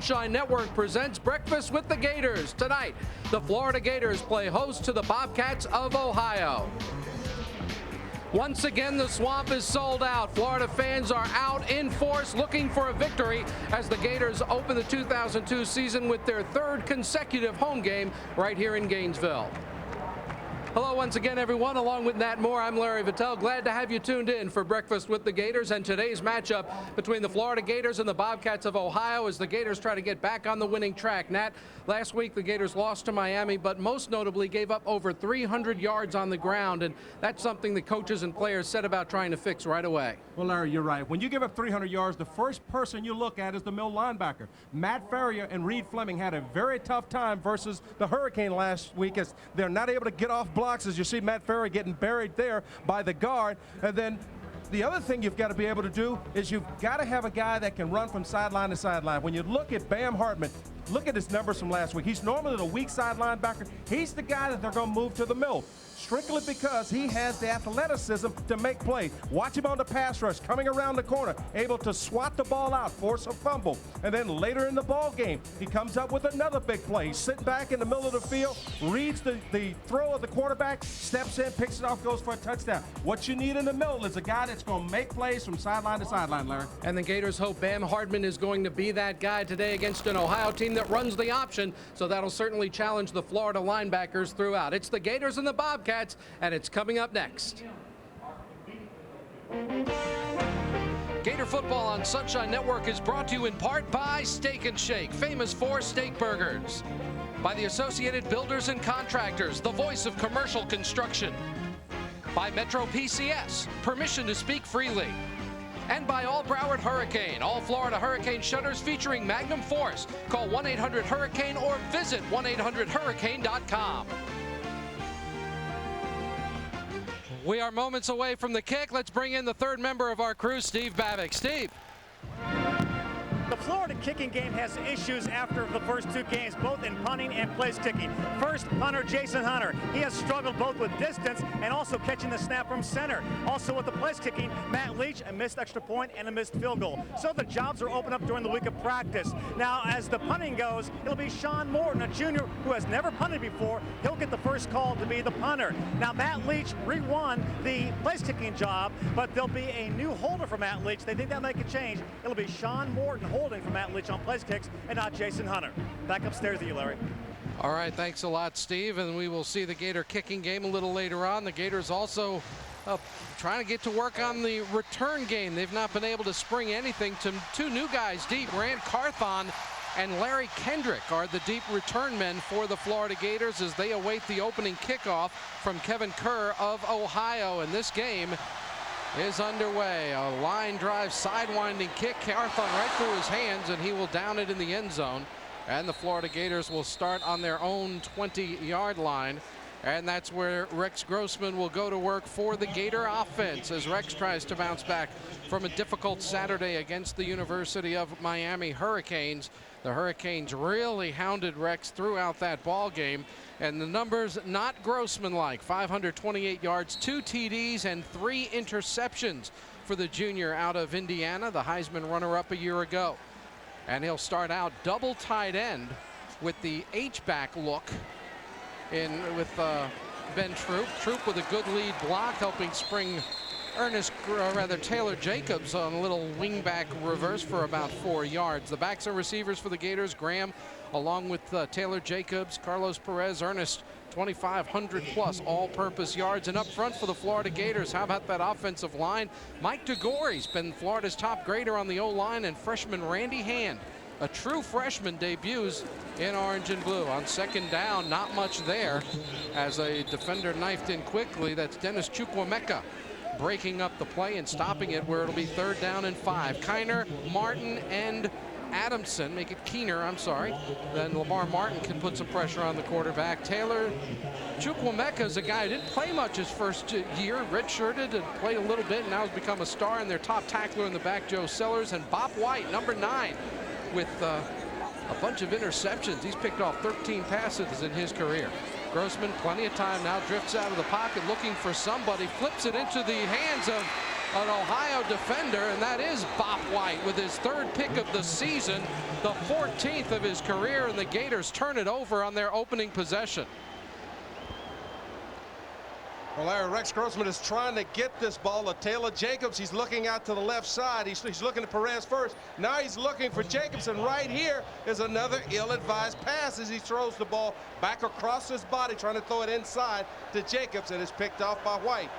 Sunshine Network presents Breakfast with the Gators. Tonight, the Florida Gators play host to the Bobcats of Ohio. Once again, the Swamp is sold out. Florida fans are out in force looking for a victory as the Gators open the 2002 season with their third consecutive home game right here in Gainesville. Hello once again, everyone. Along with Nat Moore, I'm Larry Vitale. Glad to have you tuned in for Breakfast with the Gators. And today's matchup between the Florida Gators and the Bobcats of Ohio as the Gators try to get back on the winning track. Nat, last week the Gators lost to Miami, but most notably gave up over 300 yards on the ground. And that's something the coaches and players said about trying to fix right away. Well, Larry, you're right. When you give up 300 yards, the first person you look at is the middle linebacker. Matt Farrier and Reed Fleming had a very tough time versus the Hurricane last week as they're not able to get off blocks, as you see Matt Farrier getting buried there by the guard. And then the other thing you've got to be able to do is you've got to have a guy that can run from sideline to sideline. When you look at Bam Hartman, look at his numbers from last week. He's normally the weak side linebacker. He's the guy that they're going to move to the middle, strictly because he has the athleticism to make plays. Watch him on the pass rush, coming around the corner, able to swat the ball out, force a fumble. And then later in the ball game, he comes up with another big play. He's sitting back in the middle of the field, reads the throw of the quarterback, steps in, picks it off, goes for a touchdown. What you need in the middle is a guy that's going to make plays from sideline to sideline, Larry. And the Gators hope Bam Hartman is going to be that guy today against an Ohio team that runs the option, so that'll certainly challenge the Florida linebackers throughout. It's the Gators and the Bobcats, and it's coming up next. Gator Football on Sunshine Network is brought to you in part by Steak 'n Shake, famous for steak burgers. By the Associated Builders and Contractors, the voice of commercial construction. By Metro PCS, permission to speak freely. And by All Broward Hurricane, all Florida hurricane shutters featuring Magnum Force. Call 1-800-HURRICANE or visit 1-800-HURRICANE.com. We are moments away from the kick. Let's bring in the third member of our crew, Steve Babick. Steve. The Florida kicking game has issues after the first two games, both in punting and place kicking. First, punter Jason Hunter. He has struggled both with distance and also catching the snap from center. Also with the place kicking, Matt Leach, a missed extra point and a missed field goal. So the jobs are open up during the week of practice. Now, as the punting goes, it'll be Sean Morton, a junior who has never punted before. He'll get the first call to be the punter. Now, Matt Leach re-won the place kicking job, but there'll be a new holder for Matt Leach. They think that'll make a change. It'll be Sean Morton holding for Matt Leach on place kicks and not Jason Hunter. Back upstairs to you, Larry. All right, thanks a lot, Steve. And we will see the Gator kicking game a little later on. The Gators also trying to get to work on the return game. They've not been able to spring anything. To two new guys deep, Rand Carthon and Larry Kendrick are the deep return men for the Florida Gators as they await the opening kickoff from Kevin Kerr of Ohio. And this game is underway. A line drive, sidewinding kick, Carthon right through his hands, and he will down it in the end zone. And the Florida Gators will start on their own 20-yard line. And that's where Rex Grossman will go to work for the Gator offense as Rex tries to bounce back from a difficult Saturday against the University of Miami Hurricanes. The Hurricanes really hounded Rex throughout that ball game. And the numbers not Grossman-like. 528 yards, 2 TDs, and 3 interceptions for the junior out of Indiana, the Heisman runner-up a year ago. And he'll start out double tight end with the H-back look with Ben Troop. Troop with a good lead block, helping spring Taylor Jacobs on a little wingback reverse for about 4 yards. The backs and receivers for the Gators, Graham along with Taylor Jacobs, Carlos Perez, Ernest, 2,500 plus all-purpose yards. And up front for the Florida Gators, how about that offensive line? Mike DeGore's been Florida's top grader on the O-line, and freshman Randy Hand, a true freshman, debuts in orange and blue. On second down, not much there as a defender knifed in quickly. That's Dennis Chukwuemeka breaking up the play and stopping it where it'll be 3rd down and 5. Kiner, Martin, and Adamson, make it Keener, I'm sorry. Then Lamar Martin can put some pressure on the quarterback. Taylor Chukwuemeka is a guy who didn't play much his first year, redshirted and played a little bit, and now has become a star. And their top tackler in the back, Joe Sellers, and Bob White, number 9, with a bunch of interceptions. He's picked off 13 passes in his career. Grossman, plenty of time now, drifts out of the pocket looking for somebody, flips it into the hands of an Ohio defender, and that is Bob White with his 3rd pick of the season, the 14th of his career, and the Gators turn it over on their opening possession. Well, Larry, Rex Grossman is trying to get this ball to Taylor Jacobs. He's looking out to the left side. He's looking at Perez first. Now he's looking for Jacobs, and right here is another ill-advised pass as he throws the ball back across his body, trying to throw it inside to Jacobs, and it's picked off by White.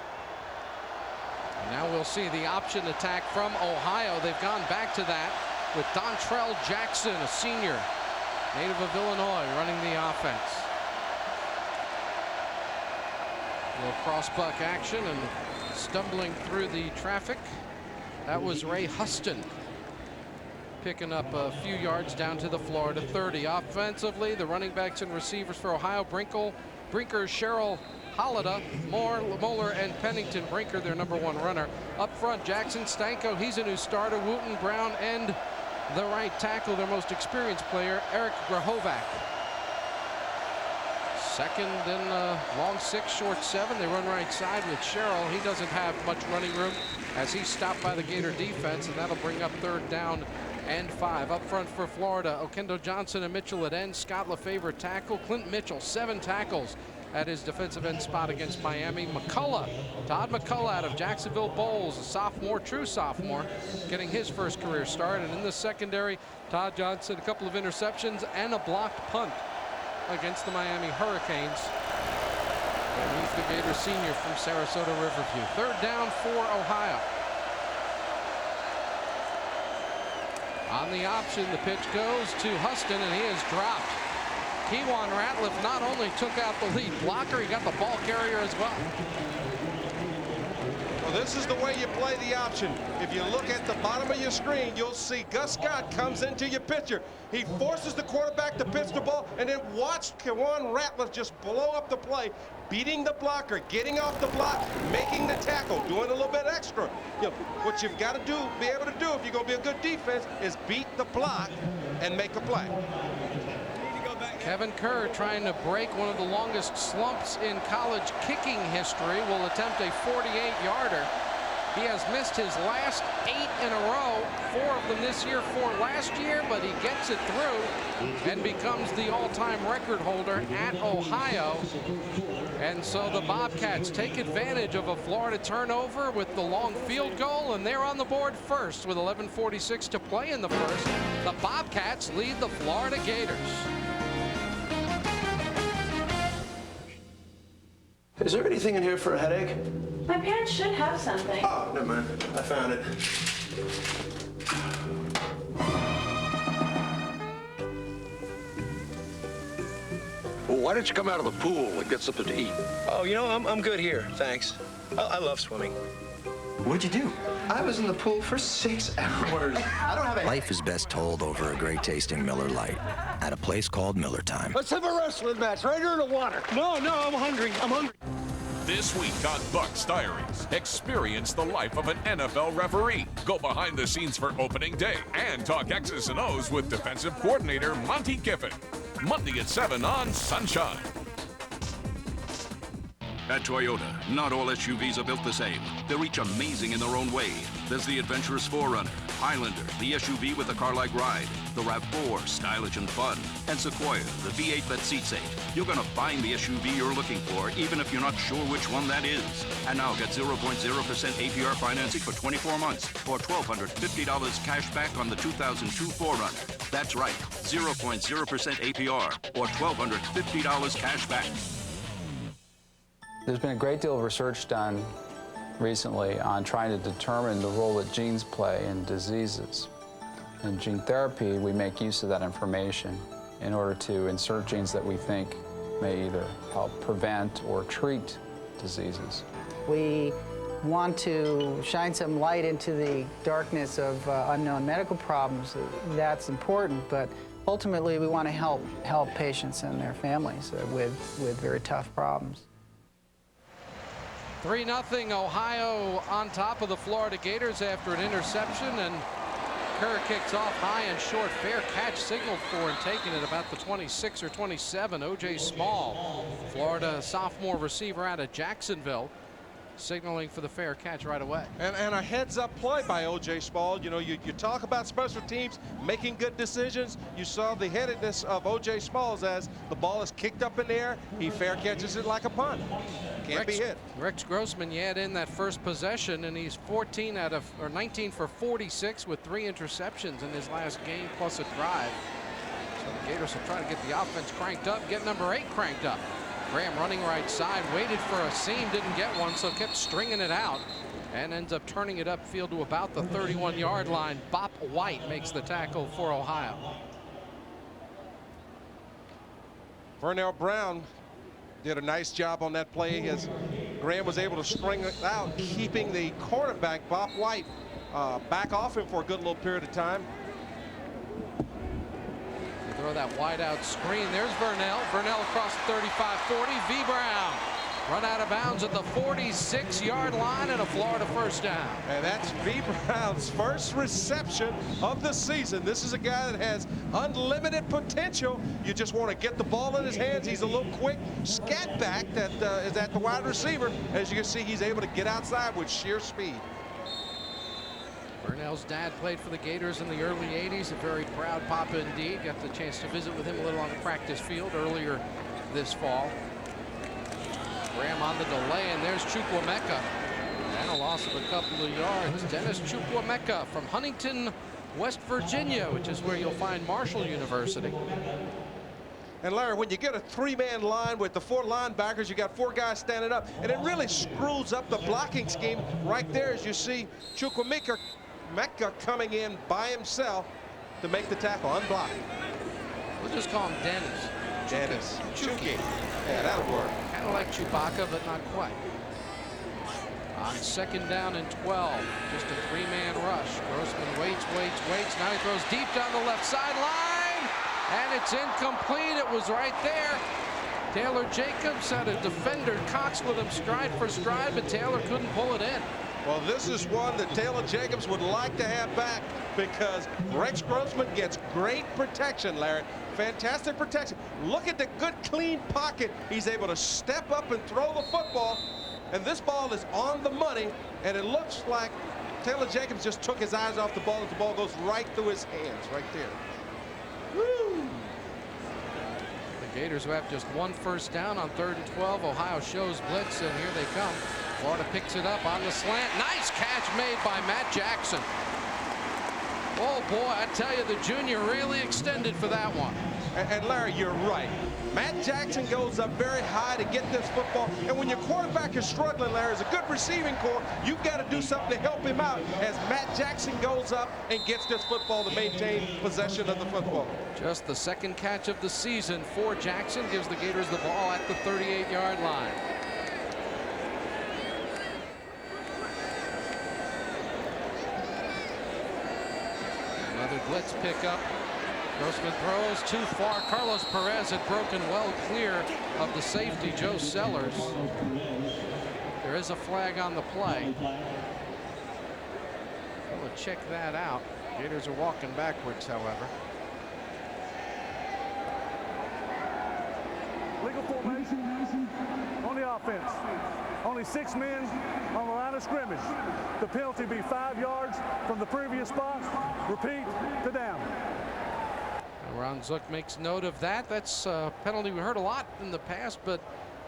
Now we'll see the option attack from Ohio. They've gone back to that with Dontrell Jackson, a senior, native of Illinois, running the offense. A little cross-buck action and stumbling through the traffic. That was Ray Huston picking up a few yards down to the Florida 30. Offensively, the running backs and receivers for Ohio, Brinker, Sherrill, Hollida, Moeller, and Pennington. Brinker, their #1 runner. Up front, Jackson Stanko, he's a new starter. Wooten, Brown, and the right tackle, their most experienced player, Eric Grahovac. Second and long 6, short 7. They run right side with Sherrill. He doesn't have much running room as he's stopped by the Gator defense, and that'll bring up 3rd down and 5. Up front for Florida, Okendo Johnson and Mitchell at end. Scott LaFavor tackle. Clint Mitchell, 7 tackles at his defensive end spot against Miami. McCullough, Todd McCullough out of Jacksonville Bowls, a sophomore, true sophomore, getting his first career start. And in the secondary, Todd Johnson, a couple of interceptions and a blocked punt against the Miami Hurricanes. And he's the Gator senior from Sarasota Riverview. 3rd down for Ohio. On the option, the pitch goes to Huston, and he is dropped. Kewan Ratliff not only took out the lead blocker, he got the ball carrier as well. Well, this is the way you play the option. If you look at the bottom of your screen, you'll see Gus Scott comes into your picture. He forces the quarterback to pitch the ball, and then watch Kewan Ratliff just blow up the play, beating the blocker, getting off the block, making the tackle, doing a little bit extra. You know, what you've got to do, be able to do if you're going to be a good defense, is beat the block and make a play. Kevin Kerr, trying to break one of the longest slumps in college kicking history, will attempt a 48-yarder. He has missed his last 8 in a row, 4 of them this year, 4 last year, but he gets it through and becomes the all-time record holder at Ohio. And so the Bobcats take advantage of a Florida turnover with the long field goal, and they're on the board first with 11:46 to play in the first. The Bobcats lead the Florida Gators. Is there anything in here for a headache? My parents should have something. Oh, never mind. I found it. Well, why don't you come out of the pool and get something to eat? Oh, you know, I'm good here, thanks. I love swimming. What'd you do? I was in the pool for 6 hours. I don't have a... Life is best told over a great tasting Miller Lite at a place called Miller Time. Let's have a wrestling match right here in the water. No, I'm hungry. I'm hungry. This week on Buck's Diaries, experience the life of an NFL referee. Go behind the scenes for opening day and talk X's and O's with defensive coordinator Monty Kiffin. Monday at 7 on Sunshine. At Toyota, not all SUVs are built the same. They're each amazing in their own way. There's the adventurous 4Runner, Highlander, the SUV with a car-like ride, the RAV4, stylish and fun, and Sequoia, the V8 that seats 8. You're going to find the SUV you're looking for, even if you're not sure which one that is. And now get 0.0% APR financing for 24 months, or $1,250 cash back on the 2002 4Runner. That's right, 0.0% APR, or $1,250 cash back. There's been a great deal of research done recently on trying to determine the role that genes play in diseases. In gene therapy, we make use of that information in order to insert genes that we think may either help prevent or treat diseases. We want to shine some light into the darkness of unknown medical problems. That's important, but ultimately we want to help patients and their families with very tough problems. 3-0 Ohio on top of the Florida Gators after an interception, and Kerr kicks off high and short. Fair catch signaled for and taken at about the 26 or 27. O.J. Small, Florida sophomore receiver out of Jacksonville, signaling for the fair catch right away. And a heads-up play by O.J. Small. You know, you talk about special teams making good decisions. You saw the headedness of O.J. Smalls as the ball is kicked up in the air. He fair catches it like a punt. Can't be hit. Rex Grossman, you add in that first possession, and he's 19 for 46 with 3 interceptions in his last game plus a drive. So the Gators will try to get the offense cranked up, get number 8 cranked up. Graham running right side, waited for a seam, didn't get one, so kept stringing it out and ends up turning it upfield to about the 31-yard line. Bop White makes the tackle for Ohio. Vernell Brown did a nice job on that play as Graham was able to string it out, keeping the cornerback, Bop White, back off him for a good little period of time. Throw that wide out screen. There's Vernell. Vernell across the 35-40. V. Brown run out of bounds at the 46-yard line and a Florida first down. And that's V. Brown's first reception of the season. This is a guy that has unlimited potential. You just want to get the ball in his hands. He's a little quick scat back that is at the wide receiver. As you can see, he's able to get outside with sheer speed. Vernell's dad played for the Gators in the early 80s. A very proud papa indeed. Got the chance to visit with him a little on the practice field earlier this fall. Graham on the delay, and there's Chukwuemeka. And a loss of a couple of yards. Dennis Chukwuemeka from Huntington, West Virginia, which is where you'll find Marshall University. And Larry, when you get a 3-man line with the 4 linebackers, you got 4 guys standing up, and it really screws up the blocking scheme right there as you see Chukwuemeka coming in by himself to make the tackle, unblocked. We'll just call him Dennis. Dennis. Chucky. Yeah, that'll work. Kind of like Chewbacca, but not quite. On 2nd down and 12, just a 3-man rush. Grossman waits. Now he throws deep down the left sideline, and it's incomplete. It was right there. Taylor Jacobs had a defender Cox with him stride for stride, but Taylor couldn't pull it in. Well, this is one that Taylor Jacobs would like to have back because Rex Grossman gets great protection, Larry. Fantastic protection. Look at the good, clean pocket. He's able to step up and throw the football, and this ball is on the money, and it looks like Taylor Jacobs just took his eyes off the ball as the ball goes right through his hands right there. Woo! The Gators who have just 1 first down on 3rd and 12. Ohio shows blitz, and here they come. Florida picks it up on the slant. Nice catch made by Matt Jackson. Oh boy, I tell you, the junior really extended for that one. And Larry, you're right. Matt Jackson goes up very high to get this football, and when your quarterback is struggling, Larry, as a good receiving core, you've got to do something to help him out as Matt Jackson goes up and gets this football to maintain possession of the football. Just the 2nd catch of the season for Jackson gives the Gators the ball at the 38-yard line. Another blitz pickup. Grossman throws too far. Carlos Perez had broken well clear of the safety, Joe Sellers. There is a flag on the play. We'll check that out. Gators are walking backwards, however. Legal formation on the offense. Only 6 men on the line of scrimmage. The penalty be 5 yards from the previous spot. Repeat to down. Ron Zook makes note of that. That's a penalty we heard a lot in the past, but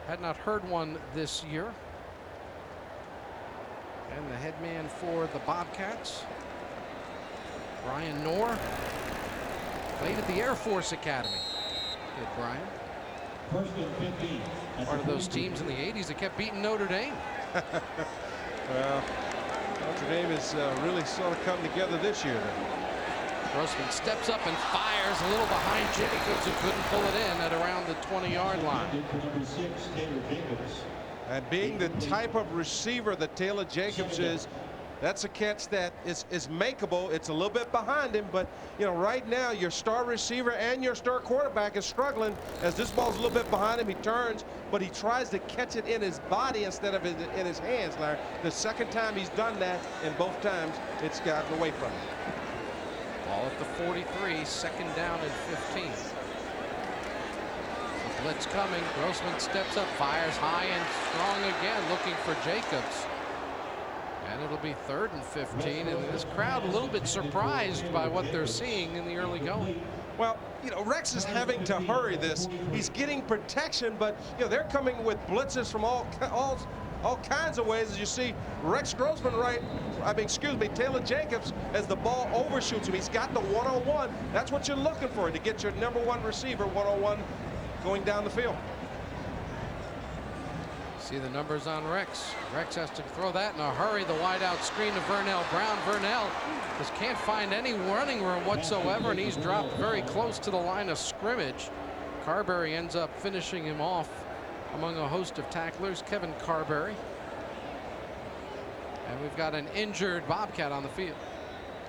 had not heard one this year. And the head man for the Bobcats, Brian Knorr, played at the Air Force Academy. Good, Brian. Part of those teams in the 80s that kept beating Notre Dame. Well, Notre Dame is really sort of come together this year. Grossman steps up and fires a little behind Jacobs, who couldn't pull it in at around the 20-yard line. And being the type of receiver that Taylor Jacobs is, that's a catch that is makeable. It's a little bit behind him, but you know, right now your star receiver and your star quarterback is struggling as this ball's a little bit behind him. He turns, but he tries to catch it in his body instead of in his hands, Larry. The 2nd time he's done that, and both times it's gotten away from him. Ball at the 43, 2nd down and 15. Blitz coming. Grossman steps up, fires high and strong again, looking for Jacobs. And it'll be 3rd and 15. And this crowd a little bit surprised by what they're seeing in the early going. Well, you know, Rex is having to hurry this. He's getting protection, but, you know, they're coming with blitzes from all kinds of ways. As you see, Rex Grossman Taylor Jacobs, as the ball overshoots him. He's got the one-on-one. That's what you're looking for, to get your #1 receiver one-on-one going down the field. See the numbers on Rex. Rex has to throw that in a hurry. The wide out screen to Vernell Brown. Vernell just can't find any running room whatsoever, and he's dropped very close to the line of scrimmage. Carberry ends up finishing him off among a host of tacklers. Kevin Carberry. And we've got an injured Bobcat on the field.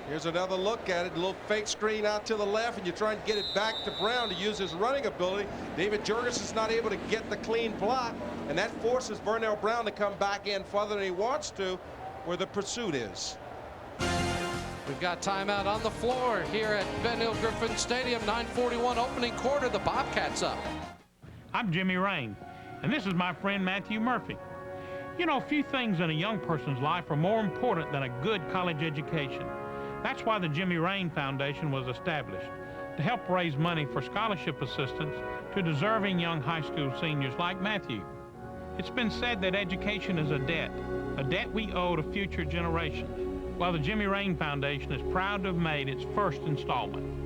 Here's another look at it. A little fake screen out to the left, and you try and get it back to Brown to use his running ability. David Jurgensen's not able to get the clean block, and that forces Vernell Brown to come back in further than he wants to, where the pursuit is. We've got timeout on the floor here at Ben Hill Griffin Stadium. 9:41 opening quarter. The Bobcats up. I'm Jimmy Rain, and this is my friend Matthew Murphy. You know, few things in a young person's life are more important than a good college education. That's why the Jimmy Rain Foundation was established, to help raise money for scholarship assistance to deserving young high school seniors like Matthew. It's been said that education is a debt we owe to future generations. Well, the Jimmy Rain Foundation is proud to have made its first installment.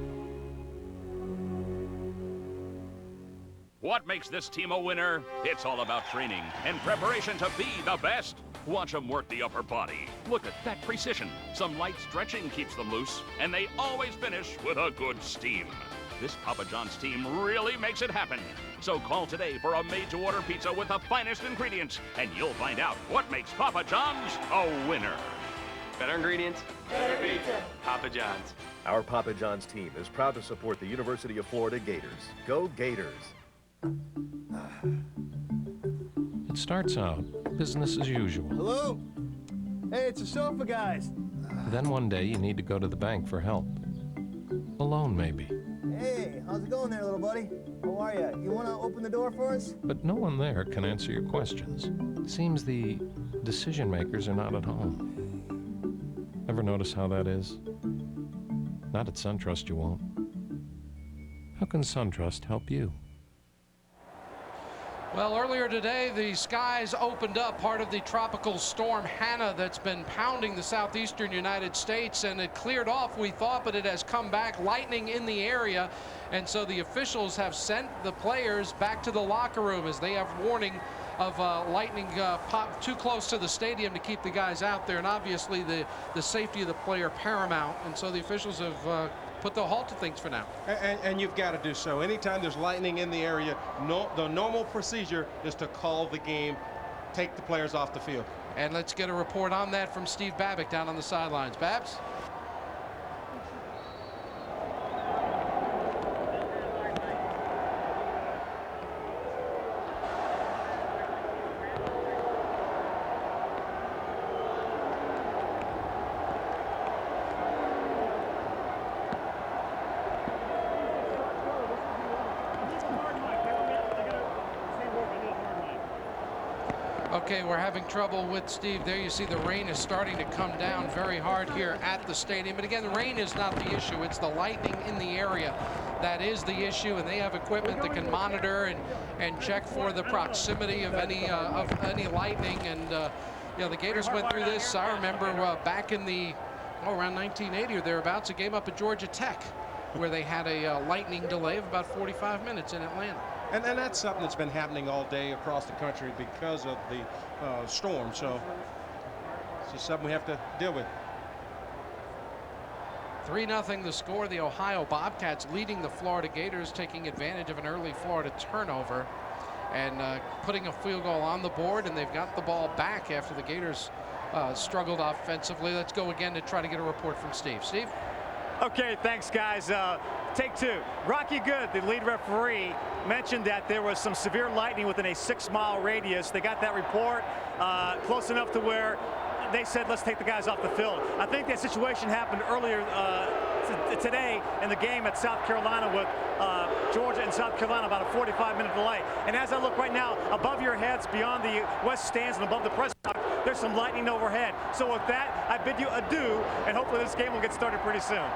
What makes this team a winner? It's all about training and preparation to be the best. Watch them work the upper body. Look at that precision. Some light stretching keeps them loose, and they always finish with a good steam. This Papa John's team really makes it happen. So call today for a made-to-order pizza with the finest ingredients, and you'll find out what makes Papa John's a winner. Better ingredients, better pizza. Papa John's. Our Papa John's team is proud to support the University of Florida Gators. Go Gators! It starts out business as usual. Hello? Hey, it's the sofa guys. Then one day you need to go to the bank for help. Alone, maybe. Hey, how's it going there, little buddy? How are you? You want to open the door for us? But no one there can answer your questions. Seems the decision makers are not at home. Ever notice how that is? Not at SunTrust, you won't. How can SunTrust help you? Well, earlier today, the skies opened up, part of the tropical storm Hannah that's been pounding the southeastern United States, and it cleared off, we thought, but it has come back, lightning in the area, and so the officials have sent the players back to the locker room as they have warning of lightning pop too close to the stadium to keep the guys out there, and obviously the safety of the player paramount, and so the officials have put the halt to things for now. And you've got to do so. Anytime there's lightning in the area, the normal procedure is to call the game, take the players off the field. And let's get a report on that from Steve Babick down on the sidelines. Babs? Okay, we're having trouble with Steve. There you see the rain is starting to come down very hard here at the stadium. But again, the rain is not the issue. It's the lightning in the area that is the issue, and they have equipment that can monitor and check for the proximity of any lightning. And you know, the Gators went through this, I remember, back in the around 1980 or thereabouts, a game up at Georgia Tech where they had a lightning delay of about 45 minutes in Atlanta. And that's something that's been happening all day across the country because of the storm. So it's just something we have to deal with. 3-0 the score. The Ohio Bobcats leading the Florida Gators, taking advantage of an early Florida turnover and putting a field goal on the board, and they've got the ball back after the Gators struggled offensively. Let's go again to try to get a report from Steve. Steve? Okay, thanks, guys. Take two. Rocky Good, the lead referee, mentioned that there was some severe lightning within a 6-mile radius. They got that report close enough to where they said, let's take the guys off the field. I think that situation happened earlier today in the game at South Carolina with Georgia and South Carolina, about a 45-minute delay. And as I look right now, above your heads, beyond the west stands and above the press box, there's some lightning overhead. So with that, I bid you adieu, and hopefully this game will get started pretty soon.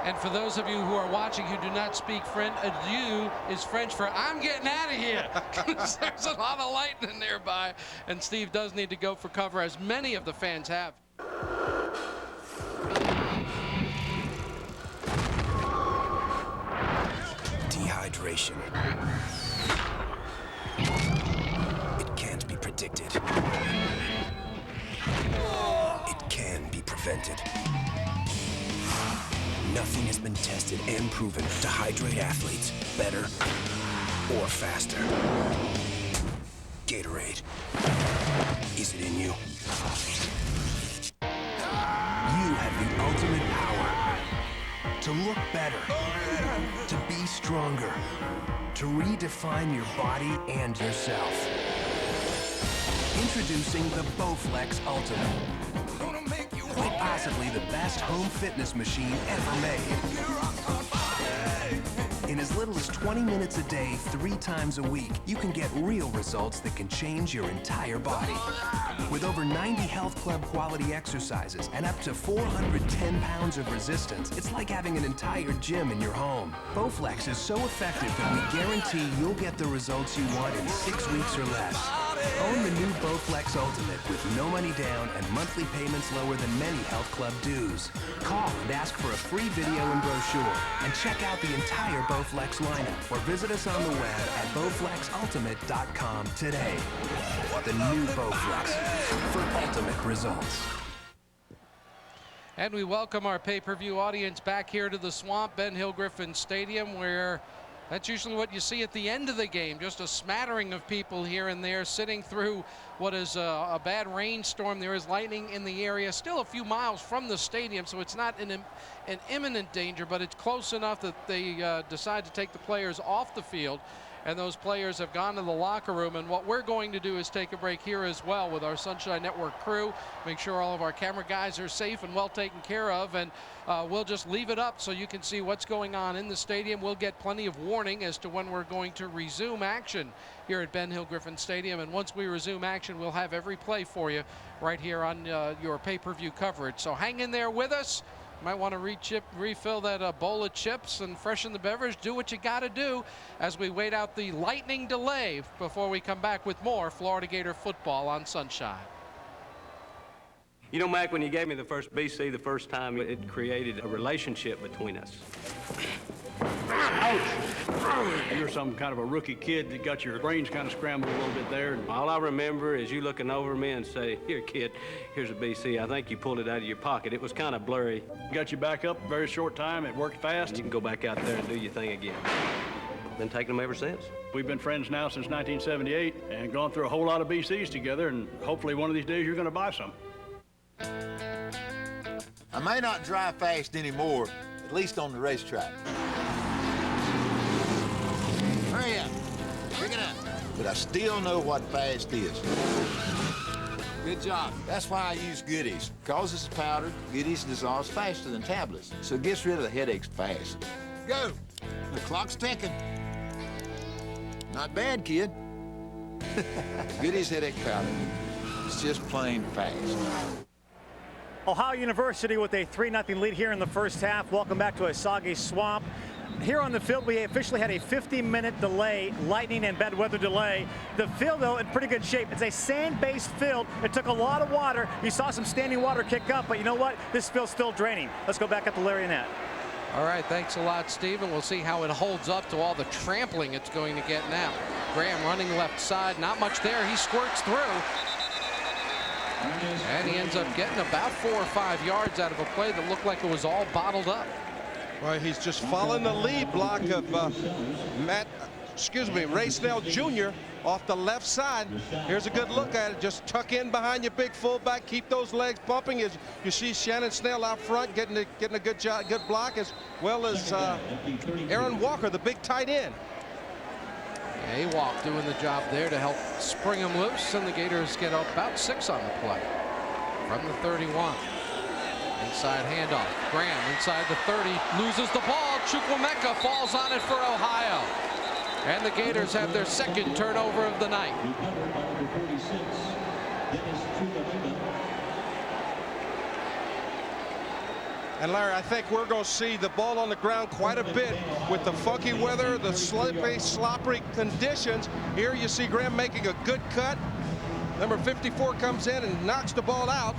And for those of you who are watching who do not speak French, adieu is French for I'm getting out of here. There's a lot of lightning nearby, and Steve does need to go for cover, as many of the fans have. Dehydration. It can't be predicted. It can be prevented. Nothing has been tested and proven to hydrate athletes better or faster. Gatorade. Is it in you? You have the ultimate power to look better, to be stronger, to redefine your body and yourself. Introducing the Bowflex Ultimate. Quite possibly the best home fitness machine ever made. In as little as 20 minutes a day, 3 times a week, you can get real results that can change your entire body. With over 90 health club quality exercises and up to 410 pounds of resistance, it's like having an entire gym in your home. Bowflex is so effective that we guarantee you'll get the results you want in 6 weeks or less. Own the new Bowflex Ultimate with no money down and monthly payments lower than many health club dues. Call and ask for a free video and brochure, and check out the entire Bowflex lineup, or visit us on the web at BowflexUltimate.com today. The new Bowflex for ultimate results. And we welcome our pay-per-view audience back here to the Swamp, Ben Hill Griffin Stadium, where that's usually what you see at the end of the game, just a smattering of people here and there sitting through what is a bad rainstorm. There is lightning in the area, still a few miles from the stadium, so it's not an imminent danger, but it's close enough that they decide to take the players off the field. And those players have gone to the locker room. And what we're going to do is take a break here as well with our Sunshine Network crew, make sure all of our camera guys are safe and well taken care of. And we'll just leave it up so you can see what's going on in the stadium. We'll get plenty of warning as to when we're going to resume action here at Ben Hill Griffin Stadium. And once we resume action, we'll have every play for you right here on your pay-per-view coverage. So hang in there with us. Might want to refill that bowl of chips and freshen the beverage. Do what you got to do as we wait out the lightning delay before we come back with more Florida Gator football on Sunshine. You know, Mac, when you gave me the first BC the first time, it created a relationship between us. Ouch! You're some kind of a rookie kid that got your brains kind of scrambled a little bit there. And all I remember is you looking over me and say, "Here, kid, here's a BC. I think you pulled it out of your pocket." It was kind of blurry. Got you back up a very short time. It worked fast. And you can go back out there and do your thing again. Been taking them ever since. We've been friends now since 1978 and gone through a whole lot of BCs together, and hopefully one of these days you're going to buy some. I may not drive fast anymore, at least on the racetrack. Hurry up, pick it up. But I still know what fast is. Good job. That's why I use Goodies. Because it's powder, Goodies dissolves faster than tablets, so it gets rid of the headaches fast. Go. The clock's ticking. Not bad, kid. Goodies headache powder. It's just plain fast. Ohio University with a 3-0 lead here in the first half. Welcome back to a soggy Swamp. Here on the field, we officially had a 50-minute delay, lightning and bad weather delay. The field, though, in pretty good shape. It's a sand-based field. It took a lot of water. You saw some standing water kick up, but you know what? This field's still draining. Let's go back up to Larry Annette. All right, thanks a lot, Steve, and we'll see how it holds up to all the trampling it's going to get now. Graham running left side, not much there. He squirts through. And he ends up getting about 4 or 5 yards out of a play that looked like it was all bottled up. Well, he's just following the lead block of Ray Snell Jr. off the left side. Here's a good look at it. Just tuck in behind your big fullback. Keep those legs pumping. As you see Shannon Snell out front getting a good job, good block, as well as Aaron Walker, the big tight end. Awalk doing the job there to help spring him loose, and the Gators get about 6 on the play from the 31. Inside handoff. Graham inside the 30, loses the ball, Chukwuemeka falls on it for Ohio. And the Gators have their second turnover of the night. And Larry, I think we're going to see the ball on the ground quite a bit with the funky weather, the slippy, sloppy conditions. Here you see Graham making a good cut. Number 54 comes in and knocks the ball out.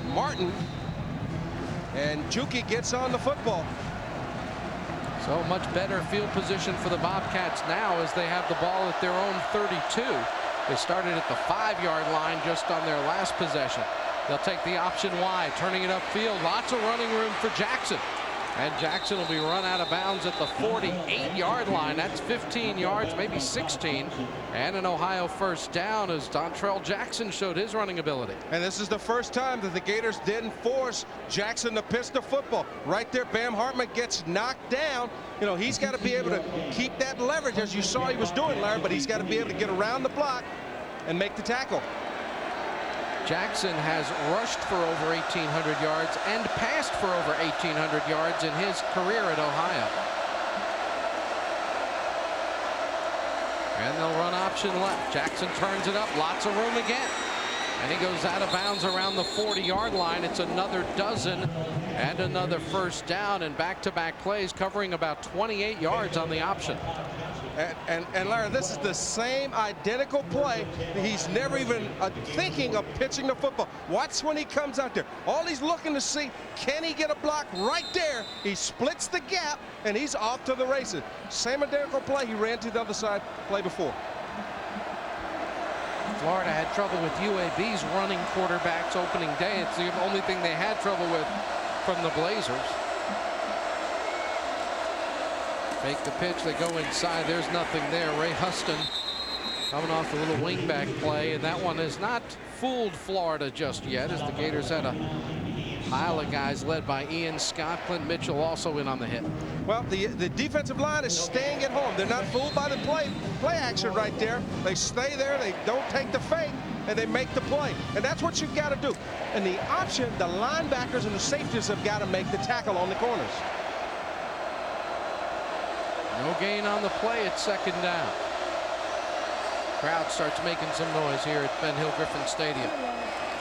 Martin, and Juki gets on the football. So much better field position for the Bobcats now as they have the ball at their own 32. They started at the 5-yard line just on their last possession. They'll take the option wide, turning it upfield. Lots of running room for Jackson. And Jackson will be run out of bounds at the 48-yard line. That's 15 yards, maybe 16. And an Ohio first down as Dontrell Jackson showed his running ability. And this is the first time that the Gators didn't force Jackson to pitch the football. Right there, Bam Hartman gets knocked down. You know, he's got to be able to keep that leverage, as you saw he was doing, Larry, but he's got to be able to get around the block and make the tackle. Jackson has rushed for over 1,800 yards and passed for over 1,800 yards in his career at Ohio. And they'll run option left. Jackson turns it up, lots of room again. And he goes out of bounds around the 40-yard line. It's another dozen and another first down, and back-to-back plays covering about 28 yards on the option. And Larry, this is the same identical play. He's never even thinking of pitching the football. Watch when he comes out there. All he's looking to see, can he get a block right there? He splits the gap, and he's off to the races. Same identical play he ran to the other side play before. Florida had trouble with UAB's running quarterbacks opening day. It's the only thing they had trouble with from the Blazers. Make the pitch, they go inside, there's nothing there. Ray Huston coming off a little wingback play, and that one has not fooled Florida just yet, as the Gators had a pile of guys led by Ian Scott. Clint Mitchell also in on the hit. Well, the defensive line is staying at home. They're not fooled by the play action right there. They stay there, they don't take the fake, and they make the play. And that's what you've got to do. And the option, the linebackers and the safeties have got to make the tackle on the corners. No gain on the play at second down. Crowd starts making some noise here at Ben Hill Griffin Stadium.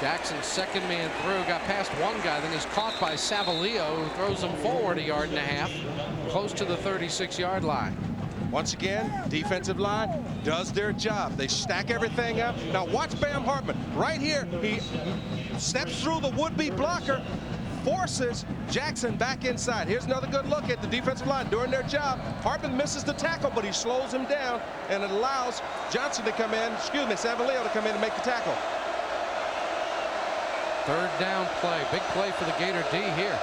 Jackson's second man through, got past one guy, then he's caught by Savalio, who throws him forward 1.5 yards, close to the 36-yard line. Once again, defensive line does their job. They stack everything up. Now watch Bam Hartman. Right here, he steps through the would-be blocker, forces Jackson back inside. Here's another good look at the defensive line doing their job. Hartman misses the tackle, but he slows him down, and it allows Johnson to come in, Savalio to come in and make the tackle. Third down play. Big play for the Gator D here.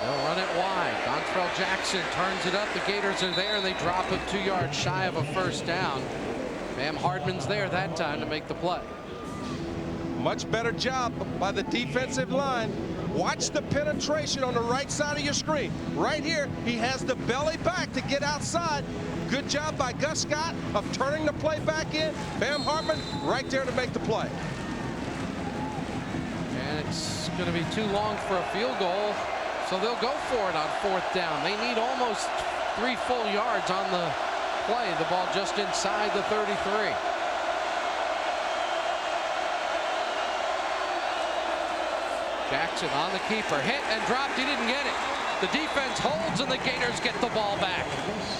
They'll run it wide. Dontrell Jackson turns it up. The Gators are there, and they drop him 2 yards shy of a first down. Bam Hartman's there that time to make the play. Much better job by the defensive line. Watch the penetration on the right side of your screen. Right here, he has the belly back to get outside. Good job by Gus Scott of turning the play back in. Bam Hartman right there to make the play. And it's going to be too long for a field goal, so they'll go for it on fourth down. They need almost 3 full yards on the play. The ball just inside the 33. Jackson on the keeper, hit and dropped. He didn't get it. The defense holds, and the Gators get the ball back.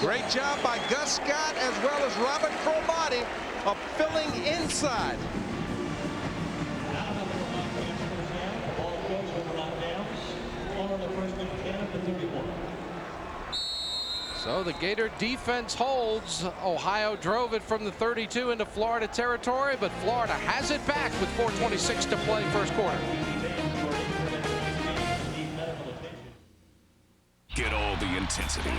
Great job by Gus Scott as well as Robert Cromartie of filling inside. So the Gator defense holds. Ohio drove it from the 32 into Florida territory, but Florida has it back with 4:26 to play first quarter. Get all the intensity,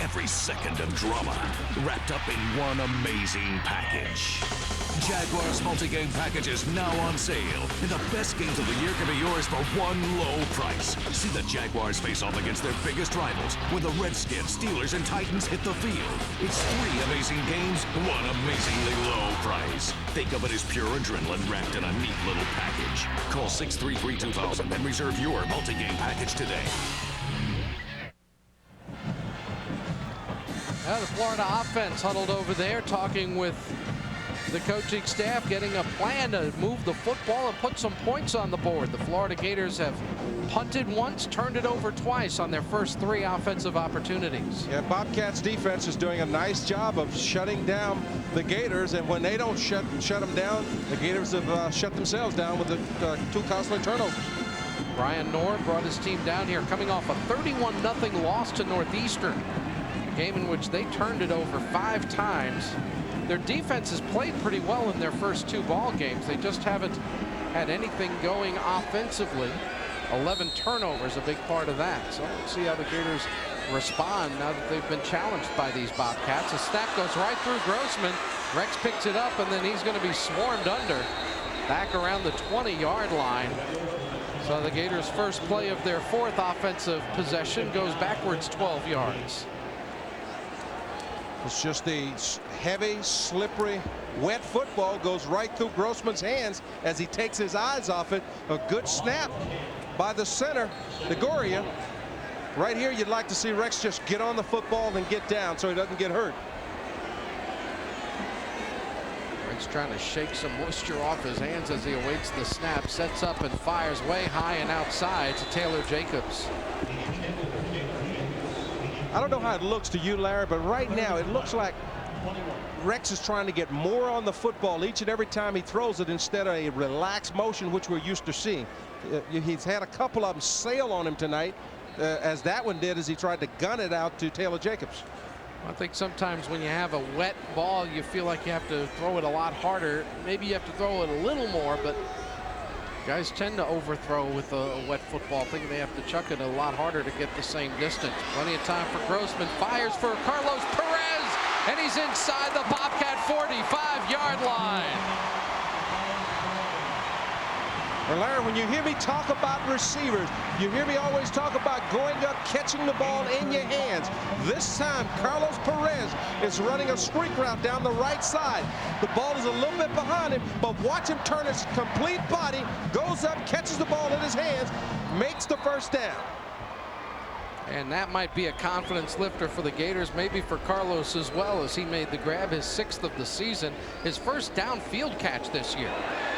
every second of drama, wrapped up in one amazing package. Jaguars multi-game package is now on sale, and the best games of the year can be yours for one low price. See the Jaguars face off against their biggest rivals when the Redskins, Steelers, and Titans hit the field. It's 3 amazing games, one amazingly low price. Think of it as pure adrenaline wrapped in a neat little package. Call 633-2000 and reserve your multi-game package today. The Florida offense huddled over there talking with the coaching staff, getting a plan to move the football and put some points on the board. The Florida Gators have punted once, turned it over twice on their first 3 offensive opportunities. Yeah, Bobcats defense is doing a nice job of shutting down the Gators, and when they don't shut them down, the Gators have shut themselves down with the 2 costly turnovers. Brian Knorr brought his team down here coming off a 31-0 loss to Northeastern, a game in which they turned it over 5 times. Their defense has played pretty well in their first 2 ball games. They just haven't had anything going offensively. 11 turnovers, a big part of that. So let's see how the Gators respond now that they've been challenged by these Bobcats. The snap goes right through Grossman. Rex picks it up, and then he's going to be swarmed under back around the 20-yard line. So the Gators' first play of their 4th offensive possession goes backwards 12 yards. It's just the heavy, slippery, wet football goes right through Grossman's hands as he takes his eyes off it. A good snap by the center, DeGoria. Right here, you'd like to see Rex just get on the football and get down so he doesn't get hurt. Rex trying to shake some moisture off his hands as he awaits the snap, sets up and fires way high and outside to Taylor Jacobs. I don't know how it looks to you, Larry, but right now it looks like Rex is trying to get more on the football each and every time he throws it instead of a relaxed motion, which we're used to seeing. He's had a couple of them sail on him tonight, as that one did as he tried to gun it out to Taylor Jacobs. I think sometimes when you have a wet ball, you feel like you have to throw it a lot harder. Maybe you have to throw it a little more, but guys tend to overthrow with a wet football, thinking they have to chuck it a lot harder to get the same distance. Plenty of time for Grossman. Fires for Carlos Perez, and he's inside the Bobcat 45-yard line. Well, Larry, when you hear me talk about receivers, you hear me always talk about going up, catching the ball in your hands. This time, Carlos Perez is running a streak route down the right side. The ball is a little bit behind him, but watch him turn his complete body, goes up, catches the ball in his hands, makes the first down. And that might be a confidence lifter for the Gators, maybe for Carlos as well, as he made the grab, his 6th of the season, his first downfield catch this year.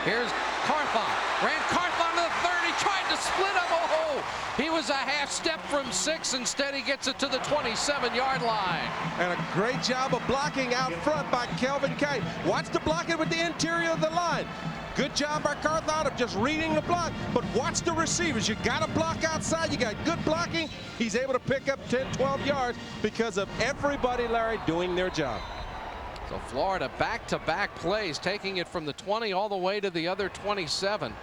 Here's Carthon, ran Carthon to the 30, tried to split him. Oh, he was a half step from 6. Instead, he gets it to the 27-yard line. And a great job of blocking out front by Kelvin Kite. Watch the blocking with the interior of the line. Good job by Carthon of just reading the block, but watch the receivers. You got to block outside. You got good blocking. He's able to pick up 10, 12 yards because of everybody, Larry, doing their job. So Florida back-to-back plays, taking it from the 20 all the way to the other 27.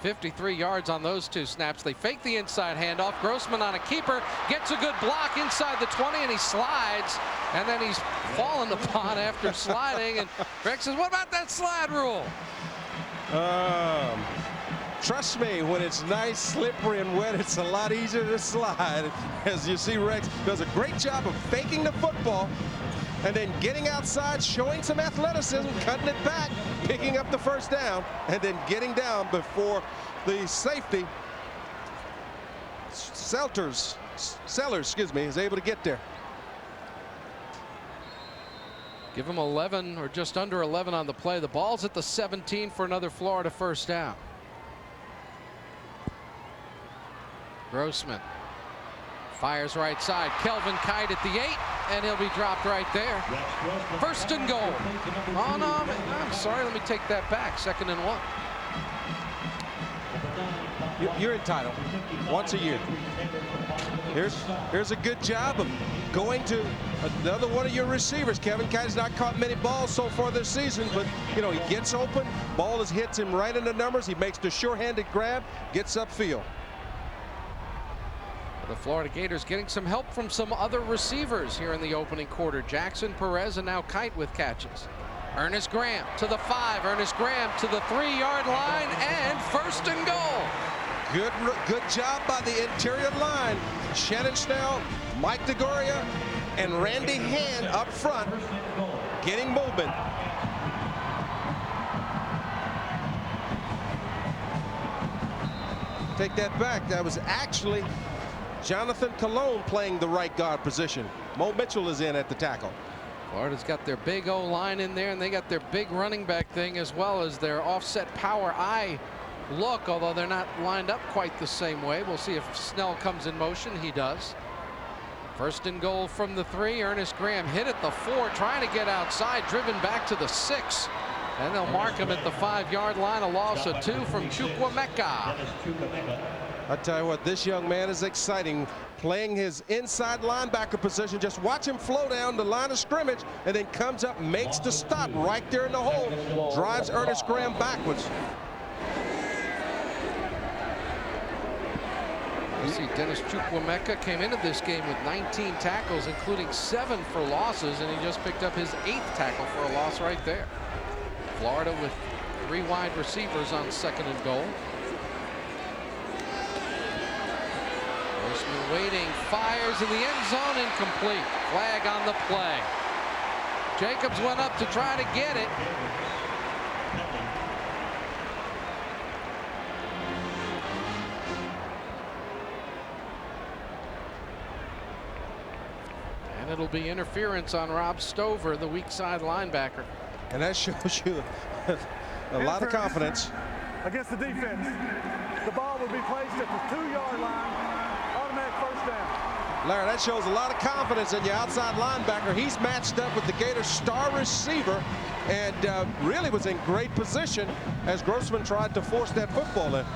53 yards on those 2 snaps. They fake the inside handoff. Grossman on a keeper, gets a good block inside the 20, and he slides, and then he's fallen upon after sliding. And Rex says, what about that slide rule? Trust me, when it's nice, slippery, and wet, it's a lot easier to slide. As you see, Rex does a great job of faking the football and then getting outside, showing some athleticism, cutting it back, picking up the first down, and then getting down before the safety, Sellers, is able to get there. Give him 11 or just under 11 on the play. The ball's at the 17 for another Florida first down. Grossman fires right side. Kelvin Kite at the 8, and he'll be dropped right there. First and goal. Oh, no, I'm sorry. Let me take that back. 2nd and 1. You're entitled once a year. Here's a good job of going to another one of your receivers. Kevin Kite has not caught many balls so far this season, but you know, he gets open, ball hits him right in the numbers. He makes the sure-handed grab, gets upfield. The Florida Gators getting some help from some other receivers here in the opening quarter. Jackson, Perez, and now Kite with catches. Ernest Graham to the 5. Ernest Graham to the 3-yard line, and first and goal. Good job by the interior line. Shannon Snell, Mike DeGoria, and Randy Hand up front, getting movement. Take that back. That was actually Jonathan Colon playing the right guard position. Mo Mitchell is in at the tackle. Florida's got their big O-line in there, and they got their big running back thing as well as their offset power eye look, although they're not lined up quite the same way. We'll see if Snell comes in motion. He does. First and goal from the 3. Ernest Graham hit at the 4, trying to get outside, driven back to the 6. And they'll mark him at the 5-yard line. A loss of 2 from Chukwuemeka. I tell you what, this young man is exciting, playing his inside linebacker position. Just watch him flow down the line of scrimmage and then comes up, makes the stop right there in the hole, drives Ernest Graham backwards. You see Dennis Chukwuemeka came into this game with 19 tackles, including 7 for losses, and he just picked up his 8th tackle for a loss right there. Florida with 3 wide receivers on 2nd and goal. Grossman waiting, fires in the end zone, incomplete. Flag on the play. Jacobs went up to try to get it. And it'll be interference on Rob Stover, the weak side linebacker. And that shows you a lot of confidence. Against the defense. The ball will be placed at the 2-yard line. Automatic first down. Larry, that shows a lot of confidence in your outside linebacker. He's matched up with the Gators' star receiver and really was in great position as Grossman tried to force that football in.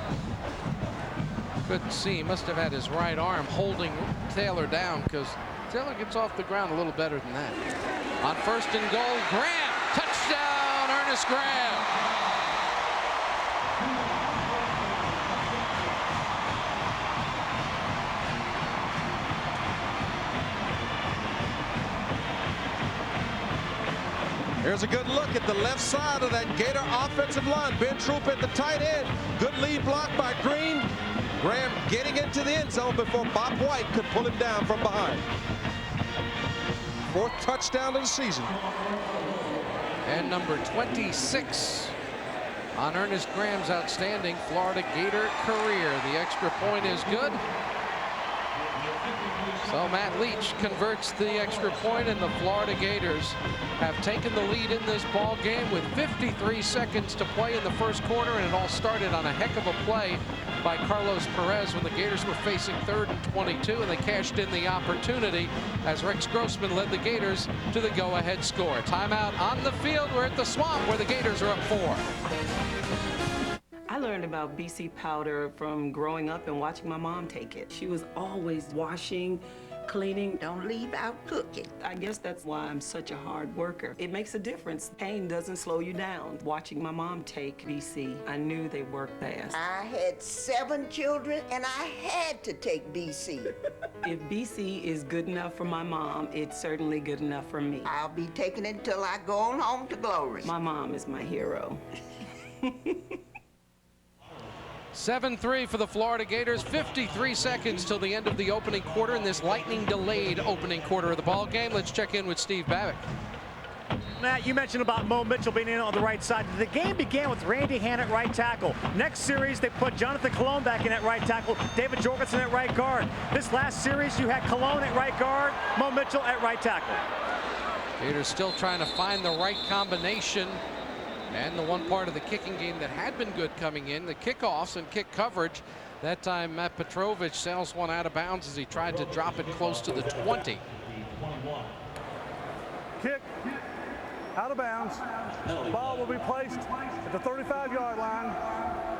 Couldn't see. He must have had his right arm holding Taylor down, because Taylor gets off the ground a little better than that. On 1st and goal, Graham. Touchdown, Ernest Graham. Here's a good look at the left side of that Gator offensive line. Ben Troop at the tight end. Good lead block by Green. Graham getting into the end zone before Bob White could pull him down from behind. 4th touchdown of the season. And number 26 on Ernest Graham's outstanding Florida Gator career. The extra point is good. So Matt Leach converts the extra point, and the Florida Gators have taken the lead in this ball game with 53 seconds to play in the first quarter, and it all started on a heck of a play by Carlos Perez when the Gators were facing 3rd and 22, and they cashed in the opportunity as Rex Grossman led the Gators to the go-ahead score. Timeout on the field. We're at the Swamp where the Gators are up 4. I learned about BC powder from growing up and watching my mom take it. She was always washing, cleaning, don't leave out cooking. I guess that's why I'm such a hard worker. It makes a difference. Pain doesn't slow you down. Watching my mom take BC, I knew they worked fast. I had 7 children and I had to take BC. If BC is good enough for my mom, it's certainly good enough for me. I'll be taking it until I go on home to glory. My mom is my hero. 7-3 for the Florida Gators. 53 seconds till the end of the opening quarter in this lightning-delayed opening quarter of the ball game. Let's check in with Steve Babick. Matt, you mentioned about Mo Mitchell being in on the right side. The game began with Randy Hand at right tackle. Next series, they put Jonathan Colon back in at right tackle, David Jorgensen at right guard. This last series, you had Colon at right guard, Mo Mitchell at right tackle. Gators still trying to find the right combination. And the one part of the kicking game that had been good coming in, the kickoffs and kick coverage. That time, Matt Petrovich sails one out of bounds as he tried to drop it close to the 20. Kick out of bounds. Ball will be placed at the 35-yard line.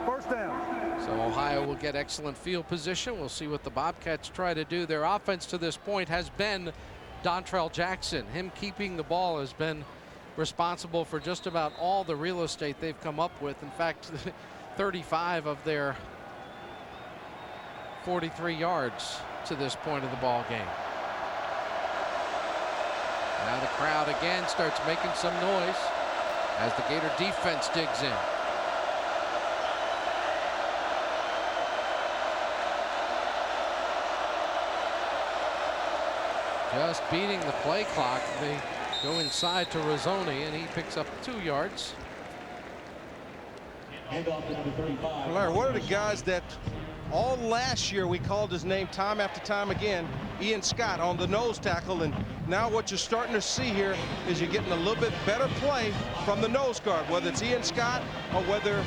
First down. So Ohio will get excellent field position. We'll see what the Bobcats try to do. Their offense to this point has been Dontrell Jackson. Him keeping the ball has been responsible for just about all the real estate they've come up with. In fact, 35 of their 43 yards to this point of the ball game. Now the crowd again starts making some noise as the Gator defense digs in. Just beating the play clock. They go inside to Rizzoni, and he picks up 2 yards. Larry, what are the guys that All last year, we called his name time after time again, Ian Scott on the nose tackle, and now what you're starting to see here is you're getting a little bit better play from the nose guard, whether it's Ian Scott or whether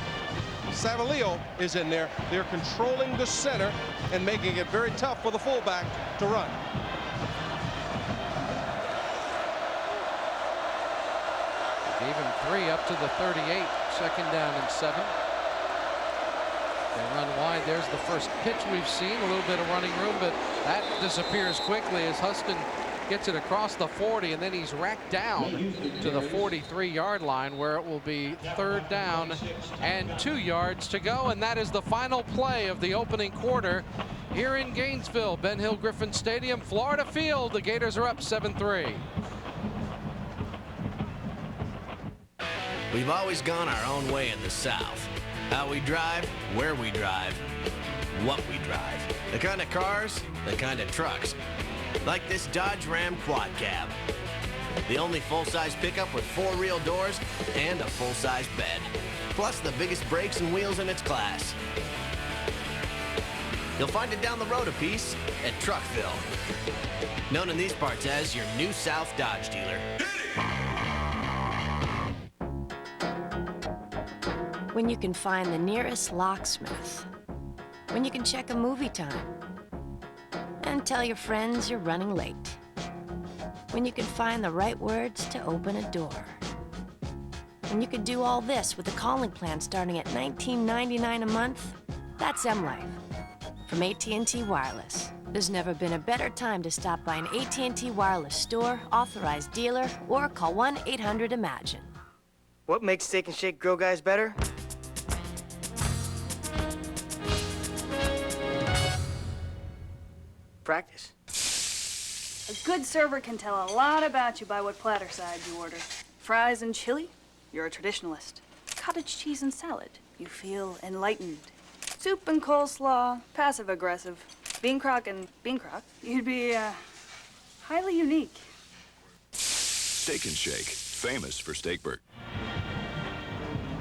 Savalio is in there. They're controlling the center and making it very tough for the fullback to run. Gave him 3 up to the 38, 2nd down and 7. They run wide. There's the first pitch we've seen. A little bit of running room, but that disappears quickly as Huston gets it across the 40, and then he's racked down to the 43-yard line, where it will be 3rd down and 2 yards to go. And that is the final play of the opening quarter here in Gainesville, Ben Hill Griffin Stadium, Florida Field. The Gators are up 7-3. We've always gone our own way in the South. How we drive, where we drive, what we drive. The kind of cars, the kind of trucks. Like this Dodge Ram Quad Cab. The only full-size pickup with 4 real doors and a full-size bed. Plus the biggest brakes and wheels in its class. You'll find it down the road a piece at Truckville. Known in these parts as your New South Dodge dealer. When you can find the nearest locksmith. When you can check a movie time. And tell your friends you're running late. When you can find the right words to open a door. When you can do all this with a calling plan starting at $19.99 a month, that's M-Life. From AT&T Wireless. There's never been a better time to stop by an AT&T Wireless store, authorized dealer, or call 1-800-IMAGINE. What makes Steak and Shake Grill Guys better? Practice. A good server can tell a lot about you by what platter side you order. Fries and chili? You're a traditionalist. Cottage cheese and salad? You feel enlightened. Soup and coleslaw? Passive-aggressive. Bean crock and bean crock? You'd be, highly unique. Steak and Shake, famous for steakburgers.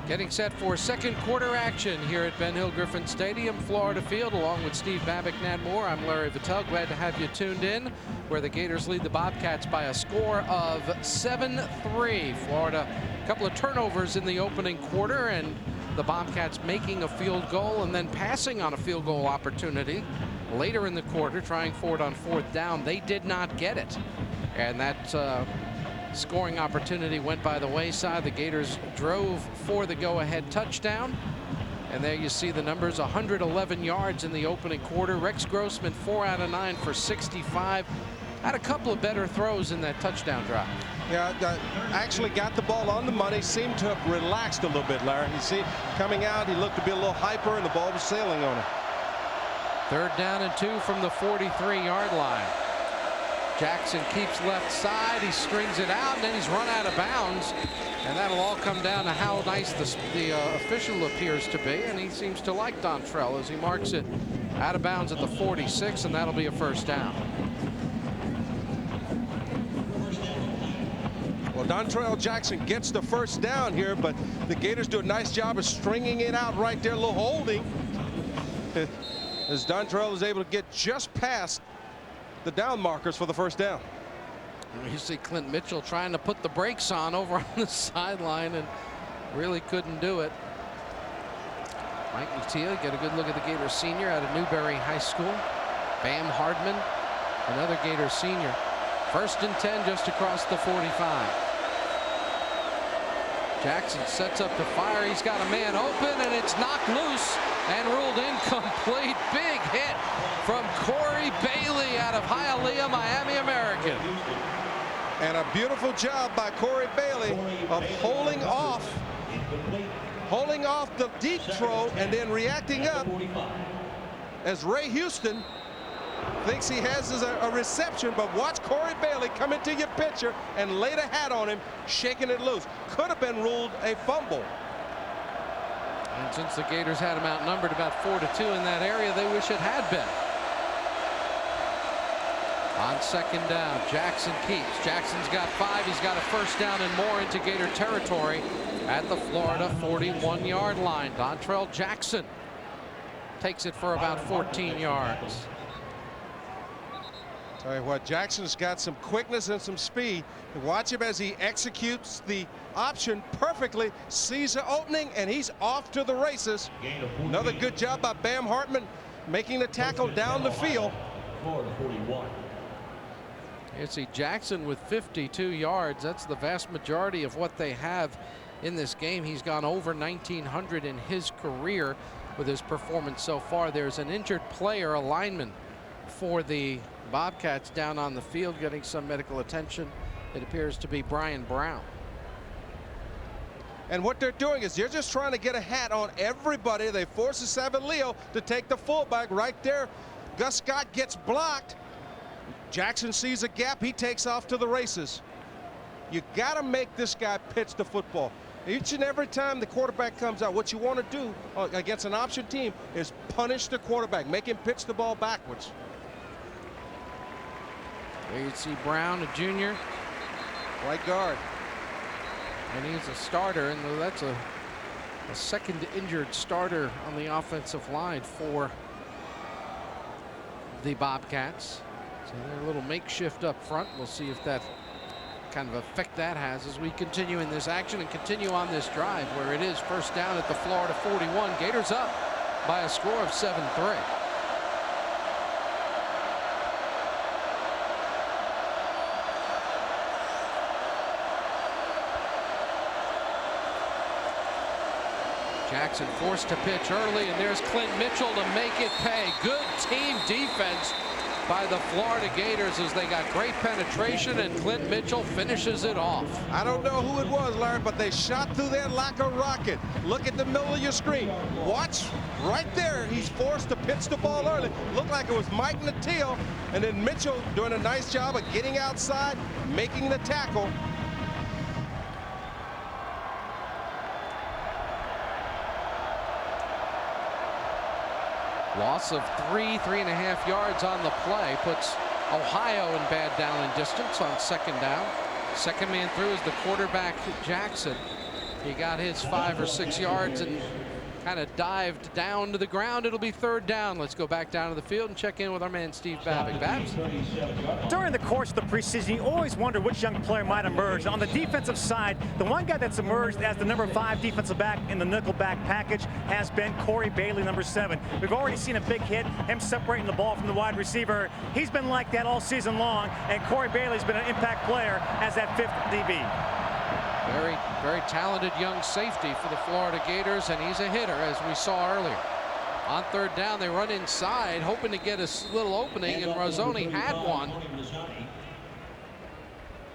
Getting set for second quarter action here at Ben Hill Griffin Stadium, Florida Field, along with Steve Babick, Nat Moore. I'm Larry Vittel. Glad to have you tuned in, where the Gators lead the Bobcats by a score of 7-3. Florida, a couple of turnovers in the opening quarter, and the Bobcats making a field goal and then passing on a field goal opportunity later in the quarter, trying for it on 4th down. They did not get it, and that scoring opportunity went by the wayside. The Gators drove for the go-ahead touchdown. And there you see the numbers, 111 yards in the opening quarter. Rex Grossman, 4 out of 9 for 65. Had a couple of better throws in that touchdown drive. Yeah, actually got the ball on the money. Seemed to have relaxed a little bit, Larry. You see, coming out, he looked to be a little hyper, and the ball was sailing on him. 3rd down and 2 from the 43-yard line. Jackson keeps left side. He strings it out, and then he's run out of bounds. And that'll all come down to how nice the official appears to be. And he seems to like Dontrell as he marks it out of bounds at the 46, and that'll be a 1st down. Well, Dontrell Jackson gets the 1st down here, but the Gators do a nice job of stringing it out right there, a little holding. As Dontrell is able to get just past the down markers for the 1st down. You see Clint Mitchell trying to put the brakes on over on the sideline and really couldn't do it. Mike Mutia, get a good look at the Gators senior out of Newberry High School. Bam Hardman, another Gators senior. 1st and 10 just across the 45. Jackson sets up to fire. He's got a man open, and it's knocked loose and ruled incomplete. Big hit from Corey Bailey out of Hialeah, Miami American. And a beautiful job by Corey Bailey of holding off the deep throw and then reacting up as Ray Houston thinks he has a reception, but watch Corey Bailey come into your picture and lay the hat on him, shaking it loose. Could have been ruled a fumble. And since the Gators had him outnumbered about 4-2 in that area, they wish it had been. On 2nd down, Jackson keeps. Jackson's got 5. He's got a 1st down and more into Gator territory at the Florida 41-yard line. Dontrell Jackson takes it for about 14 yards. Tell you what, Jackson's got some quickness and some speed. Watch him as he executes the option perfectly, sees the opening, and he's off to the races. Another good job by Bam Hartman making the tackle down the field. You see Jackson with 52 yards. That's the vast majority of what they have in this game. He's gone over 1,900 in his career with his performance so far. There's an injured player, a lineman for the Bobcats down on the field getting some medical attention. It appears to be Brian Brown. And what they're doing is they're just trying to get a hat on everybody. They force Savin Leo to take the fullback right there. Gus Scott gets blocked. Jackson sees a gap. He takes off to the races. You got to make this guy pitch the football. Each and every time the quarterback comes out, what you want to do against an option team is punish the quarterback, make him pitch the ball backwards. There you see Brown, a junior. Right guard. And he's a starter, and that's a second injured starter on the offensive line for the Bobcats. So they're a little makeshift up front. We'll see if that kind of effect that has as we continue in this action and continue on this drive where it is first down at the Florida 41. Gators up by a score of 7-3. Jackson forced to pitch early, and there's Clint Mitchell to make it pay. Good team defense by the Florida Gators as they got great penetration, and Clint Mitchell finishes it off. I don't know who it was, Larry, but they shot through there like a rocket. Look at the middle of your screen. Watch right there. He's forced to pitch the ball early. Looked like it was Mike Nattil, and then Mitchell doing a nice job of getting outside, making the tackle. Loss of 3.5 yards on the play puts Ohio in bad down and distance on second down. Second man through is the quarterback, Jackson. He got his 5 or 6 yards and kind of dived down to the ground. It'll be third down. Let's go back down to the field and check in with our man Steve Babick. Babs? During the course of the preseason, you always wonder which young player might emerge. On the defensive side, the one guy that's emerged as the number 5 defensive back in the nickelback package has been Corey Bailey, number 7. We've already seen a big hit, him separating the ball from the wide receiver. He's been like that all season long, and Corey Bailey's been an impact player as that 5th DB. Very, very talented young safety for the Florida Gators, and he's a hitter, as we saw earlier. On third down, they run inside, hoping to get a little opening, and Razzoni had one.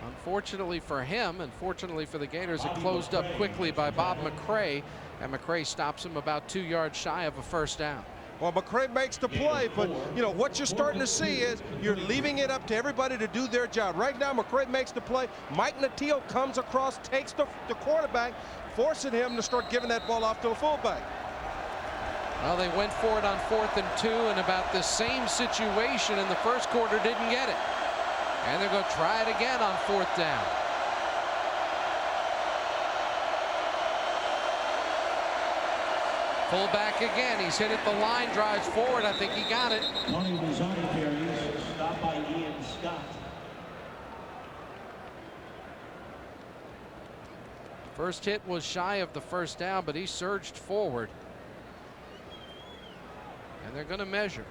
Unfortunately for him, and fortunately for the Gators, it closed up quickly by Bob McCray, and McCray stops him about 2 yards shy of a first down. Well, McCray makes the play, but, you know, what you're starting to see is you're leaving it up to everybody to do their job. Right now, McCray makes the play. Mike Nattil comes across, takes the quarterback, forcing him to start giving that ball off to the fullback. Well, they went for it on 4th and 2, and about the same situation in the first quarter, didn't get it. And they're going to try it again on 4th down. Fullback again. He's hit it. The line drives forward. I think he got it. Stopped by Ian Scott. First hit was shy of the first down, but he surged forward. And they're going to measure.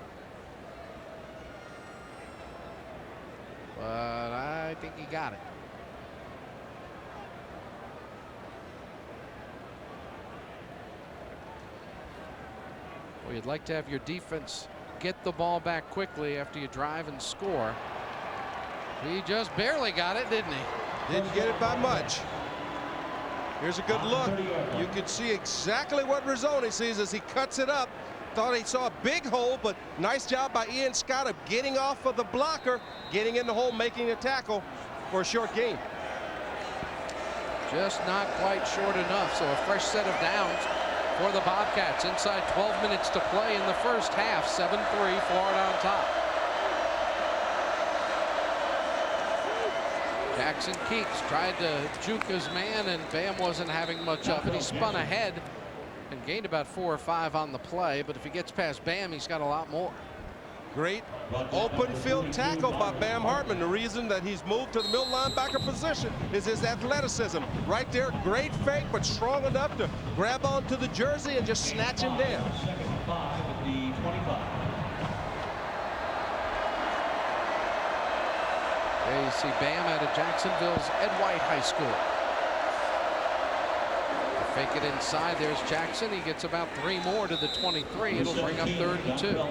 But I think he got it. Well, you'd like to have your defense get the ball back quickly after you drive and score. He just barely got it, didn't he? Didn't get it by much. Here's a good look. You can see exactly what Razzoni sees as he cuts it up. Thought he saw a big hole, but nice job by Ian Scott of getting off of the blocker, getting in the hole, making a tackle for a short gain. Just not quite short enough. So a fresh set of downs for the Bobcats. Inside 12 minutes to play in the first half. 7-3, Florida on top. Jackson Keeks tried to juke his man, and Bam wasn't having much of it. He spun ahead and gained about 4 or 5 on the play, but if he gets past Bam, he's got a lot more. Great open field tackle by Bam Hartman. The reason that he's moved to the middle linebacker position is his athleticism. Right there, great fake, but strong enough to grab onto the jersey and just snatch him down. There you see Bam out of Jacksonville's Ed White High School. Fake it inside. There's Jackson. He gets about 3 more to the 23. It'll bring up 3rd and 2.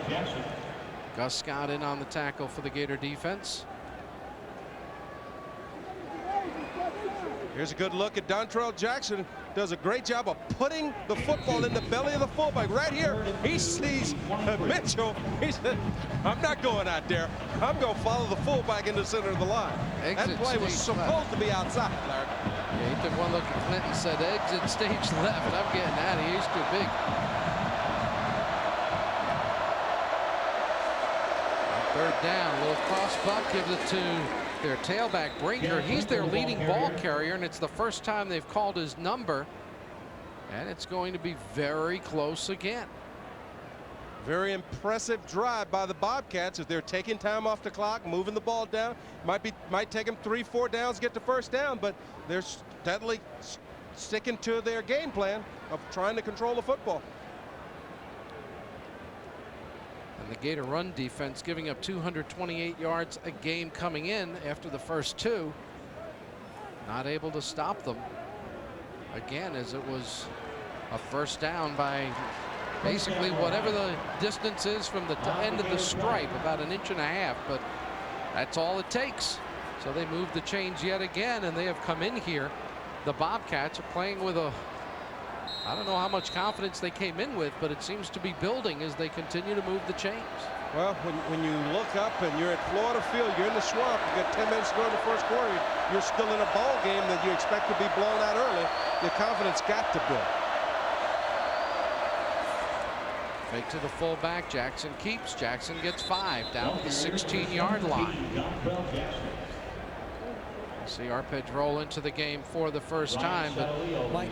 Gus Scott in on the tackle for the Gator defense. Here's a good look at Dontrell Jackson. Does a great job of putting the football in the belly of the fullback. Right here, he sees Mitchell. He said, I'm not going out there. I'm going to follow the fullback in the center of the line. That play was supposed to be outside, Larry. Yeah, he took one look at Clinton and said, exit stage left. I'm getting out of here. He's too big. 3rd down, little cross buck, gives it to their tailback Brinker. He's their leading ball carrier, and it's the first time they've called his number, and it's going to be very close again. Very impressive drive by the Bobcats as they're taking time off the clock, moving the ball down. Might take them 3-4 downs to get the first down, but they're steadily sticking to their game plan of trying to control the football. And the Gator run defense giving up 228 yards a game coming in after the first 2. Not able to stop them again, as it was a first down by basically whatever the distance is from the end of the stripe, about 1.5 inches, but that's all it takes. So they move the chains yet again, and they have come in here. The Bobcats are playing with I don't know how much confidence they came in with, but it seems to be building as they continue to move the chains. Well, when you look up and you're at Florida Field, you're in the swamp, you got 10 minutes to go in the first quarter, you're still in a ball game that you expect to be blown out early, your confidence got to build. Fake to the fullback. Jackson keeps. Jackson gets 5 down to the 16-yard line. See Arpege roll into the game for the first time, but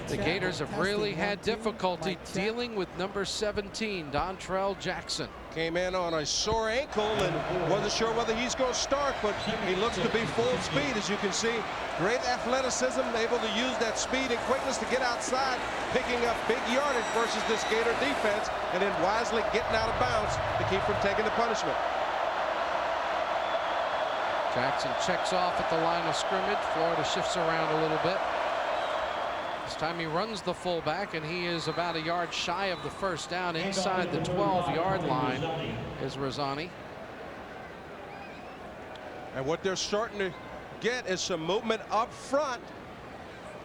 the Gators have really had difficulty dealing with number 17, Dontrell Jackson. Came in on a sore ankle and wasn't sure whether he's going to start, but he looks to be full speed, as you can see. Great athleticism, able to use that speed and quickness to get outside, picking up big yardage versus this Gator defense, and then wisely getting out of bounds to keep from taking the punishment. Jackson checks off at the line of scrimmage. Florida shifts around a little bit. This time he runs the fullback, and he is about a yard shy of the first down. Inside the 12-yard line is Razzani. And what they're starting to get is some movement up front.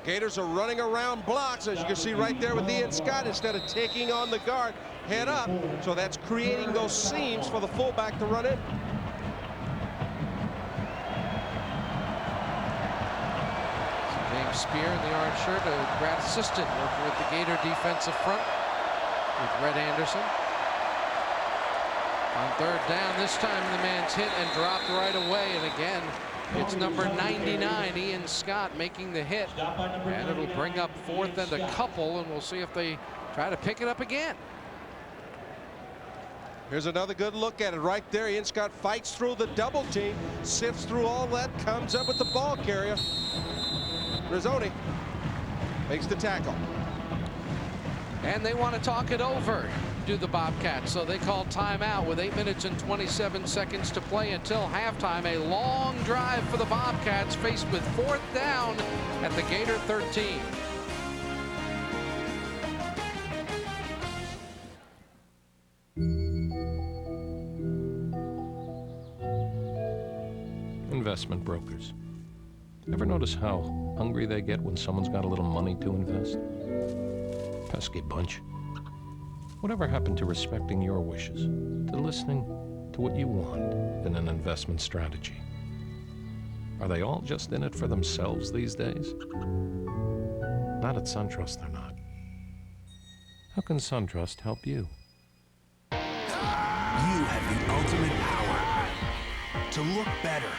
Gators are running around blocks, as you can see right there with Ian Scott, instead of taking on the guard head up. So that's creating those seams for the fullback to run in. Spear in the orange shirt, a grad assistant working with the Gator defensive front with Red Anderson. On 3rd down, this time the man's hit and dropped right away, and again it's number 99, Ian Scott, making the hit, and it'll bring up 4th and a couple, and we'll see if they try to pick it up again. Here's another good look at it right there. Ian Scott fights through the double team, sifts through all that, comes up with the ball carrier. Razzani makes the tackle. And they want to talk it over, do the Bobcats. So they call timeout with 8 minutes and 27 seconds to play until halftime. A long drive for the Bobcats, faced with 4th down at the Gator 13. Investment brokers. Ever notice how hungry they get when someone's got a little money to invest? Pesky bunch. Whatever happened to respecting your wishes, to listening to what you want in an investment strategy? Are they all just in it for themselves these days? Not at SunTrust, they're not. How can SunTrust help you? You have the ultimate power to look better,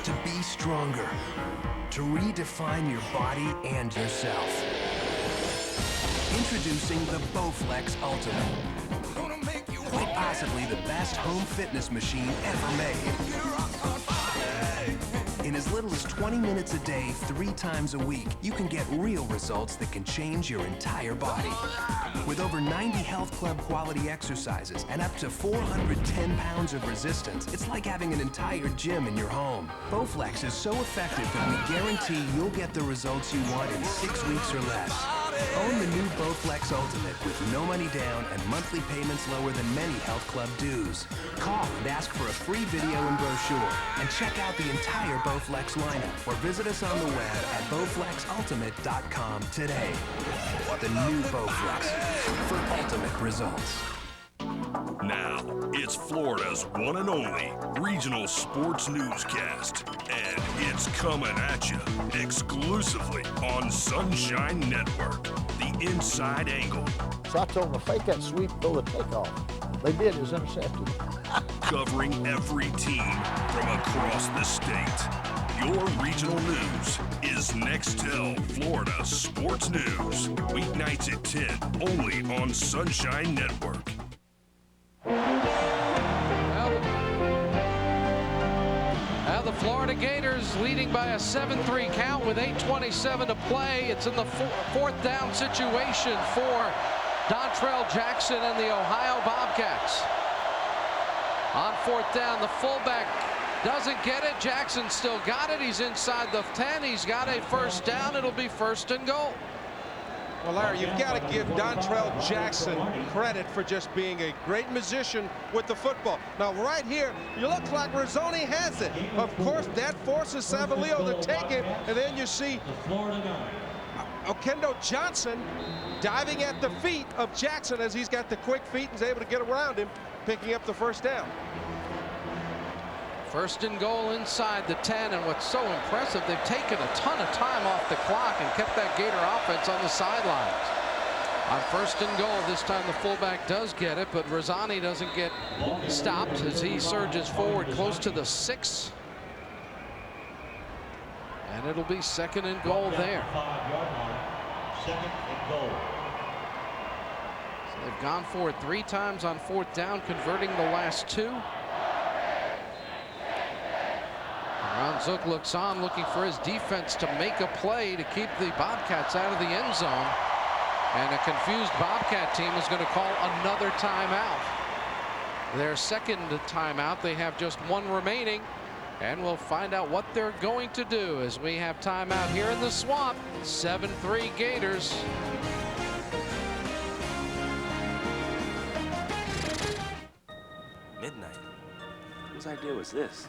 to be stronger, to redefine your body and yourself. Introducing the Bowflex Ultimate. Quite possibly the best home fitness machine ever made. In as little as 20 minutes a day, 3 times a week, you can get real results that can change your entire body. With over 90 health club quality exercises and up to 410 pounds of resistance, it's like having an entire gym in your home. Bowflex is so effective that we guarantee you'll get the results you want in 6 weeks or less. Own the new Bowflex Ultimate with no money down and monthly payments lower than many health club dues. Call and ask for a free video and brochure, and check out the entire Bowflex lineup, or visit us on the web at bowflexultimate.com today. The new Bowflex for ultimate results. Now, it's Florida's one and only regional sports newscast, and it's coming at you exclusively on Sunshine Network, the Inside Angle. So I told them to fake that sweep, throw the takeoff. They did, it was intercepted. Covering every team from across the state. Your regional news is Nextel Florida Sports News. Weeknights at 10, only on Sunshine Network. Now the Florida Gators leading by a 7-3 count with 8:27 to play. It's in the fourth down situation for Dontrell Jackson and the Ohio Bobcats. On fourth down, the fullback doesn't get it. Jackson still got it. He's inside the 10. He's got a first down. It'll be 1st and goal. Well, Larry, you've got to give Dontrell Jackson credit for just being a great musician with the football. Now, right here, you look like Rizzoni has it. Of course, that forces Savalio to take it, and then you see Okendo Johnson diving at the feet of Jackson as he's got the quick feet and is able to get around him, picking up the first down. 1st and goal inside the 10, and what's so impressive, they've taken a ton of time off the clock and kept that Gator offense on the sidelines. On 1st and goal, this time the fullback does get it, but Rizzoni doesn't get stopped as he surges forward close to the 6. And it'll be 2nd and goal there. 2nd and goal. So they've gone for it 3 times on 4th down, converting the last 2. Ron Zook looks on, looking for his defense to make a play to keep the Bobcats out of the end zone. And a confused Bobcat team is going to call another timeout. Their 2nd timeout. They have just 1 remaining. And we'll find out what they're going to do as we have timeout here in the Swamp. 7-3 Gators. Midnight? Whose idea was this?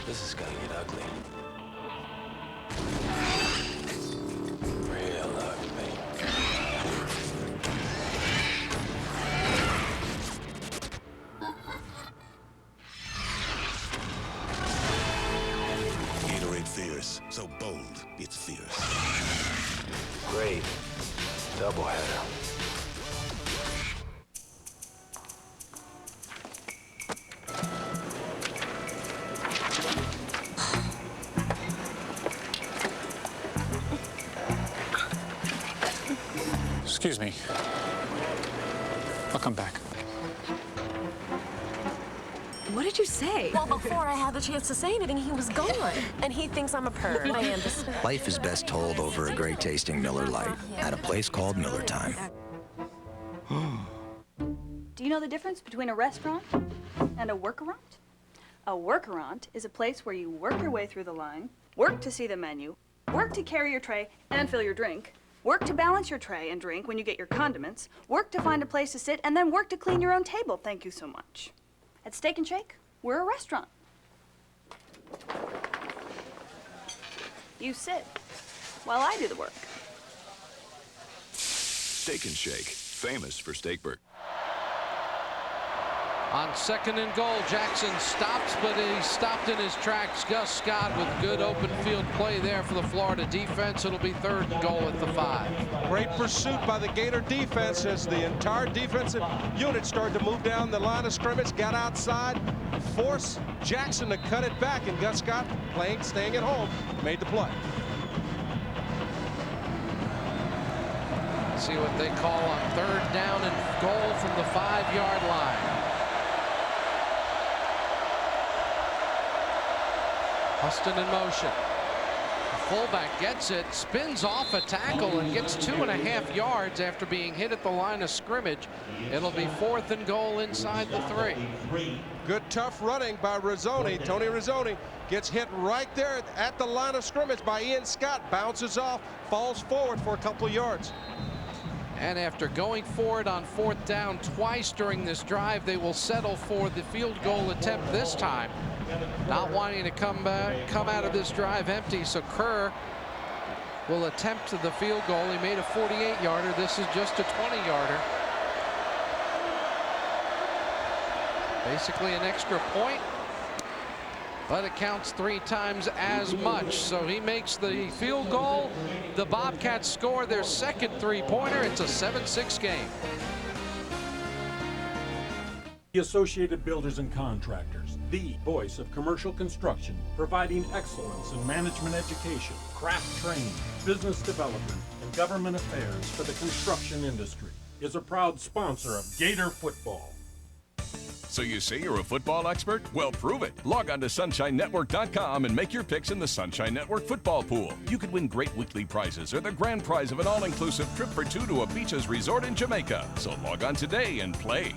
This is gonna get ugly. Real ugly. Gatorade Fierce, so bold, it's fierce. Great. Doubleheader. Excuse me. I'll come back. What did you say? Well, before I had the chance to say anything, he was gone. And he thinks I'm a perv. I understand. Life is best told over a great tasting Miller Lite at a place called Miller Time. Do you know the difference between a restaurant and a workaround? A workaround is a place where you work your way through the line, work to see the menu, work to carry your tray and fill your drink, work to balance your tray and drink when you get your condiments, work to find a place to sit, and then work to clean your own table. Thank you so much. At Steak and Shake, we're a restaurant. You sit while I do the work. Steak and Shake, famous for steak burgers. On 2nd and goal, Jackson stops, but he stopped in his tracks. Gus Scott with good open field play there for the Florida defense. It'll be 3rd and goal at the 5. Great pursuit by the Gator defense as the entire defensive unit started to move down the line of scrimmage, got outside, forced Jackson to cut it back, and Gus Scott, staying at home, made the play. Let's see what they call on 3rd down and goal from the 5-yard line. Huston in motion. The fullback gets it, spins off a tackle, and gets 2.5 yards after being hit at the line of scrimmage. It'll be 4th and goal inside the 3. Good tough running by Rizzoni. Tony Rizzoni gets hit right there at the line of scrimmage by Ian Scott. Bounces off, falls forward for a couple of yards. And after going for it on 4th down twice during this drive, they will settle for the field goal attempt this time. Not wanting to come out of this drive empty, so Kerr will attempt the field goal. He made a 48-yarder. This is just a 20-yarder. Basically an extra point, but it counts 3 times as much. So he makes the field goal. The Bobcats score their 2nd 3-pointer. It's a 7-6 game. The Associated Builders and Contractors, the voice of commercial construction, providing excellence in management education, craft training, business development, and government affairs for the construction industry, is a proud sponsor of Gator football. So you say you're a football expert? Well, prove it. Log on to SunshineNetwork.com and make your picks in the Sunshine Network football pool. You could win great weekly prizes or the grand prize of an all-inclusive trip for 2 to a beaches resort in Jamaica. So log on today and play.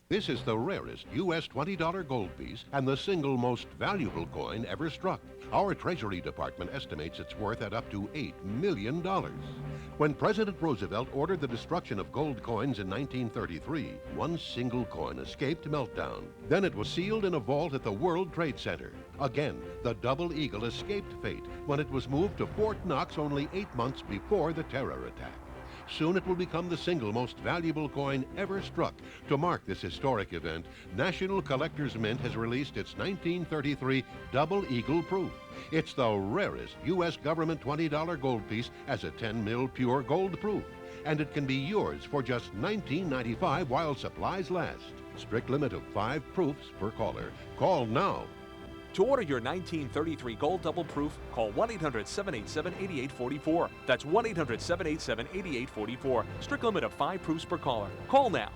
This is the rarest U.S. $20 gold piece and the single most valuable coin ever struck. Our Treasury Department estimates its worth at up to $8 million. When President Roosevelt ordered the destruction of gold coins in 1933, one single coin escaped meltdown. Then it was sealed in a vault at the World Trade Center. Again, the Double Eagle escaped fate when it was moved to Fort Knox only 8 months before the terror attack. Soon it will become the single most valuable coin ever struck. To mark this historic event, National Collectors Mint has released its 1933 Double Eagle Proof. It's the rarest U.S. government $20 gold piece as a 10 mil pure gold proof. And it can be yours for just $19.95 while supplies last. Strict limit of 5 proofs per caller. Call now. To order your 1933 Gold Double Proof, call 1-800-787-8844. That's 1-800-787-8844. Strict limit of 5 proofs per caller. Call now.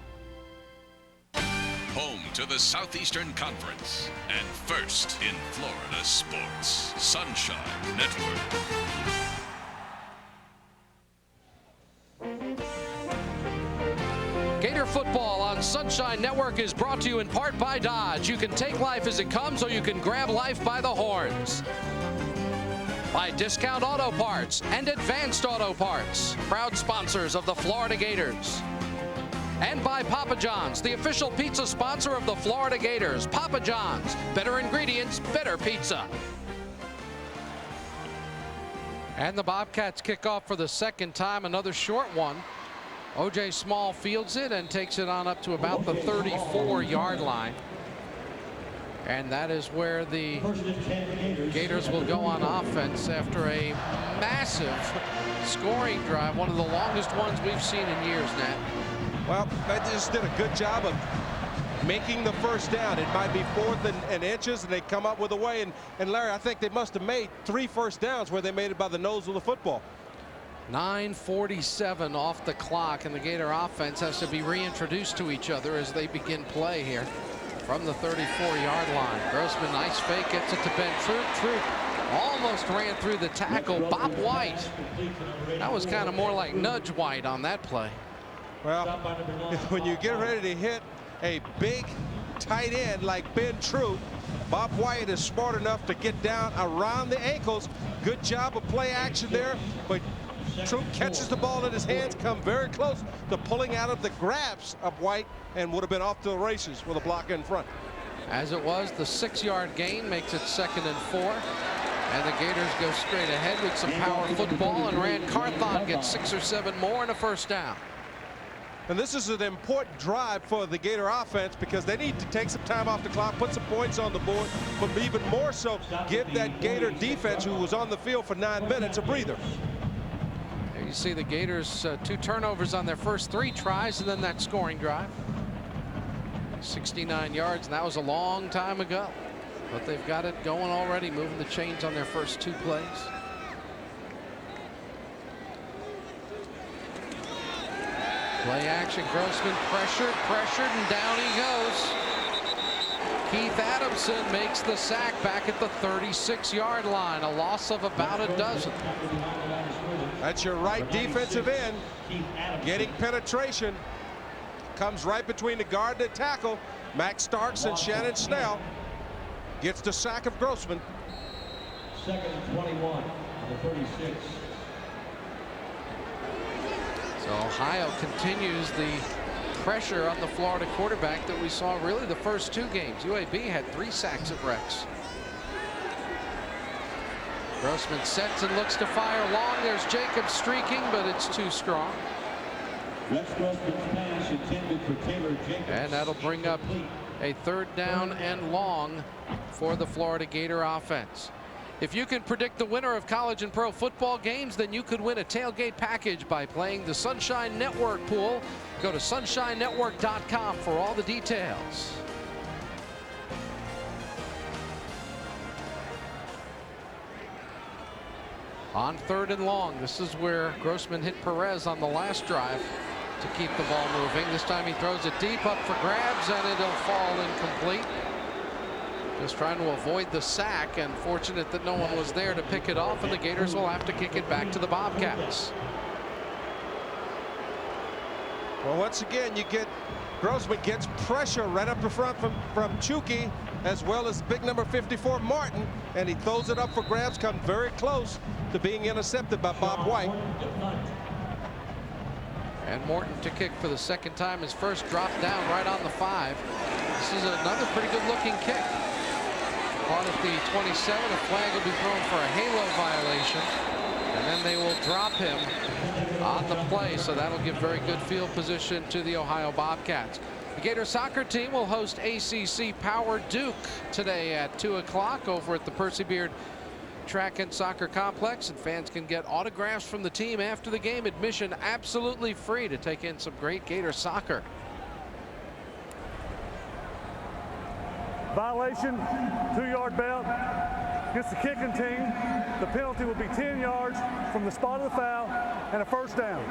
Home to the Southeastern Conference and first in Florida sports. Sunshine Network. Gator football on Sunshine Network is brought to you in part by Dodge. You can take life as it comes, or you can grab life by the horns. By Discount Auto Parts and Advanced Auto Parts, proud sponsors of the Florida Gators. And by Papa John's, the official pizza sponsor of the Florida Gators. Papa John's, better ingredients, better pizza. And the Bobcats kick off for the 2nd time, another short one. O.J. Small fields it and takes it on up to about the 34-yard line. And that is where the Gators will go on offense after a massive scoring drive, one of the longest ones we've seen in years, Nat. Well, they just did a good job of making the first down. It might be 4th and inches, and they come up with a way. And Larry, I think they must have made 3 first downs where they made it by the nose of the football. 9:47 off the clock, and the Gator offense has to be reintroduced to each other as they begin play here from the 34-yard line. Grossman, nice fake, gets it to Ben Troop. Troop almost ran through the tackle. Bob White, that was kind of more like Nudge White on that play. Well, when you get ready to hit a big tight end like Ben Troop, Bob White is smart enough to get down around the ankles. Good job of play action there, but Troop catches the ball in his hands, come very close to pulling out of the grabs of White, and would have been off to the races with a blocker in front. As it was, the 6-yard gain makes it 2nd and 4. And the Gators go straight ahead with some power football, and Rand Carthon gets 6 or 7 more and a first down. And this is an important drive for the Gator offense because they need to take some time off the clock, put some points on the board, but even more so, give that Gator defense, who was on the field for 9 minutes, a breather. There you see the Gators 2 turnovers on their first 3 tries, and then that scoring drive. 69 yards, and that was a long time ago. But they've got it going already, moving the chains on their first 2 plays. Play action, Grossman pressured, and down he goes. Keith Adamson makes the sack back at the 36-yard line, a loss of about a dozen. That's your right defensive end, getting penetration. Comes right between the guard and the tackle. Max Starks and Shannon Snell gets the sack of Grossman. Second and 21 on the 36. So Ohio continues the pressure on the Florida quarterback that we saw really the first two games. UAB had 3 sacks at Rex. Grossman sets and looks to fire long. There's Jacobs streaking, but it's too strong. And that'll bring up a 3rd down and long for the Florida Gator offense. If you can predict the winner of college and pro football games, then you could win a tailgate package by playing the Sunshine Network pool. Go to sunshinenetwork.com for all the details. On 3rd and long, this is where Grossman hit Perez on the last drive to keep the ball moving. This time he throws it deep up for grabs, and it'll fall incomplete. Just trying to avoid the sack, and fortunate that no one was there to pick it off, and the Gators will have to kick it back to the Bobcats. Well, once again, you get Grossman gets pressure right up the front from Chucky, as well as big number 54 Martin, and he throws it up for grabs, come very close to being intercepted by Bob White. And Morton to kick for the 2nd time. His first drop down right on the 5. This is another pretty good looking kick. Caught at the 27. A flag will be thrown for a halo violation, and then they will drop him on the play, so that'll give very good field position to the Ohio Bobcats. The Gator soccer team will host ACC Power Duke today at 2 o'clock over at the Percy Beard Track and Soccer Complex, and fans can get autographs from the team after the game. Admission absolutely free to take in some great Gator soccer. Violation, 2-yard belt. Against the kicking team, the penalty will be 10 yards from the spot of the foul and a 1st down.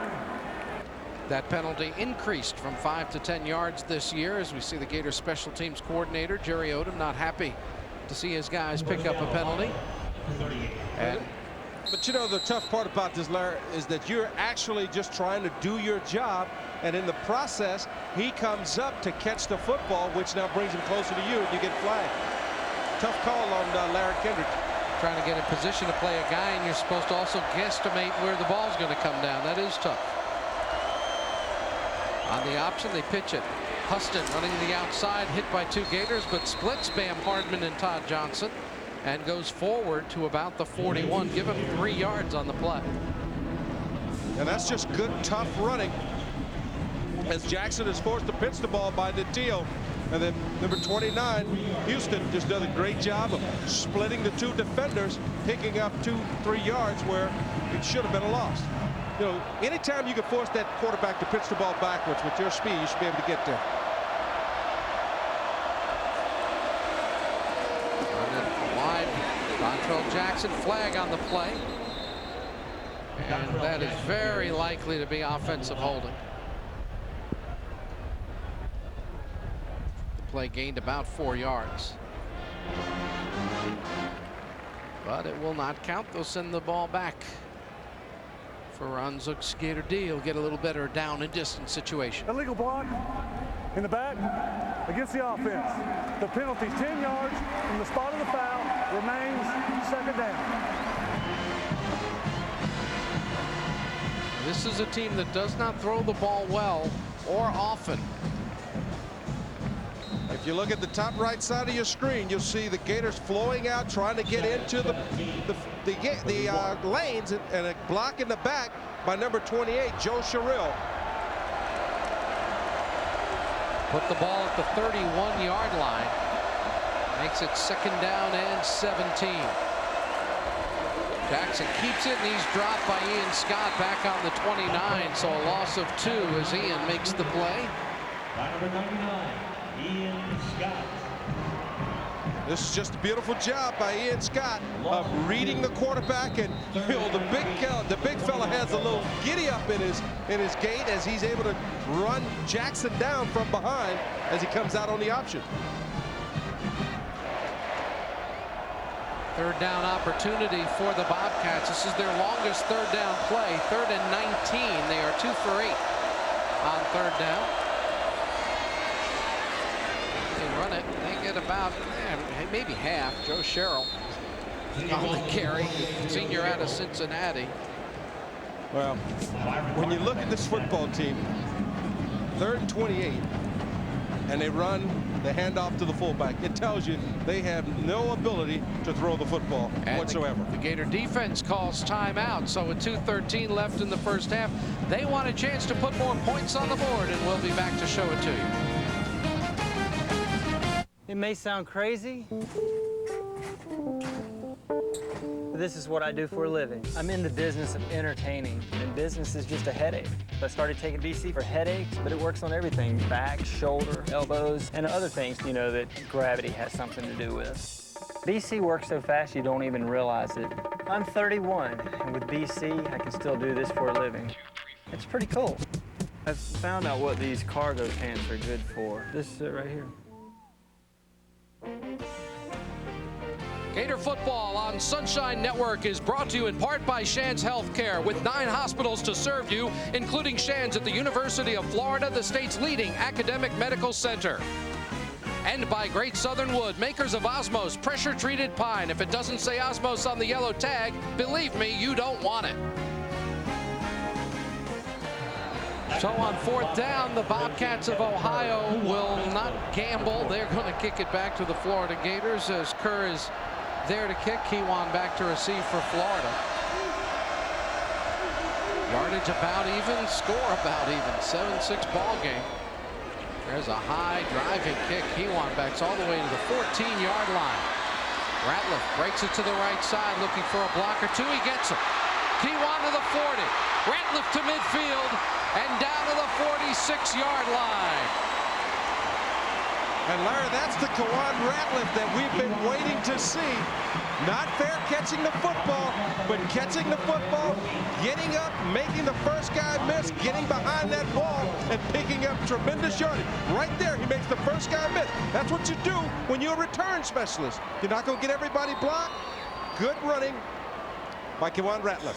That penalty increased from 5 to 10 yards this year, as we see the Gator special teams coordinator Jerry Odom not happy to see his guys pick up a penalty. But you know, the tough part about this, Larry, is that you're actually just trying to do your job, and in the process he comes up to catch the football, which now brings him closer to you, and you get flagged. Tough call on Larry Kendrick. Trying to get in position to play a guy, and you're supposed to also guesstimate where the ball's going to come down. That is tough. On the option, they pitch it. Huston running the outside, hit by 2 Gators, but splits Bam Hardman and Todd Johnson, and goes forward to about the 41. Give him 3 yards on the play. And that's just good, tough running, as Jackson is forced to pitch the ball by Natil. And then number 29, Houston, just does a great job of splitting the 2 defenders, picking up 2-3 yards where it should have been a loss. You know, anytime you can force that quarterback to pitch the ball backwards with your speed, you should be able to get there. Wide, Dontrell Jackson, flag on the play. And that is very likely to be offensive holding. The play gained about 4 yards. But it will not count. They'll send the ball back for Ron Zook's Gator D. He'll get a little better down and distance situation. Illegal block in the back against the offense. The penalty's 10 yards from the spot of the foul, remains 2nd down. This is a team that does not throw the ball well or often. If you look at the top right side of your screen, you'll see the Gators flowing out, trying to get into the lanes, and a block in the back by number 28, Joe Sherrill. Put the ball at the 31-yard line. Makes it 2nd down and 17. Jackson keeps it, and he's dropped by Ian Scott back on the 29. So a loss of 2 as Ian makes the play. By number 99, Ian Scott. This is just a beautiful job by Ian Scott of reading the quarterback, and the big fella has a little giddy up in his gait as he's able to run Jackson down from behind as he comes out on the option. Third down opportunity for the Bobcats. This is their longest third down play. 3rd and 19. They are 2 for 8 on third down. They run it. They get about maybe half. Joe Sherrill on the carry, senior out of Cincinnati. Well, when you look at this football team, 3rd and 28, and they run the handoff to the fullback, it tells you they have no ability to throw the football whatsoever. The Gator defense calls timeout, so with 2:13 left in the first half, they want a chance to put more points on the board, and we'll be back to show it to you. It may sound crazy, but this is what I do for a living. I'm in the business of entertaining, and business is just a headache. I started taking BC for headaches, but it works on everything: back, shoulder, elbows, and other things, you know, that gravity has something to do with. BC works so fast you don't even realize it. I'm 31, and with BC, I can still do this for a living. It's pretty cool. I've found out what these cargo pants are good for. This is it right here. Gator football on Sunshine Network is brought to you in part by Shands Healthcare, with 9 hospitals to serve you, including Shands at the University of Florida, the state's leading academic medical center. And by Great Southern Wood, makers of Osmos pressure-treated pine. If it doesn't say Osmos on the yellow tag, believe me, you don't want it. So on 4th down, the Bobcats of Ohio will not gamble. They're going to kick it back to the Florida Gators as Kerr is there to kick. Kewan back to receive for Florida. Yardage about even, score about even. 7-6 ball game. There's a high driving kick. Kewan backs all the way to the 14-yard line. Ratliff breaks it to the right side, looking for a block or two. He gets him. Kewan to the 40. Ratliff to midfield and down to the 46-yard line. And Larry, that's the Kewan Ratliff that we've been waiting to see. Not fair catching the football, but catching the football, getting up, making the first guy miss, getting behind that ball, and picking up tremendous yardage. Right there, he makes the first guy miss. That's what you do when you're a return specialist. You're not going to get everybody blocked. Good running by Kewan Ratliff.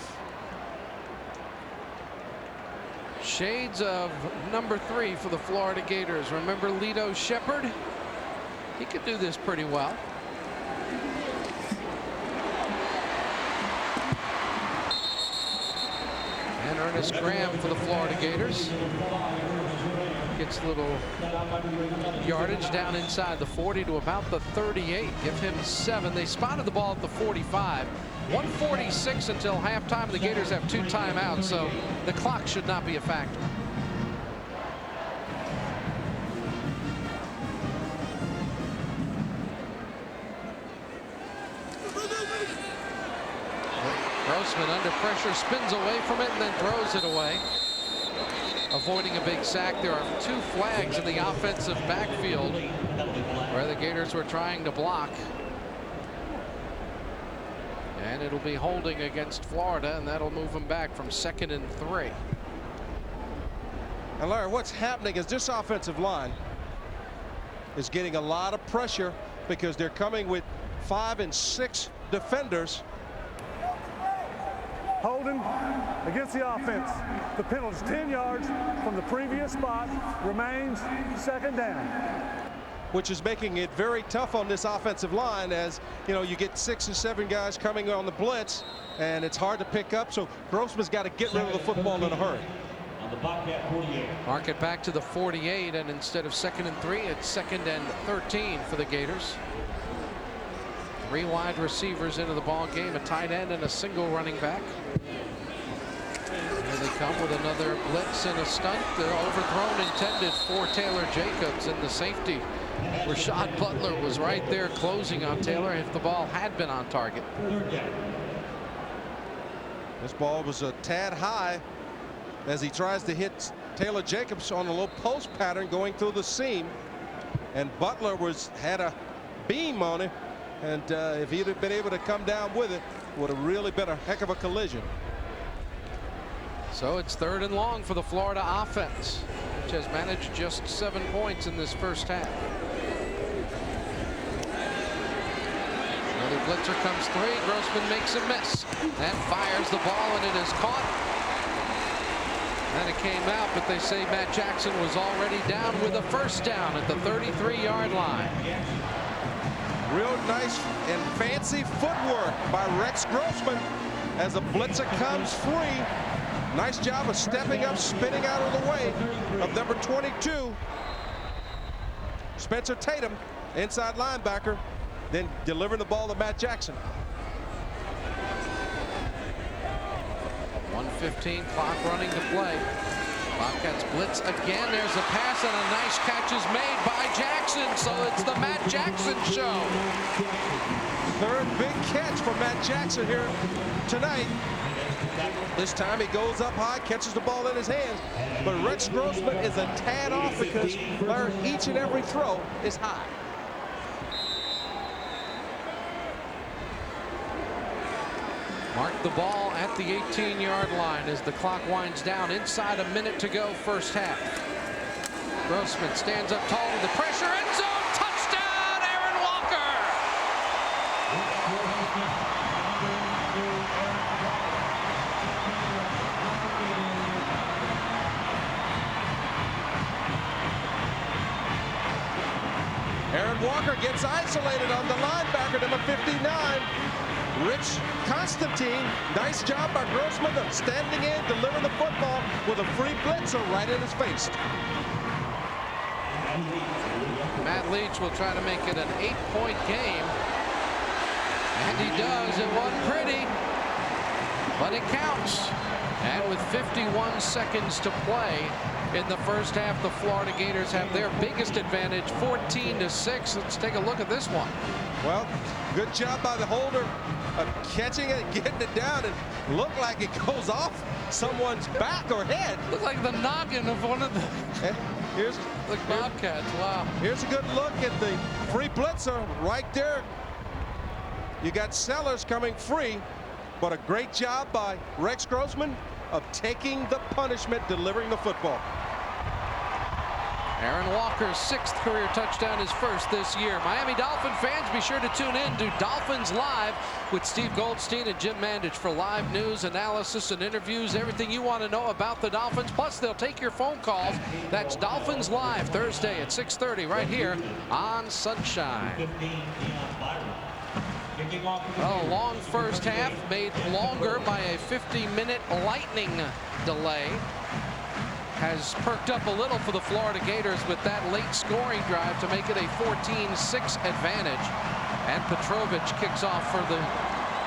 Shades of number 3 for the Florida Gators. Remember Lito Shepherd? He could do this pretty well. And Ernest Graham for the Florida Gators. Gets a little yardage down inside the 40 to about the 38. Give him 7. They spotted the ball at the 45. 1:46 until halftime. The Gators have 2 timeouts, so the clock should not be a factor. Grossman under pressure, spins away from it and then throws it away, avoiding a big sack. There are 2 flags in the offensive backfield where the Gators were trying to block. And it'll be holding against Florida, and that'll move them back from 2nd and 3. And Larry, what's happening is this offensive line is getting a lot of pressure because they're coming with 5 and 6 defenders. Holding against the offense. The penalty is 10 yards from the previous spot. Remains 2nd down. Which is making it very tough on this offensive line, as you know, you get 6 or 7 guys coming on the blitz, and it's hard to pick up. So Grossman's got to get rid of the football in a hurry. Mark it back to the 48, and instead of 2nd and 3, it's 2nd and 13 for the Gators. 3 wide receivers into the ball game, a tight end and a single running back. Here they come with another blitz and a stunt. They're overthrown intended for Taylor Jacobs, and the safety Rashad Butler was right there closing on Taylor if the ball had been on target. This ball was a tad high as he tries to hit Taylor Jacobs on a little post pattern going through the seam, and Butler had a beam on him. And if he'd have been able to come down with it, would have really been a heck of a collision. So it's 3rd and long for the Florida offense, which has managed just 7 points in this first half. Another blitzer comes 3. Grossman makes a miss and fires the ball, and it is caught. And it came out, but they say Matt Jackson was already down with a first down at the 33-yard line. Real nice and fancy footwork by Rex Grossman as the blitzer comes free. Nice job of stepping up, spinning out of the way of number 22, Spencer Tatum, inside linebacker, then delivering the ball to Matt Jackson. 1:15 clock running to play. Bobcats blitz again. There's a pass and a nice catch is made by Jackson. So it's the Matt Jackson show. 3rd big catch for Matt Jackson here tonight. This time he goes up high, catches the ball in his hands. But Rex Grossman is a tad off because each and every throw is high. Mark the ball at the 18-yard line as the clock winds down. Inside a minute to go, first half. Grossman stands up tall to the pressure. End zone touchdown, Aaron Walker. Aaron Walker gets isolated on the linebacker, number 59. Rich Constantine, nice job by Grossman of standing in, delivering the football with a free blitzer right in his face. Matt Leach will try to make it an 8-point game. And he does. It wasn't pretty, but it counts. And with 51 seconds to play in the first half, the Florida Gators have their biggest advantage, 14-6. Let's take a look at this one. Well, good job by the holder of catching it, getting it down, and looked like it goes off someone's back or head. Looked like the noggin of one of the Bobcats. Wow. Here's a good look at the free blitzer right there. You got Sellers coming free, but a great job by Rex Grossman of taking the punishment, delivering the football. Aaron Walker's 6th career touchdown, his first this year. Miami Dolphin fans, be sure to tune in to Dolphins Live with Steve Goldstein and Jim Mandich for live news, analysis, and interviews. Everything you want to know about the Dolphins. Plus, they'll take your phone calls. That's Dolphins Live, Thursday at 6:30 right here on Sunshine. A long first half made longer by a 50-minute lightning delay. Has perked up a little for the Florida Gators with that late scoring drive to make it a 14-6 advantage. And Petrovic kicks off for the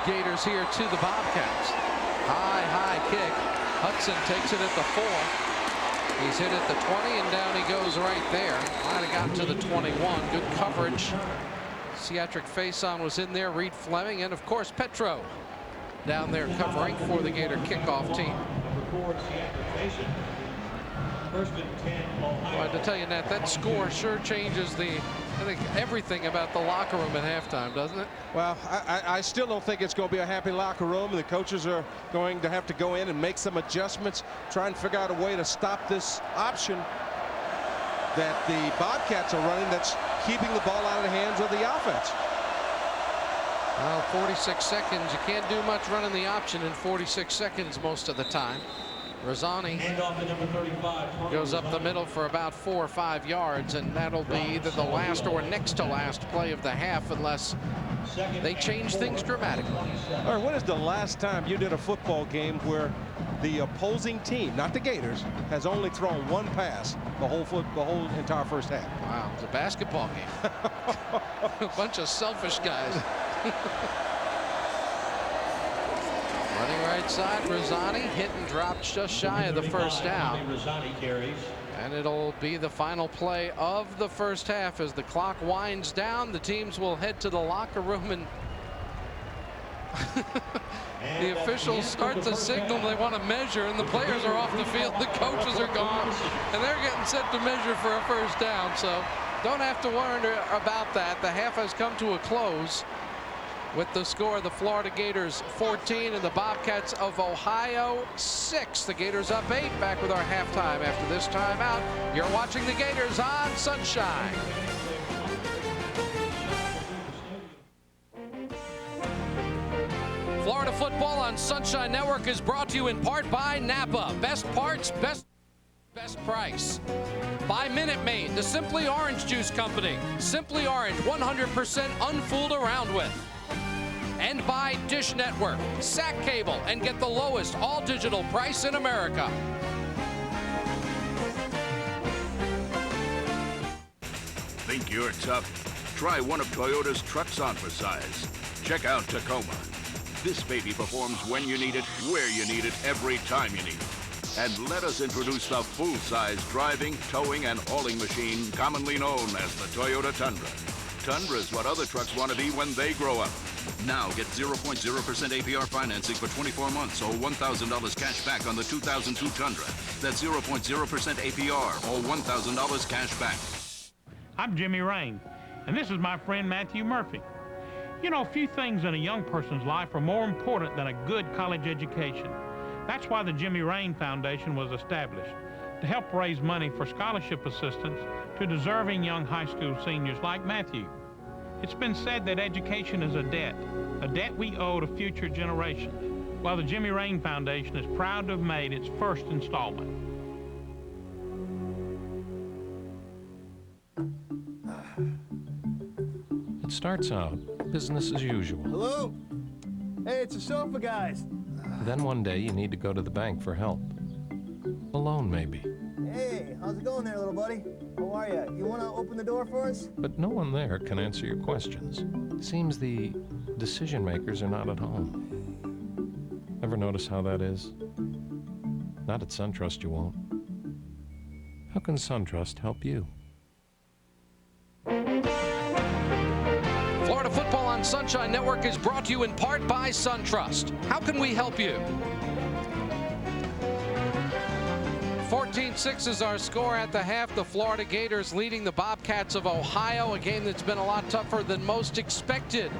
Gators here to the Bobcats. High kick. Hudson takes it at the 4. He's hit at the 20 and down he goes right there. Might have gotten to the 21. Good coverage. Theatric face-on was in there. Reed Fleming and of course Petro down there covering for the Gator kickoff team. Well, I have to tell you, Nat, that score sure changes everything about the locker room at halftime, doesn't it? Well, I still don't think it's going to be a happy locker room. The coaches are going to have to go in and make some adjustments, try and figure out a way to stop this option that the Bobcats are running that's keeping the ball out of the hands of the offense. Well, 46 seconds. You can't do much running the option in 46 seconds most of the time. Rosani goes up the middle for about 4 or 5 yards, and that'll be either the last or next to last play of the half unless they change things dramatically. All right, when is the last time you did a football game where the opposing team, not the Gators, has only thrown one pass the whole entire first half? Wow, it's a basketball game. A bunch of selfish guys. Running right side, Rosani hit and dropped just shy of the first down. And it'll be the final play of the first half as the clock winds down. The teams will head to the locker room, and the officials start to signal they want to measure, and the players are off the field. The coaches are gone, and they're getting set to measure for a first down. So Don't have to wonder about that. The half has come to a close with the score: the Florida Gators 14 and the Bobcats of Ohio 6. The Gators up 8. Back with our halftime after this timeout. You're watching the Gators on Sunshine. Florida football on Sunshine Network is brought to you in part by Napa. Best parts, best price. By Minute Maid, the Simply Orange Juice Company. Simply Orange, 100% unfooled around with. And by Dish Network. Sack cable and get the lowest all-digital price in America. Think you're tough? Try one of Toyota's trucks on for size. Check out Tacoma. This baby performs when you need it, where you need it, every time you need it. And let us introduce the full-size driving, towing, and hauling machine commonly known as the Toyota Tundra. Tundra is what other trucks want to be when they grow up. Now get 0.0% APR financing for 24 months or $1,000 cash back on the 2002 Tundra. That's 0.0% APR or $1,000 cash back. I'm Jimmy Rain, and this is my friend Matthew Murphy. You know, few things in a young person's life are more important than a good college education. That's why the Jimmy Rain Foundation was established, to help raise money for scholarship assistance to deserving young high school seniors like Matthew. It's been said that education is a debt we owe to future generations, while the Jimmy Rain Foundation is proud to have made its first installment. It starts out business as usual. Hello? Hey, it's the sofa guys. Then one day you need to go to the bank for help. A loan, maybe. Hey, how's it going there, little buddy? How are you? You want to open the door for us? But no one there can answer your questions. Seems the decision makers are not at home. Ever notice how that is? Not at SunTrust, you won't. How can SunTrust help you? Florida football on Sunshine Network is brought to you in part by SunTrust. How can we help you? 14-6 is our score at the half. The Florida Gators leading the Bobcats of Ohio, a game that's been a lot tougher than most expected.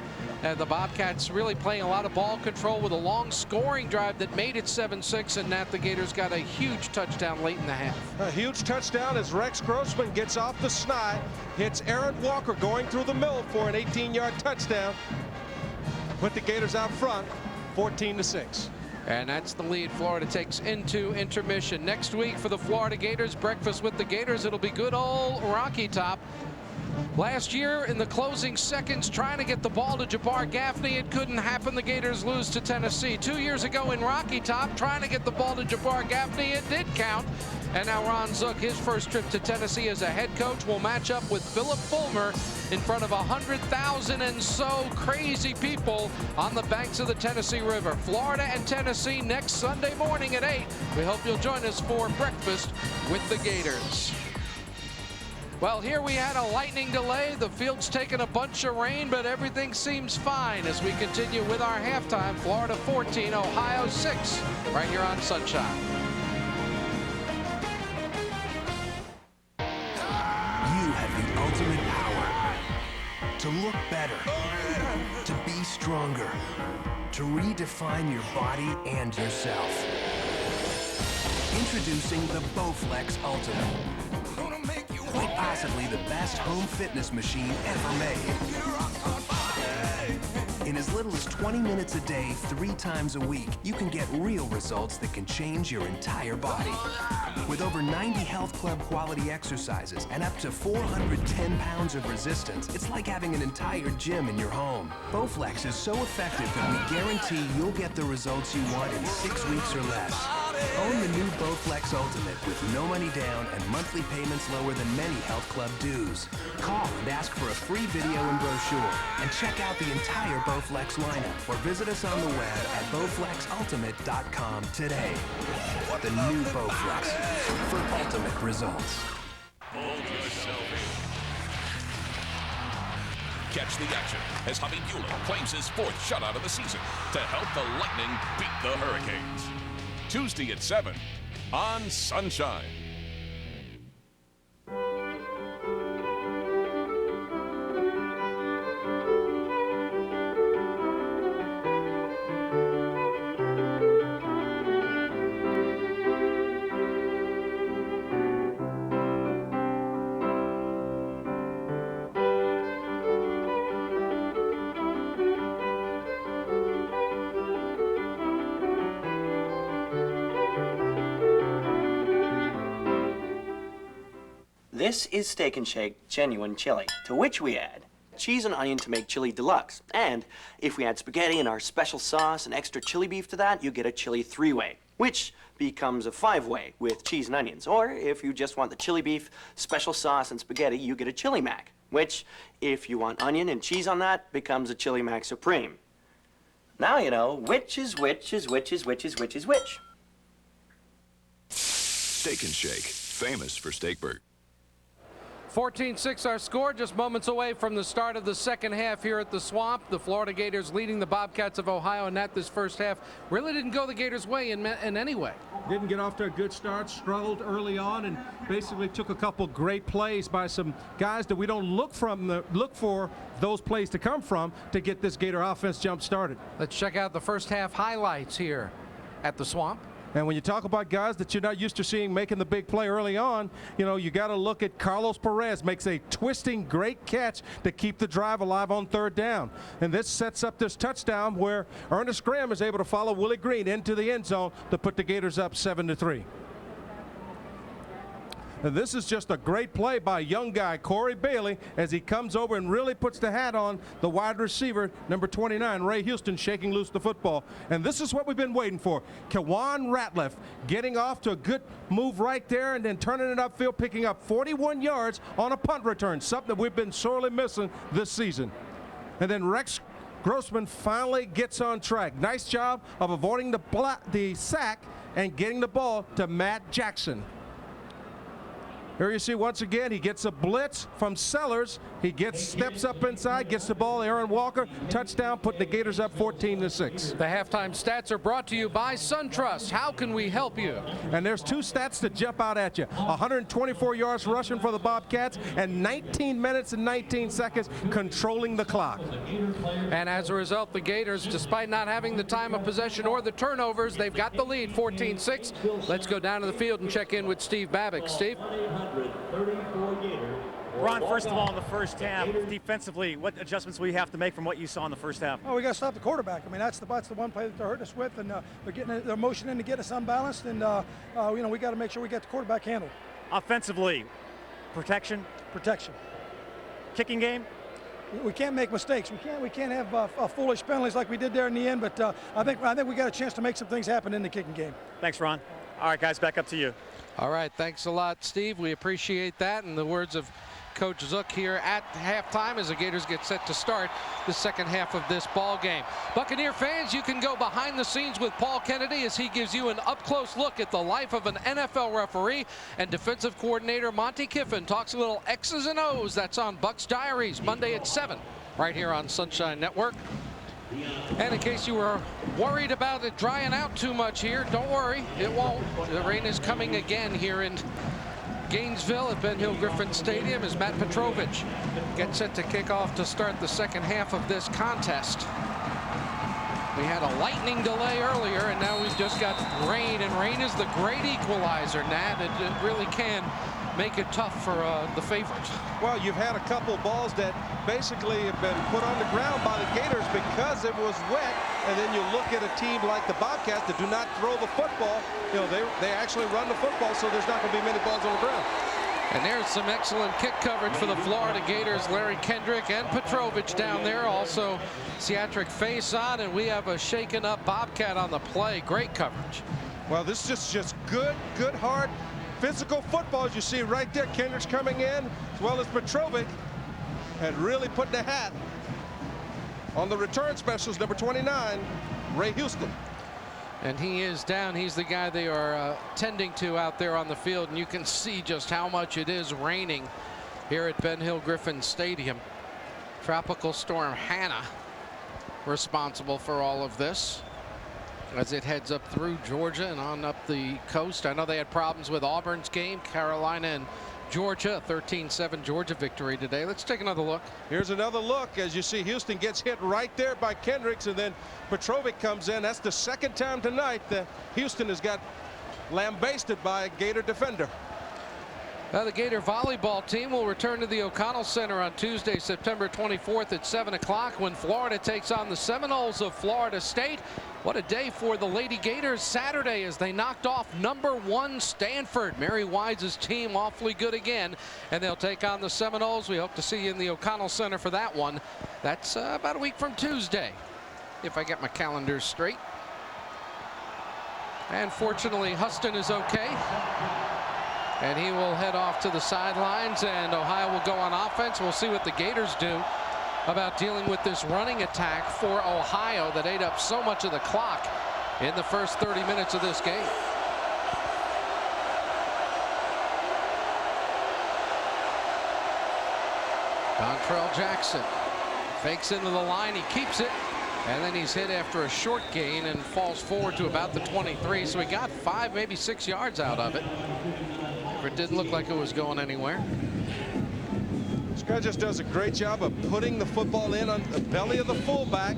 And the Bobcats really playing a lot of ball control with a long scoring drive that made it 7-6, and the Gators got a huge touchdown late in the half. A huge touchdown as Rex Grossman gets off the snide, hits Aaron Walker going through the middle for an 18-yard touchdown. Put the Gators out front, 14-6. And that's the lead Florida takes into intermission. Next week for the Florida Gators, breakfast with the Gators, it'll be good old Rocky Top. Last year in the closing seconds trying to get the ball to Jabbar Gaffney, it couldn't happen. The Gators lose to Tennessee. 2 years ago in Rocky Top trying to get the ball to Jabbar Gaffney, it did count. And now Ron Zook, his first trip to Tennessee as a head coach, will match up with Philip Fulmer in front of 100,000 and so crazy people on the banks of the Tennessee River. Florida and Tennessee next Sunday morning at 8. We hope you'll join us for breakfast with the Gators. Well, here we had a lightning delay. The field's taken a bunch of rain, but everything seems fine as we continue with our halftime. Florida 14, Ohio 6, right here on Sunshine. You have the ultimate power to look better, to be stronger, to redefine your body and yourself. Introducing the Bowflex Ultimate. Quite possibly the best home fitness machine ever made. In as little as 20 minutes a day, 3 times a week, you can get real results that can change your entire body. With over 90 health club quality exercises and up to 410 pounds of resistance, it's like having an entire gym in your home. Bowflex is so effective that we guarantee you'll get the results you want in 6 weeks or less. Own the new Bowflex Ultimate with no money down and monthly payments lower than many health club dues. Call and ask for a free video and brochure, and check out the entire Bowflex lineup or visit us on the web at bowflexultimate.com today. The new Bowflex for ultimate results. Catch the action as Javi Buehler claims his 4th shutout of the season to help the Lightning beat the Hurricanes. Tuesday at 7 on Sunshine. This is Steak and Shake Genuine Chili, to which we add cheese and onion to make chili deluxe. And if we add spaghetti and our special sauce and extra chili beef to that, you get a chili 3-way, which becomes a 5-way with cheese and onions. Or if you just want the chili beef, special sauce, and spaghetti, you get a Chili Mac, which, if you want onion and cheese on that, becomes a Chili Mac Supreme. Now you know which is which is which is which is which is which. Steak and Shake, famous for steak burgers. 14-6 our score, just moments away from the start of the second half here at the Swamp. The Florida Gators leading the Bobcats of Ohio, and that this first half really didn't go the Gators' way in any way. Didn't get off to a good start, struggled early on, and basically took a couple great plays by some guys that we don't look for those plays to come from to get this Gator offense jump started. Let's check out the first half highlights here at the Swamp. And when you talk about guys that you're not used to seeing making the big play early on, you know, you got to look at Carlos Perez. Makes a twisting great catch to keep the drive alive on third down. And this sets up this touchdown where Ernest Graham is able to follow Willie Green into the end zone to put the Gators up 7-3. And this is just a great play by young guy Corey Bailey as he comes over and really puts the hat on the wide receiver, number 29, Ray Houston, shaking loose the football. And this is what we've been waiting for. Kawan Ratliff getting off to a good move right there and then turning it upfield, picking up 41 yards on a punt return, something that we've been sorely missing this season. And then Rex Grossman finally gets on track. Nice job of avoiding the sack and getting the ball to Matt Jackson. Here you see once again, he gets a blitz from Sellers. He steps up inside, gets the ball. Aaron Walker, touchdown, putting the Gators up 14-6. The halftime stats are brought to you by SunTrust. How can we help you? And there's two stats that jump out at you. 124 yards rushing for the Bobcats and 19 minutes and 19 seconds controlling the clock. And as a result, the Gators, despite not having the time of possession or the turnovers, they've got the lead 14-6. Let's go down to the field and check in with Steve Babick. Steve? Ron, first of all, in the first half, defensively, what adjustments will you have to make from what you saw in the first half? Oh, we got to stop the quarterback. I mean, that's the one play that they're hurting us with, and they're getting their motion in to get us unbalanced, and you know, we got to make sure we get the quarterback handled. Offensively, protection. Kicking game. We can't make mistakes. We can't have foolish penalties like we did there in the end. But I think we got a chance to make some things happen in the kicking game. Thanks, Ron. All right, guys, back up to you. All right, thanks a lot, Steve. We appreciate that. And the words of Coach Zook here at halftime as the Gators get set to start the second half of this ball game. Buccaneer fans, you can go behind the scenes with Paul Kennedy as he gives you an up-close look at the life of an NFL referee. And defensive coordinator Monty Kiffin talks a little X's and O's. That's on Bucs Diaries, Monday at 7, right here on Sunshine Network. And in case you were worried about it drying out too much here, don't worry, it won't. The rain is coming again here in Gainesville at Ben Hill Griffin Stadium as Matt Petrovich gets set to kick off to start the second half of this contest. We had a lightning delay earlier, and now we've just got rain, and rain is the great equalizer, Nat. It really can make it tough for the favorites. Well, you've had a couple balls that basically have been put on the ground by the Gators because it was wet, and then you look at a team like the Bobcats that do not throw the football. You know, they actually run the football, so there's not going to be many balls on the ground. And there's some excellent kick coverage for the Florida Gators. Larry Kendrick and Petrovich down there. Also, Ciatric face on, and we have a shaken up Bobcat on the play. Great coverage. Well, this is just good, hard, physical football, as you see right there. Kendrick's coming in, as well as Petrovic, and really putting the hat on the return specials, number 29, Ray Houston. And he is down. He's the guy they are tending to out there on the field. And you can see just how much it is raining here at Ben Hill Griffin Stadium. Tropical Storm Hannah responsible for all of this as it heads up through Georgia and on up the coast. I know they had problems with Auburn's game, Carolina and Georgia, 13-7 Georgia victory today. Let's take another look. Here's another look as you see Houston gets hit right there by Kendricks, and then Petrovic comes in. That's the second time tonight that Houston has got lambasted by a Gator defender. The Gator volleyball team will return to the O'Connell Center on Tuesday, September 24th at 7 o'clock when Florida takes on the Seminoles of Florida State. What a day for the Lady Gators Saturday as they knocked off #1 Stanford. Mary Wise's team awfully good again, and they'll take on the Seminoles. We hope to see you in the O'Connell Center for that one. That's about a week from Tuesday, if I get my calendars straight. And fortunately, Huston is okay. And he will head off to the sidelines, and Ohio will go on offense. We'll see what the Gators do about dealing with this running attack for Ohio that ate up so much of the clock in the first 30 minutes of this game. Dontrell Jackson fakes into the line. He keeps it. And then he's hit after a short gain and falls forward to about the 23. So he got 5, maybe 6 yards out of it. It didn't look like it was going anywhere. This guy just does a great job of putting the football in on the belly of the fullback,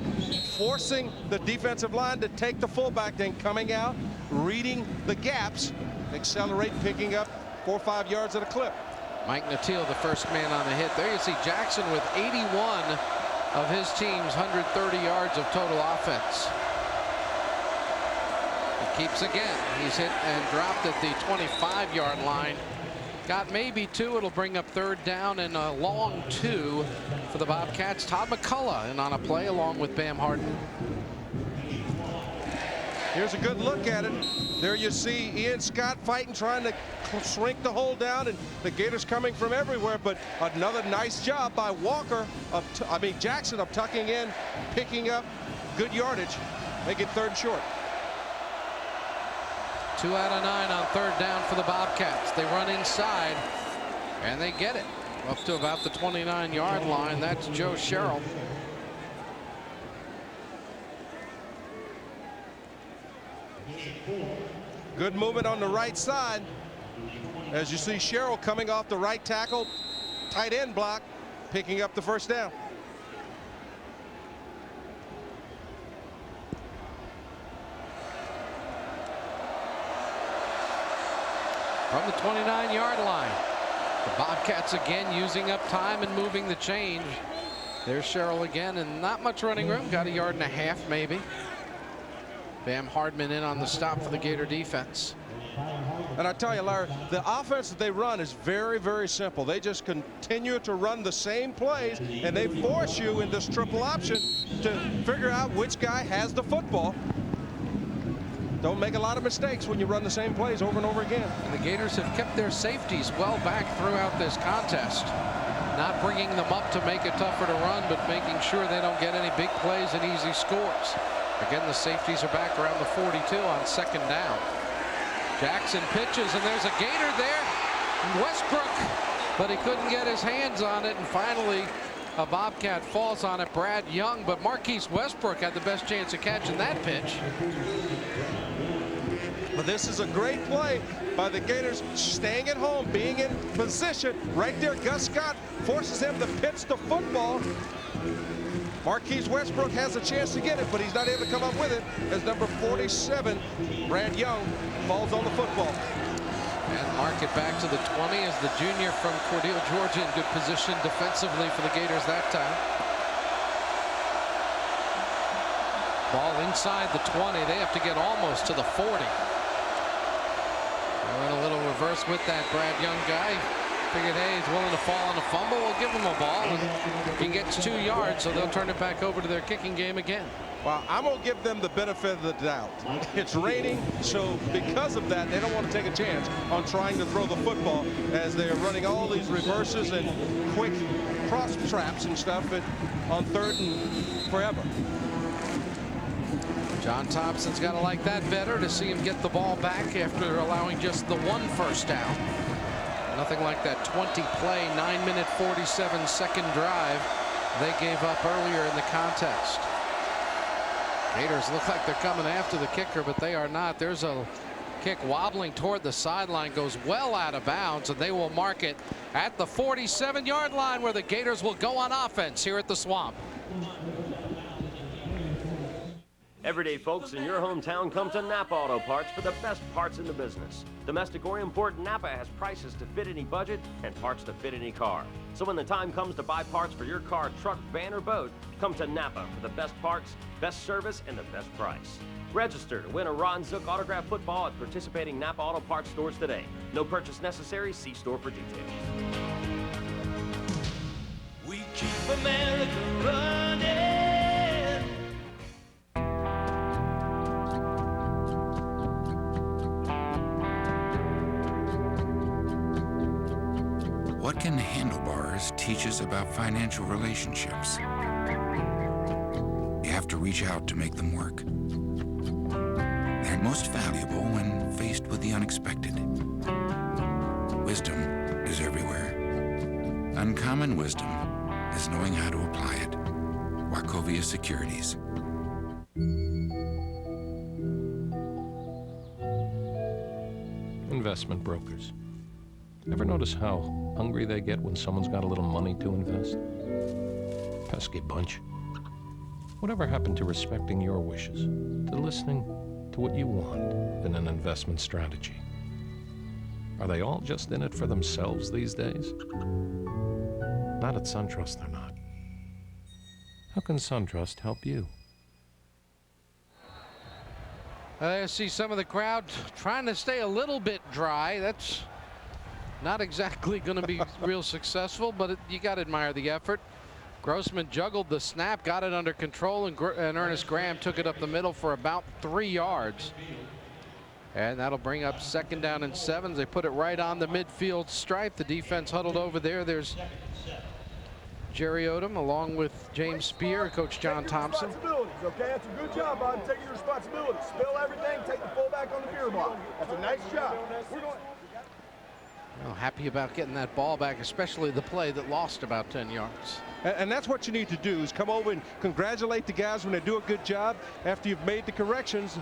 forcing the defensive line to take the fullback, then coming out, reading the gaps, accelerate, picking up 4 or 5 yards at a clip. Mike Natil, the first man on the hit. There you see Jackson with 81 of his team's 130 yards of total offense. He keeps again. He's hit and dropped at the 25-yard line. Got maybe 2. It'll bring up 3rd down and a long 2 for the Bobcats. Todd McCullough in on a play along with Bam Harden. Here's a good look at it. There you see Ian Scott fighting, trying to shrink the hole down, and the Gators coming from everywhere. But another nice job by Walker Jackson of tucking in, picking up good yardage, make it 3rd and short. 2 out of 9 on 3rd down for the Bobcats. They run inside and they get it up to about the 29-yard line. That's Joe Sherrill. Good movement on the right side. As you see Sherrill coming off the right tackle, tight end block, picking up the 1st down. From the 29-yard line. The Bobcats again using up time and moving the change. There's Sherrill again, and not much running room. Got 1.5 yards maybe. Bam Hardman in on the stop for the Gator defense. And I tell you, Larry, the offense that they run is very, very simple. They just continue to run the same plays, and they force you in this triple option to figure out which guy has the football. Don't make a lot of mistakes when you run the same plays over and over again. And the Gators have kept their safeties well back throughout this contest. Not bringing them up to make it tougher to run, but making sure they don't get any big plays and easy scores. Again, the safeties are back around the 42 on 2nd down. Jackson pitches, and there's a Gator there. Westbrook, but he couldn't get his hands on it, and finally a Bobcat falls on it. Brad Young, but Marquise Westbrook had the best chance of catching that pitch. But this is a great play by the Gators, staying at home, being in position. Right there, Gus Scott forces him to pitch the football. Marquise Westbrook has a chance to get it, but he's not able to come up with it as number 47, Brad Young, falls on the football. And mark it back to the 20 as the junior from Cordele, Georgia, in good position defensively for the Gators that time. Ball inside the 20. They have to get almost to the 40. They're in a little reverse with that Brad Young guy. Figured, hey, he's willing to fall on a fumble. We'll give him a ball. And he gets 2 yards, so they'll turn it back over to their kicking game again. Well, I'm going to give them the benefit of the doubt. It's raining, so because of that, they don't want to take a chance on trying to throw the football as they're running all these reverses and quick cross traps and stuff on 3rd and forever. John Thompson's got to like that better to see him get the ball back after allowing just the 1 first down. Nothing like that 20-play, 9-minute, 47-second drive they gave up earlier in the contest. Gators look like they're coming after the kicker, but they are not. There's a kick wobbling toward the sideline, goes well out of bounds, and they will mark it at the 47-yard line where the Gators will go on offense here at the Swamp. Everyday folks in your hometown come to Napa Auto Parts for the best parts in the business. Domestic or import, Napa has prices to fit any budget and parts to fit any car. So when the time comes to buy parts for your car, truck, van, or boat, come to Napa for the best parts, best service, and the best price. Register to win a Ron Zook autographed football at participating Napa Auto Parts stores today. No purchase necessary. See store for details. We keep America running. What can handlebars teach us about financial relationships? You have to reach out to make them work. They're most valuable when faced with the unexpected. Wisdom is everywhere. Uncommon wisdom is knowing how to apply it. Wachovia Securities. Investment brokers. Ever notice how hungry they get when someone's got a little money to invest? Pesky bunch. Whatever happened to respecting your wishes, to listening to what you want in an investment strategy? Are they all just in it for themselves these days? Not at SunTrust, they're not. How can SunTrust help you? I see some of the crowd trying to stay a little bit dry. That's not exactly going to be real successful, but you got to admire the effort. Grossman juggled the snap, got it under control, and Ernest Graham took it up the middle for about 3 yards. And that'll bring up 2nd down and 7. They put it right on the midfield stripe. The defense huddled over there. There's Jerry Odom along with James Spear, Coach John Thompson. Okay, that's a good job, Bob. Take your responsibility. Spill everything, take the fullback on the beer block. That's a nice job. Well, happy about getting that ball back, especially the play that lost about 10 yards. And that's what you need to do, is come over and congratulate the guys when they do a good job after you've made the corrections.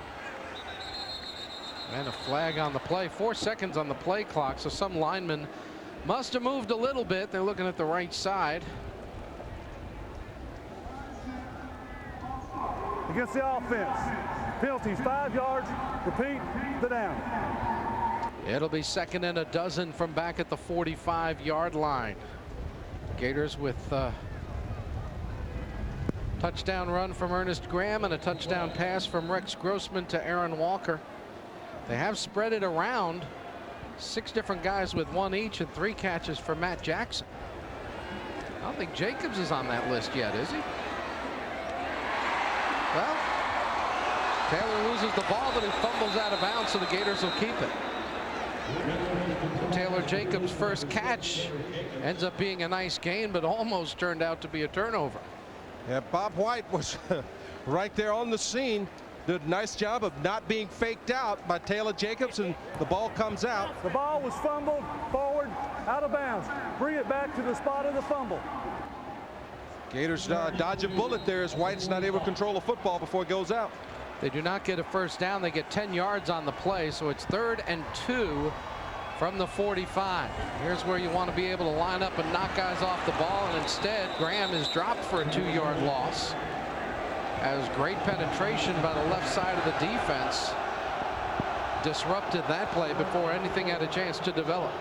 And a flag on the play. 4 seconds on the play clock, so some linemen must have moved a little bit. They're looking at the right side. Against the offense. Penalties 5 yards. Repeat the down. It'll be 2nd and 12 from back at the 45-yard line. Gators with touchdown run from Ernest Graham and a touchdown pass from Rex Grossman to Aaron Walker. They have spread it around. 6 different guys with 1 each and 3 catches for Matt Jackson. I don't think Jacobs is on that list yet, is he? Well, Taylor loses the ball, but he fumbles out of bounds, so the Gators will keep it. So Taylor Jacobs' first catch ends up being a nice gain, but almost turned out to be a turnover. Yeah, Bob White was right there on the scene. Did a nice job of not being faked out by Taylor Jacobs, and the ball comes out. The ball was fumbled forward, out of bounds. Bring it back to the spot of the fumble. Gators dodge a bullet there as White's not able to control the football before it goes out. They do not get a first down. They get 10 yards on the play, so it's 3rd and 2 from the 45. Here's where you want to be able to line up and knock guys off the ball, and instead Graham is dropped for a 2-yard loss. As great penetration by the left side of the defense disrupted that play before anything had a chance to develop.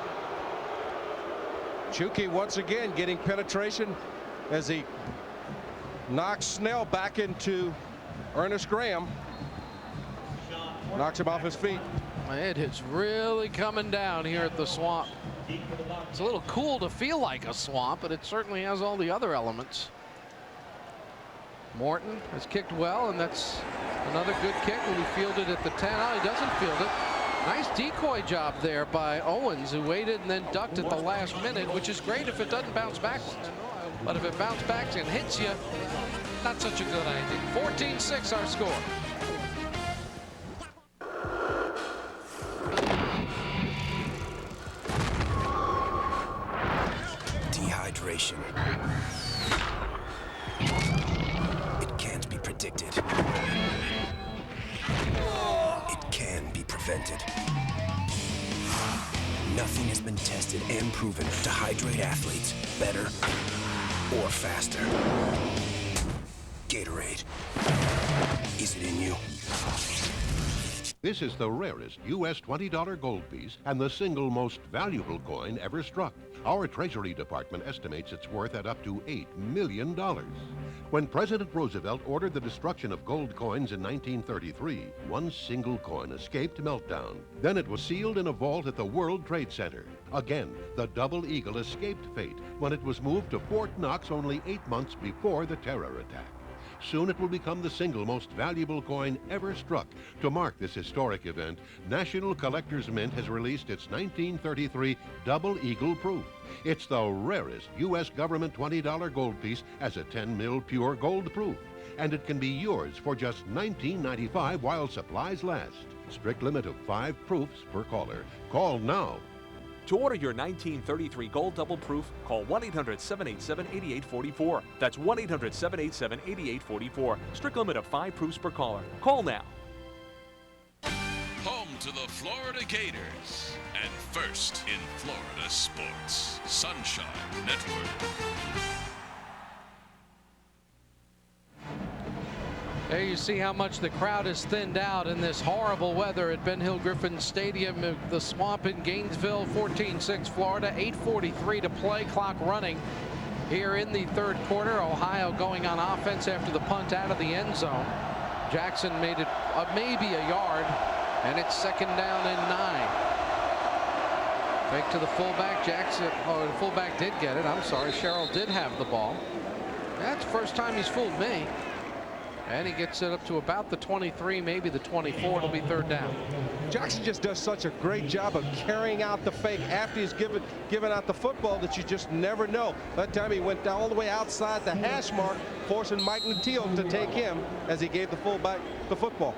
Chucky once again getting penetration as he knocks Snell back into Ernest Graham. Knocks him off his feet. It is really coming down here at the Swamp. It's a little cool to feel like a swamp, but it certainly has all the other elements. Morton has kicked well, and that's another good kick. When he fielded at the 10. Oh, he doesn't field it. Nice decoy job there by Owens, who waited and then ducked at the last minute, which is great if it doesn't bounce backwards. But if it bounces back and hits you, not such a good idea. 14-6 our score. Dehydration. It can't be predicted. It can be prevented. Nothing has been tested and proven to hydrate athletes better or faster. Gatorade. Is it in you? This is the rarest U.S. $20 gold piece and the single most valuable coin ever struck. Our Treasury Department estimates its worth at up to $8 million. When President Roosevelt ordered the destruction of gold coins in 1933, one single coin escaped meltdown. Then it was sealed in a vault at the World Trade Center. Again, the Double Eagle escaped fate when it was moved to Fort Knox only 8 months before the terror attack. Soon it will become the single most valuable coin ever struck. To mark this historic event, National Collectors Mint has released its 1933 Double Eagle Proof. It's the rarest U.S. government $20 gold piece as a 10 mil pure gold proof. And it can be yours for just $19.95 while supplies last. Strict limit of 5 proofs per caller. Call now. To order your 1933 Gold Double Proof, call 1-800-787-8844. That's 1-800-787-8844. Strict limit of 5 proofs per caller. Call now. Home to the Florida Gators. And first in Florida sports. Sunshine Network. There you see how much the crowd has thinned out in this horrible weather at Ben Hill Griffin Stadium, the Swamp in Gainesville, 14-6 Florida, 8:43 to play, clock running here in the third quarter. Ohio going on offense after the punt out of the end zone. Jackson made it maybe a yard, and it's 2nd down and 9. Fake to the fullback. Jackson, the fullback did get it. I'm sorry, Sherrill did have the ball. That's the first time he's fooled me. And he gets it up to about the 23, maybe the 24. It'll be 3rd down. Jackson just does such a great job of carrying out the fake after he's given out the football that you just never know. That time he went all the way outside the hash mark, forcing Mike Natile to take him as he gave the fullback the football.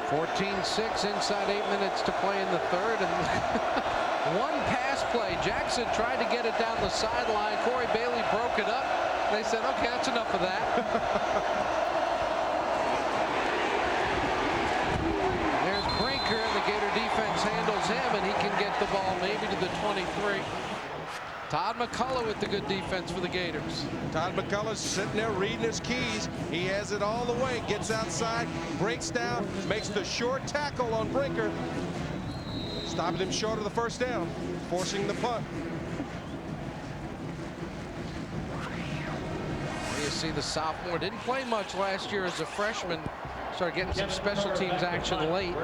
(14-6) inside 8 minutes to play in the third, and one pass play. Jackson tried to get it down the sideline. Corey Bailey broke it up. They said, okay, that's enough of that. There's Brinker, and the Gator defense handles him, and he can get the ball maybe to the 23. Todd McCullough with the good defense for the Gators. Todd McCullough's sitting there reading his keys. He has it all the way, gets outside, breaks down, makes the short tackle on Brinker, stopping him short of the 1st down, forcing the punt. You see the sophomore didn't play much last year as a freshman. Started getting some special teams action late.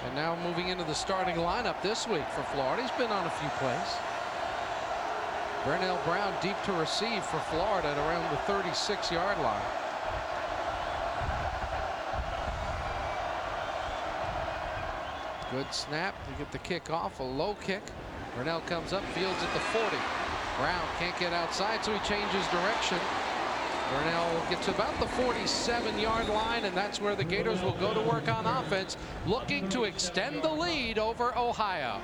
And now moving into the starting lineup this week for Florida. He's been on a few plays. Burnell Brown deep to receive for Florida at around the 36-yard line. Good snap to get the kick off, a low kick. Burnell comes up, fields at the 40. Brown can't get outside, so he changes direction. Burnell will get to about the 47-yard line, and that's where the Gators will go to work on offense, looking to extend the lead over Ohio.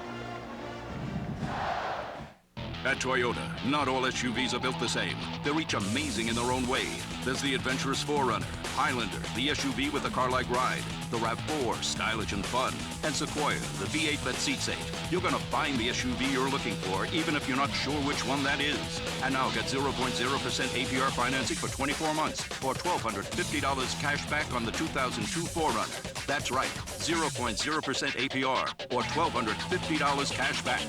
At Toyota, not all SUVs are built the same. They're each amazing in their own way. There's the adventurous 4Runner, Highlander, the SUV with a car-like ride, the RAV4, stylish and fun, and Sequoia, the V8 that seats 8. You're going to find the SUV you're looking for, even if you're not sure which one that is. And now get 0.0% APR financing for 24 months, or $1,250 cash back on the 2002 4Runner. That's right, 0.0% APR, or $1,250 cash back.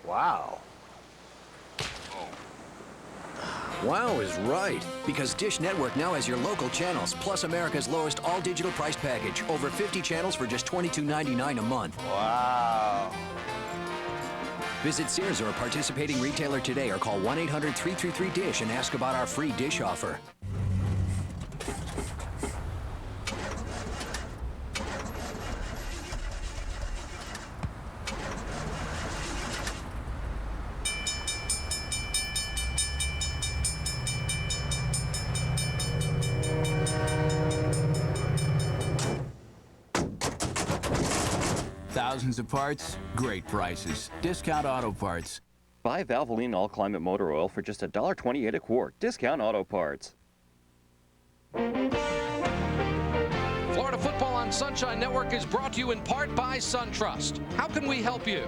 Wow. Wow is right, because Dish Network now has your local channels, plus America's lowest all-digital price package. Over 50 channels for just $22.99 a month. Wow. Visit Sears or a participating retailer today or call 1-800-333-DISH and ask about our free Dish offer. Thousands of parts, great prices. Discount Auto Parts. Buy Valvoline All-Climate Motor Oil for just $1.28 a quart. Discount Auto Parts. Football on Sunshine Network is brought to you in part by SunTrust. How can we help you?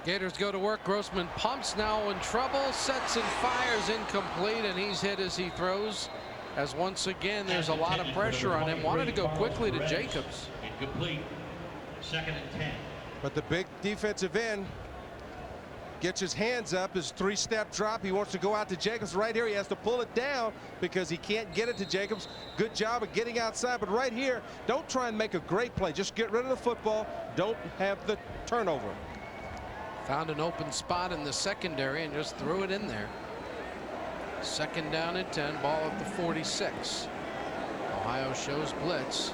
Gators go to work. Grossman pumps, now in trouble, sets and fires, incomplete, and he's hit as he throws. As once again, there's a lot of pressure on him. Wanted to go quickly to Jacobs. Incomplete. 2nd and 10. But the big defensive end gets his hands up, his 3-step drop. He wants to go out to Jacobs. Right here, he has to pull it down because he can't get it to Jacobs. Good job of getting outside, but right here, don't try and make a great play. Just get rid of the football. Don't have the turnover. Found an open spot in the secondary and just threw it in there. 2nd down and 10, ball at the 46. Ohio shows blitz.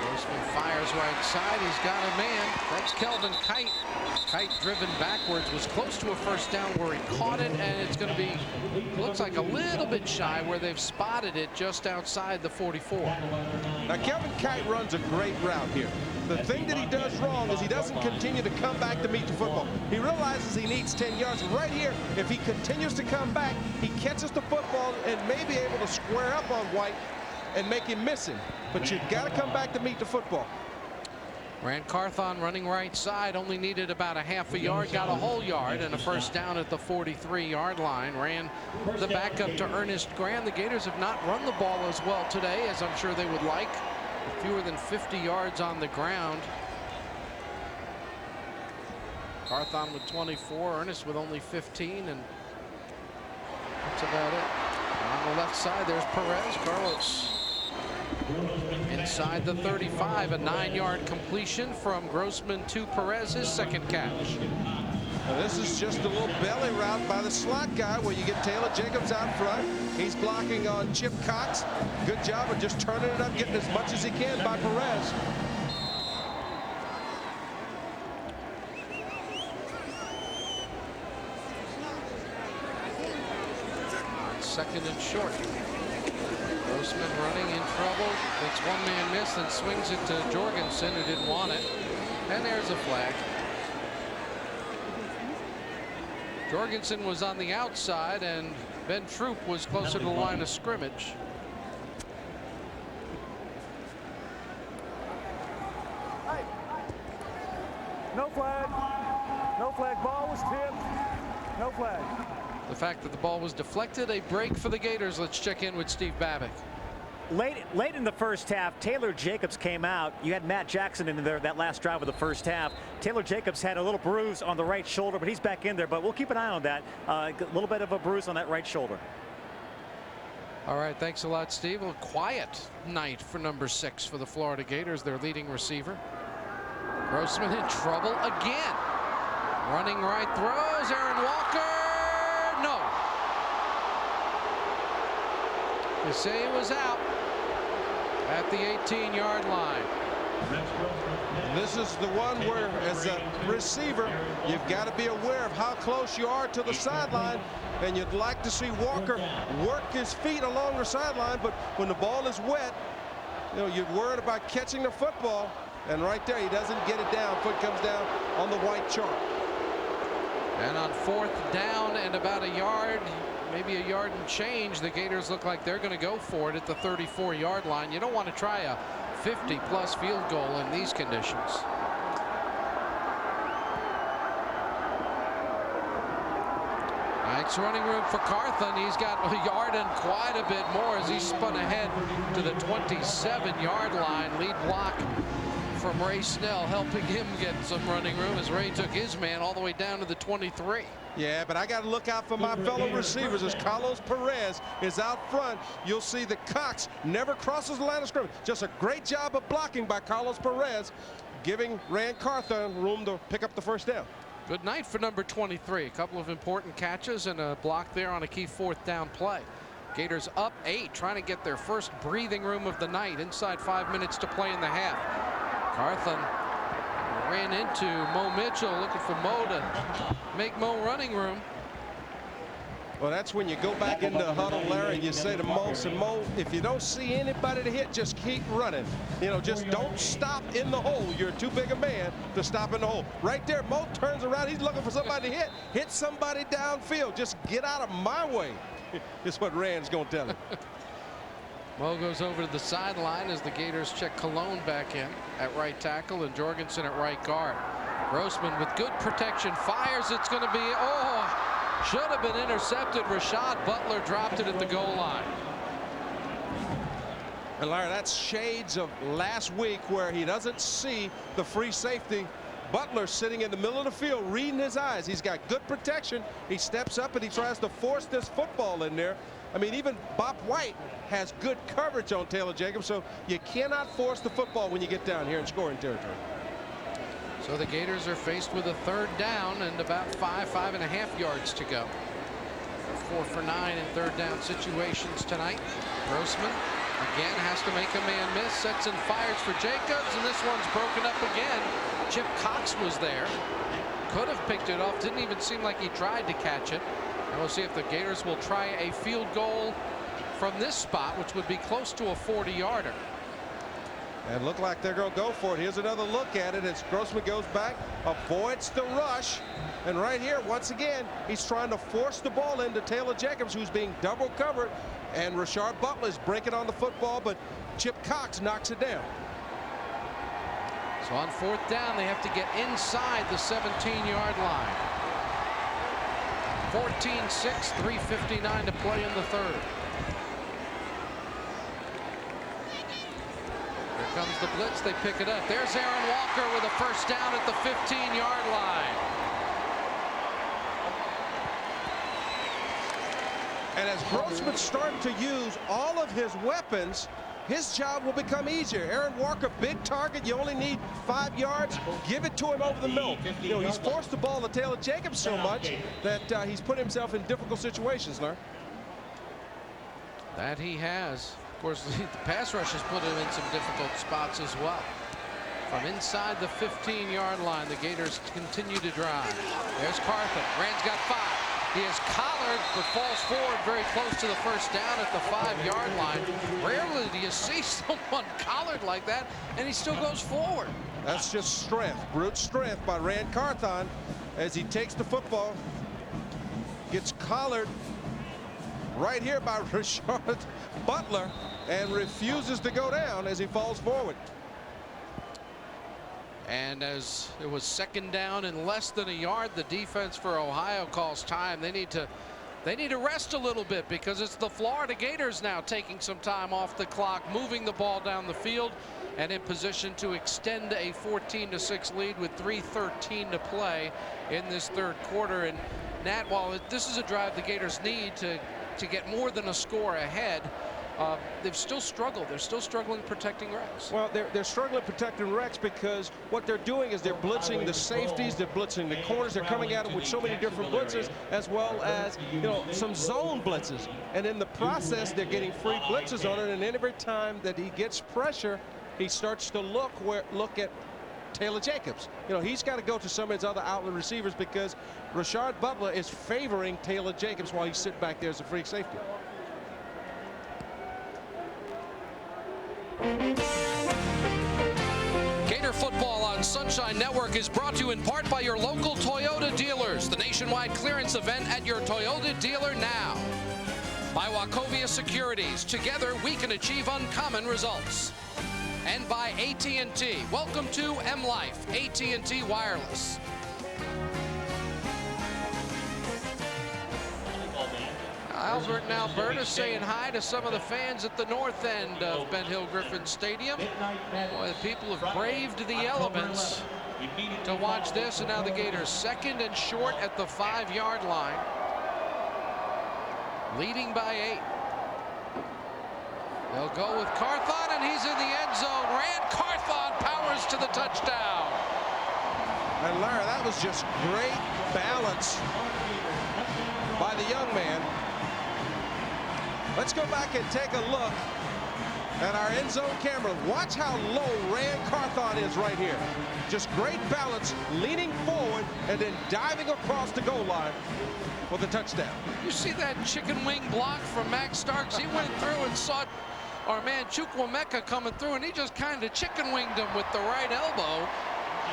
Grossman fires right side. He's got a man. That's Kelvin Kite. Kite driven backwards, was close to a 1st down where he caught it, and it's going to be, looks like a little bit shy where they've spotted it just outside the 44. Now Kelvin Kite runs a great route here. The thing that he does wrong is he doesn't continue to come back to meet the football. He realizes he needs 10 yards. And right here, if he continues to come back, he catches the football and may be able to square up on White and make him miss him. But you've got to come back to meet the football. Ran Carthon running right side, only needed about a half a yard, got a whole yard, and a 1st down at the 43-yard line. Ran the backup to Ernest Graham. The Gators have not run the ball as well today as I'm sure they would like. Fewer than 50 yards on the ground. Carthon with 24, Ernest with only 15, and that's about it. On the left side, there's Perez. Carlos inside the 35, a 9-yard completion from Grossman to Perez, his 2nd catch. Now this is just a little belly route by the slot guy where you get Taylor Jacobs out front. He's blocking on Chip Cox. Good job of just turning it up, getting as much as he can by Perez. Second and short. Grossman running in trouble. Makes one man miss and swings it to Jorgensen, who didn't want it. And there's a flag. Jorgensen was on the outside and Ben Troop was closer to the line of scrimmage. No flag. No flag. Ball was tipped. No flag. The fact that the ball was deflected, a break for the Gators. Let's check in with Steve Babick. Late in the 1st half, Taylor Jacobs came out. You had Matt Jackson in there that last drive of the 1st half. Taylor Jacobs had a little bruise on the right shoulder, but he's back in there. But we'll keep an eye on that. A little bit of a bruise on that right shoulder. All right, thanks a lot, Steve. A quiet night for number 6 for the Florida Gators, their leading receiver. Grossman in trouble again. Running right throws. Aaron Walker. No. They say he was out at the 18-yard line. This is the one where, as a receiver, you've got to be aware of how close you are to the sideline, and you'd like to see Walker work his feet along the sideline, but when the ball is wet, you know, you're worried about catching the football, and right there, he doesn't get it down. Foot comes down on the white chalk. And on 4th down and about a yard, maybe a yard and change, the Gators look like they're going to go for it at the 34-yard line. You don't want to try a 50-plus field goal in these conditions. Nice running room for Carthon. He's got a yard and quite a bit more as he spun ahead to the 27-yard line. Lead block from Ray Snell, helping him get some running room as Ray took his man all the way down to the 23. Yeah, but I got to look out for my fellow receivers as Carlos Perez is out front. You'll see that Cox never crosses the line of scrimmage. Just a great job of blocking by Carlos Perez, giving Rand Carthon room to pick up the 1st down. Good night for number 23. A couple of important catches and a block there on a key 4th down play. Gators up 8, trying to get their first breathing room of the night. Inside 5 minutes to play in the half. Carthon ran into Mo Mitchell, looking for Mo to make Mo running room. Well, that's when you go back into the huddle, Larry, and you say to Mo, if you don't see anybody to hit, just keep running. You know, just don't stop in the hole. You're too big a man to stop in the hole. Right there, Mo turns around. He's looking for somebody to hit. Hit somebody downfield. Just get out of my way. is what Rand's going to tell him. Mo goes over to the sideline as the Gators check Cologne back in at right tackle and Jorgensen at right guard. Grossman with good protection fires. It's going to be, should have been intercepted. Rashad Butler dropped it at the goal line. And Larry, that's shades of last week where he doesn't see the free safety. Butler sitting in the middle of the field reading his eyes. He's got good protection. He steps up and he tries to force this football in there. I mean, even Bob White has good coverage on Taylor Jacobs, so you cannot force the football when you get down here in scoring territory. So the Gators are faced with a 3rd down and about 5.5 yards to go. 4 for 9 in 3rd down situations tonight. Grossman again has to make a man miss, sets and fires for Jacobs, and this one's broken up again. Chip Cox was there, could have picked it off, didn't even seem like he tried to catch it. And we'll see if the Gators will try a field goal from this spot, which would be close to a 40-yarder. And look like they're going to go for it. Here's another look at it as Grossman goes back, avoids the rush. And right here, once again, he's trying to force the ball into Taylor Jacobs, who's being double covered. And Rashard Butler is breaking on the football, but Chip Cox knocks it down. So on 4th down, they have to get inside the 17-yard line. 14-6, 3:59 to play in the 3rd. Here comes the blitz. They pick it up. There's Aaron Walker with a 1st down at the 15-yard line. And as Grossman starting to use all of his weapons, his job will become easier. Aaron Walker, big target. You only need 5 yards. Give it to him over the middle. You know, he's forced the ball to Taylor Jacobs so much that he's put himself in difficult situations, Larry. That he has. Of course, the pass rush has put him in some difficult spots as well. From inside the 15-yard line, the Gators continue to drive. There's Carthon. Rand's got 5. He is collared, but falls forward very close to the 1st down at the 5-yard line. Rarely do you see someone collared like that, and he still goes forward. That's just strength, brute strength by Rand Carthon as he takes the football, gets collared right here by Rashard Butler, and refuses to go down as he falls forward. And as it was 2nd down and less than a yard, the defense for Ohio calls time. They need to rest a little bit because it's the Florida Gators now taking some time off the clock, moving the ball down the field, and in position to extend a 14-6 lead with 3:13 to play in this 3rd quarter. And Nat, while this is a drive the Gators need to get more than a score ahead, they've still struggled. They're still struggling protecting Rex. Well, they're struggling protecting Rex because what they're doing is they're blitzing the safeties, they're blitzing the corners, they're coming at them with so many different blitzes, as well as, you know, some zone blitzes. And in the process, they're getting free blitzes on it, and every time that he gets pressure, he starts to look at Taylor Jacobs. You know, he's got to go to some of his other outlet receivers because Rashard Butler is favoring Taylor Jacobs while he's sitting back there as a free safety. Gator football on Sunshine Network is brought to you in part by your local Toyota dealers. The nationwide clearance event at your Toyota dealer now. By Wachovia Securities. Together we can achieve uncommon results. And by AT&T. Welcome to M-Life, AT&T Wireless. Albert and Alberta saying hi to some of the fans at the north end of Ben Hill Griffin Stadium. Boy, the people have braved the elements to watch this, and now the Gators 2nd and short at the 5-yard line, leading by 8. They'll go with Carthon, and he's in the end zone. Rand Carthon powers to the touchdown. And Larry, that was just great balance by the young man. Let's go back and take a look at our end zone camera. Watch how low Rand Carthon is right here. Just great balance, leaning forward and then diving across the goal line for the touchdown. You see that chicken wing block from Max Starks? He went through and saw our man Chukwuemeka coming through, and he just kind of chicken winged him with the right elbow.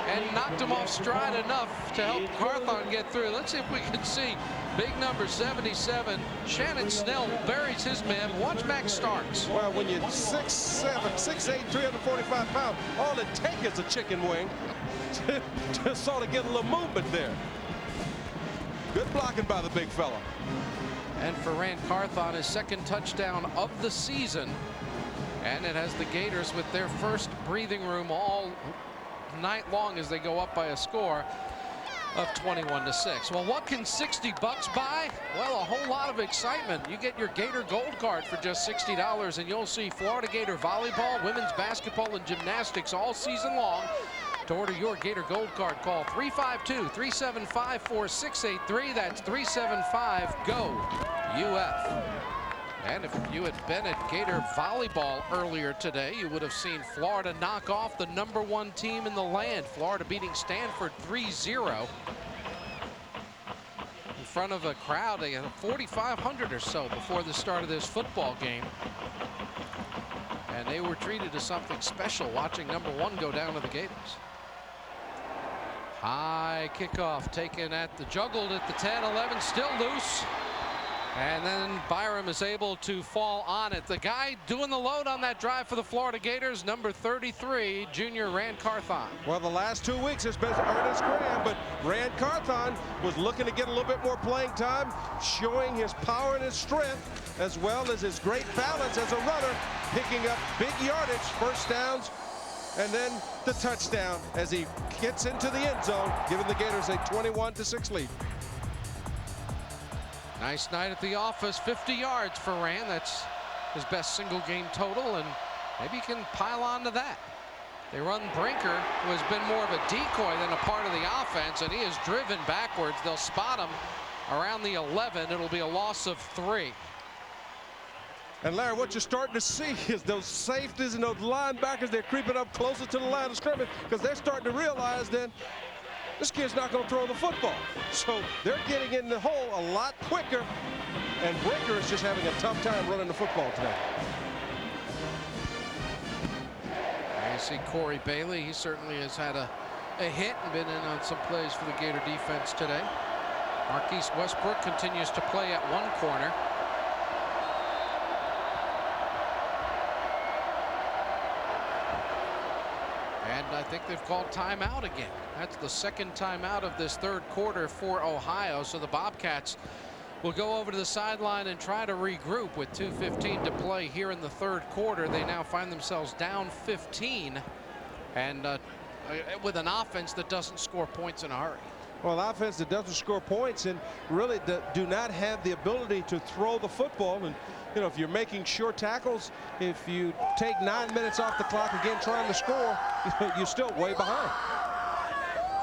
and knocked him off stride enough to help Carthon get through. Let's see if we can see big number 77. Shannon Snell buries his man. Watch Max Starks. Well, when you're 6'7", 6'8", 345 pounds, all it takes is a chicken wing to sort of get a little movement there. Good blocking by the big fella. And for Rand Carthon, his second touchdown of the season. And it has the Gators with their first breathing room all night long as they go up by a score of 21-6. Well, what can $60 buy? Well, a whole lot of excitement. You get your Gator Gold Card for just $60, and you'll see Florida Gator volleyball, women's basketball, and gymnastics all season long. To order your Gator Gold Card, call 352-375-4683. That's 375-GO-UF. And if you had been at Gator volleyball earlier today, you would have seen Florida knock off the #1 team in the land. Florida beating Stanford 3-0 in front of a crowd. They had 4,500 or so before the start of this football game. And they were treated as something special watching #1 go down to the Gators. High kickoff taken at the juggled at the 10-11, still loose. And then Byram is able to fall on it. The guy doing the load on that drive for the Florida Gators, number 33, junior Rand Carthon. Well, the last 2 weeks has been Ernest Graham, but Rand Carthon was looking to get a little bit more playing time, showing his power and his strength, as well as his great balance as a runner, picking up big yardage, first downs, and then the touchdown as he gets into the end zone, giving the Gators a 21-6 lead. Nice night at the office, 50 yards for Rand. That's his best single game total, and maybe he can pile on to that. They run Brinker, who has been more of a decoy than a part of the offense, and he is driven backwards. They'll spot him around the 11. It'll be a loss of 3. And Larry, what you're starting to see is those safeties and those linebackers, they're creeping up closer to the line of scrimmage because they're starting to realize then this kid's not going to throw the football. So they're getting in the hole a lot quicker, and Brinker is just having a tough time running the football today. And you see Corey Bailey. He certainly has had a hit and been in on some plays for the Gator defense today. Marquise Westbrook continues to play at one corner. And I think they've called timeout again. That's the second timeout of this third quarter for Ohio. So the Bobcats will go over to the sideline and try to regroup with 2:15 to play here in the third quarter. They now find themselves down 15 and with an offense that doesn't score points in a hurry. Well, offense that doesn't score points and really do not have the ability to throw the football. And you know, if you're making short tackles, if you take 9 minutes off the clock again trying to score, you're still way behind.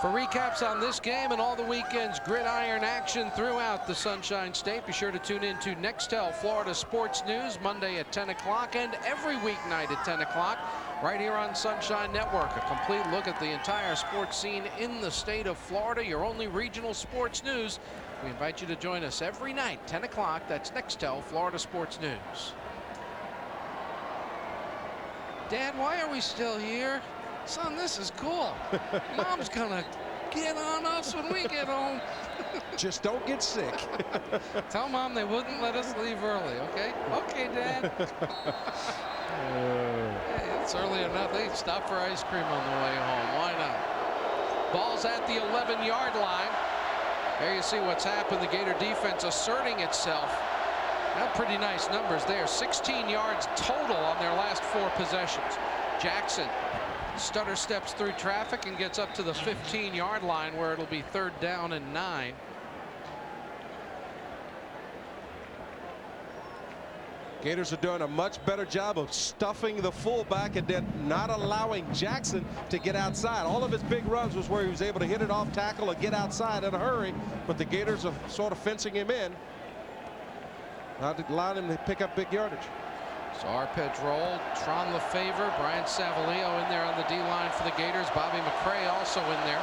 For recaps on this game and all the weekend's gridiron action throughout the Sunshine State, be sure to tune in to Nextel Florida Sports News Monday at 10 o'clock and every weeknight at 10 o'clock right here on Sunshine Network. A complete look at the entire sports scene in the state of Florida, your only regional sports news. We invite you to join us every night, 10 o'clock. That's Nextel Florida Sports News. Dad, why are we still here? Son, this is cool. Mom's gonna get on us when we get home. Just don't get sick. Tell Mom they wouldn't let us leave early, okay? Okay, Dad. Hey, it's early enough. They stop for ice cream on the way home. Why not? Ball's at the 11-yard line. There you see what's happened. The Gator defense asserting itself. Now pretty nice numbers there. 16 yards total on their last 4 possessions. Jackson stutter steps through traffic and gets up to the 15-yard line where it'll be 3rd down and 9. Gators are doing a much better job of stuffing the fullback and then not allowing Jackson to get outside. All of his big runs was where he was able to hit it off tackle and get outside in a hurry, but the Gators are sort of fencing him in. Not allowing him to pick up big yardage. So Arpege roll, Tron Lefevre, Brian Savalio in there on the D-line for the Gators. Bobby McCray also in there.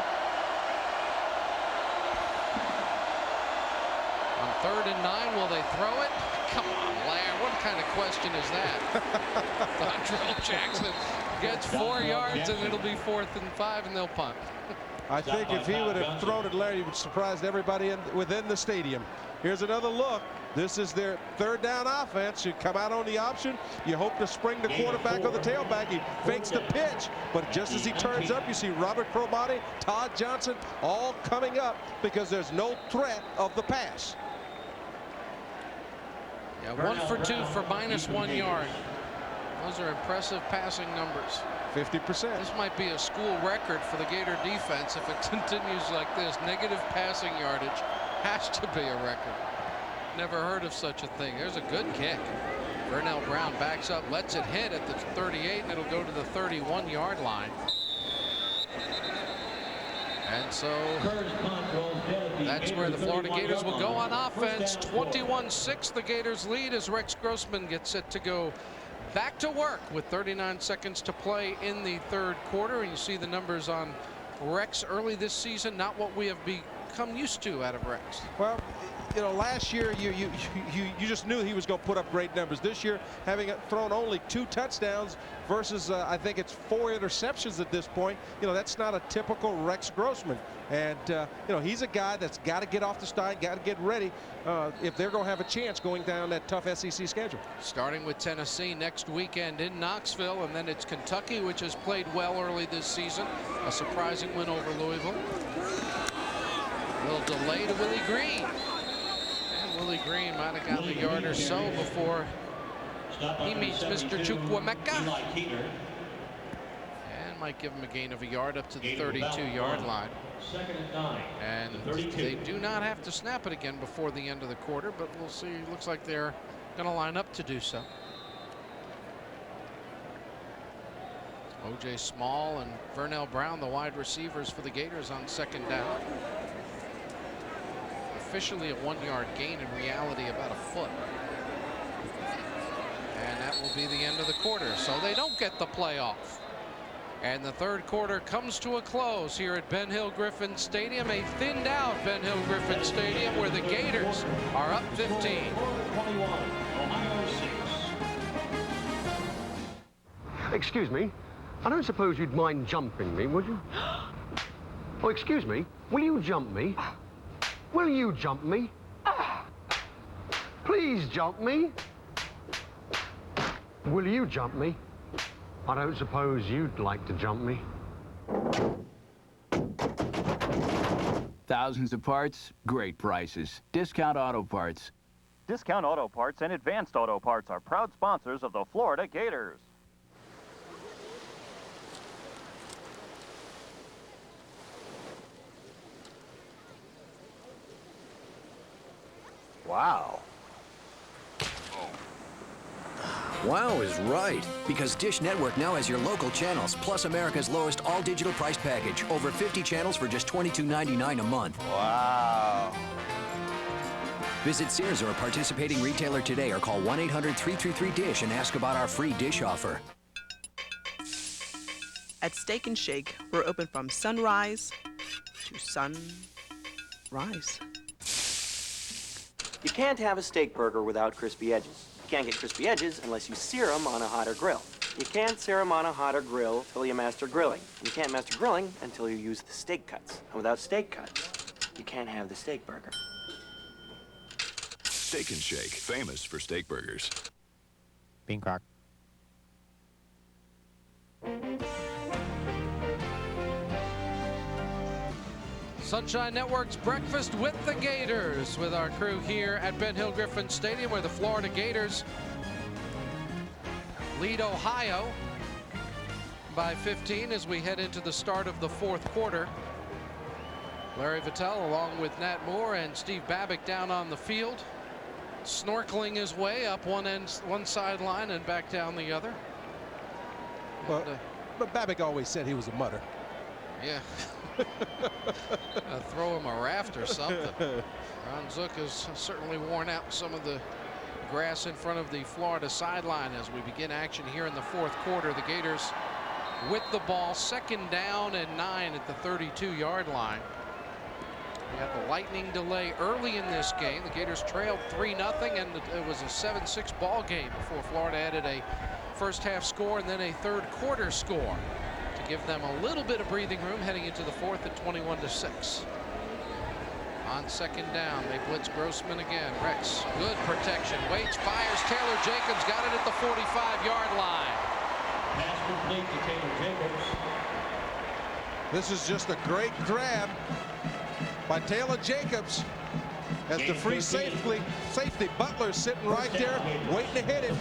On 3rd and 9, will they throw it? Come on, Laird. What kind of question is that? Dontrell Jackson gets 4 yards, and it'll be 4th and 5, and they'll punt. I think if he would have thrown it, Larry, he would have surprised everybody within the stadium. Here's another look. This is their 3rd down offense. You come out on the option. You hope to spring the quarterback or the tailback. He fakes the pitch, but just as he turns up, you see Robert Cromartie, Todd Johnson, all coming up because there's no threat of the pass. Yeah, 1 for 2 for -1 yard. Those are impressive passing numbers. 50%. This might be a school record for the Gator defense if it continues like this. Negative passing yardage has to be a record. Never heard of such a thing. There's a good kick. Vernell Brown backs up, lets it hit at the 38, and it'll go to the 31-yard line. And so that's where the Florida Gators will go on offense. 21-6, the Gators lead as Rex Grossman gets set to go back to work with 39 seconds to play in the 3rd quarter. And you see the numbers on Rex early this season, not what we have become used to out of Rex. Well, you know, last year you just knew he was going to put up great numbers. This year, having thrown only 2 touchdowns versus I think it's 4 interceptions at this point. You know, that's not a typical Rex Grossman. And you know, he's a guy that's got to get off the start, got to get ready if they're going to have a chance going down that tough SEC schedule. Starting with Tennessee next weekend in Knoxville, and then it's Kentucky, which has played well early this season. A surprising win over Louisville. A little delay to Willie Green. Willie Green might have got the yard or so before he meets Mr. Chukwuemeka. And might give him a gain of a yard up to the 32-yard line. And they do not have to snap it again before the end of the quarter, but we'll see. Looks like they're going to line up to do so. O.J. Small and Vernell Brown, the wide receivers for the Gators on 2nd down. Officially a 1-yard gain, in reality about a foot. And that will be the end of the quarter, so they don't get the playoff. And the 3rd quarter comes to a close here at Ben Hill Griffin Stadium, a thinned out Ben Hill Griffin Stadium where the Gators are up 15. Excuse me, I don't suppose you'd mind jumping me, would you? Oh, excuse me, will you jump me? Will you jump me? Please jump me. Will you jump me? I don't suppose you'd like to jump me. Thousands of parts, great prices. Discount Auto Parts. Discount Auto Parts and Advanced Auto Parts are proud sponsors of the Florida Gators. Wow. Wow is right, because Dish Network now has your local channels, plus America's lowest all-digital price package. Over 50 channels for just $22.99 a month. Wow. Visit Sears or a participating retailer today or call 1-800-333-DISH and ask about our free Dish offer. At Steak and Shake, we're open from sunrise to sunrise. You can't have a steak burger without crispy edges. You can't get crispy edges unless you sear them on a hotter grill. You can't sear them on a hotter grill till you master grilling. You can't master grilling until you use the steak cuts. And without steak cuts, you can't have the steak burger. Steak and Shake, famous for steak burgers. Bean crock. Sunshine Network's Breakfast with the Gators with our crew here at Ben Hill Griffin Stadium, where the Florida Gators lead Ohio by 15 as we head into the start of the 4th quarter. Larry Vitale along with Nat Moore and Steve Babick down on the field, snorkeling his way up one sideline and back down the other. Well, but Babick always said he was a mutter. Yeah. Throw him a raft or something. Ron Zook has certainly worn out some of the grass in front of the Florida sideline as we begin action here in the 4th quarter. The Gators with the ball, 2nd down and 9 at the 32-yard line. We had the lightning delay early in this game. The Gators trailed 3-0, and it was a 7-6 ball game before Florida added a first half score and then a third quarter score to give them a little bit of breathing room heading into the fourth at 21-6. On second down, they blitz Grossman again. Rex, good protection. Waits, fires. Taylor Jacobs got it at the 45-yard line. Pass complete to Taylor Jacobs. This is just a great grab by Taylor Jacobs as the free safety. Butler's sitting right there waiting to hit it.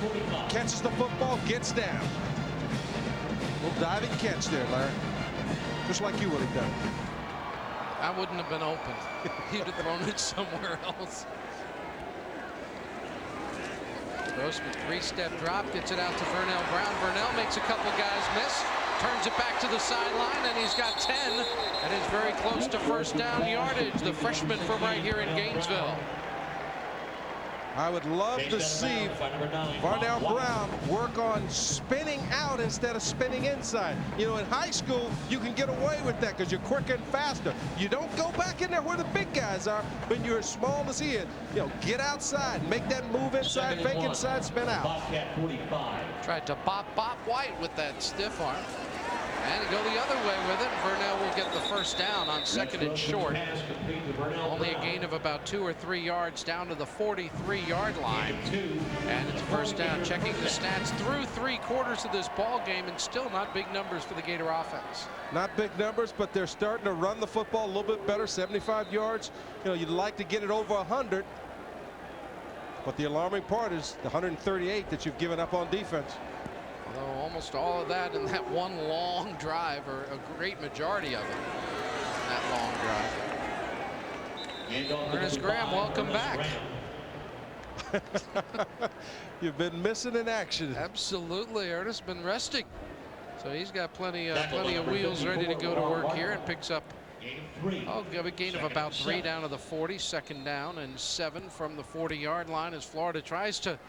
Catches the football, gets down. Little diving catch there, Larry. Just like you would have done. I wouldn't have been open. He'd have thrown it somewhere else. Grossman, three-step drop, gets it out to Vernell Brown. Vernell makes a couple guys miss, turns it back to the sideline, and he's got 10, and is very close to first down yardage. The freshman from right here in Gainesville. I would love to see Vernell Brown work on spinning out instead of spinning inside. You know, in high school, you can get away with that because you're quicker and faster. You don't go back in there where the big guys are when you're as small as he is. You know, get outside, make that move inside, fake inside, spin out. Tried to bop White with that stiff arm. And go the other way with it. Vernell will get the first down on second and short. Only a gain of about 2 or 3 yards down to the 43-yard line. And it's first down. Checking the stats through 3 quarters of this ball game, and still not big numbers for the Gator offense. Not big numbers, but they're starting to run the football a little bit better. 75 yards. You know, you'd like to get it over 100. But the alarming part is the 138 that you've given up on defense. Although almost all of that in that one long drive, or a great majority of it, that long drive. Ernest Graham, welcome back. You've been missing in action. Absolutely, Ernest been resting, so he's got plenty of wheels ready to go to work here, and picks up a gain of about 3 down to the 40. Second down and 7 from the 40-yard line as Florida tries to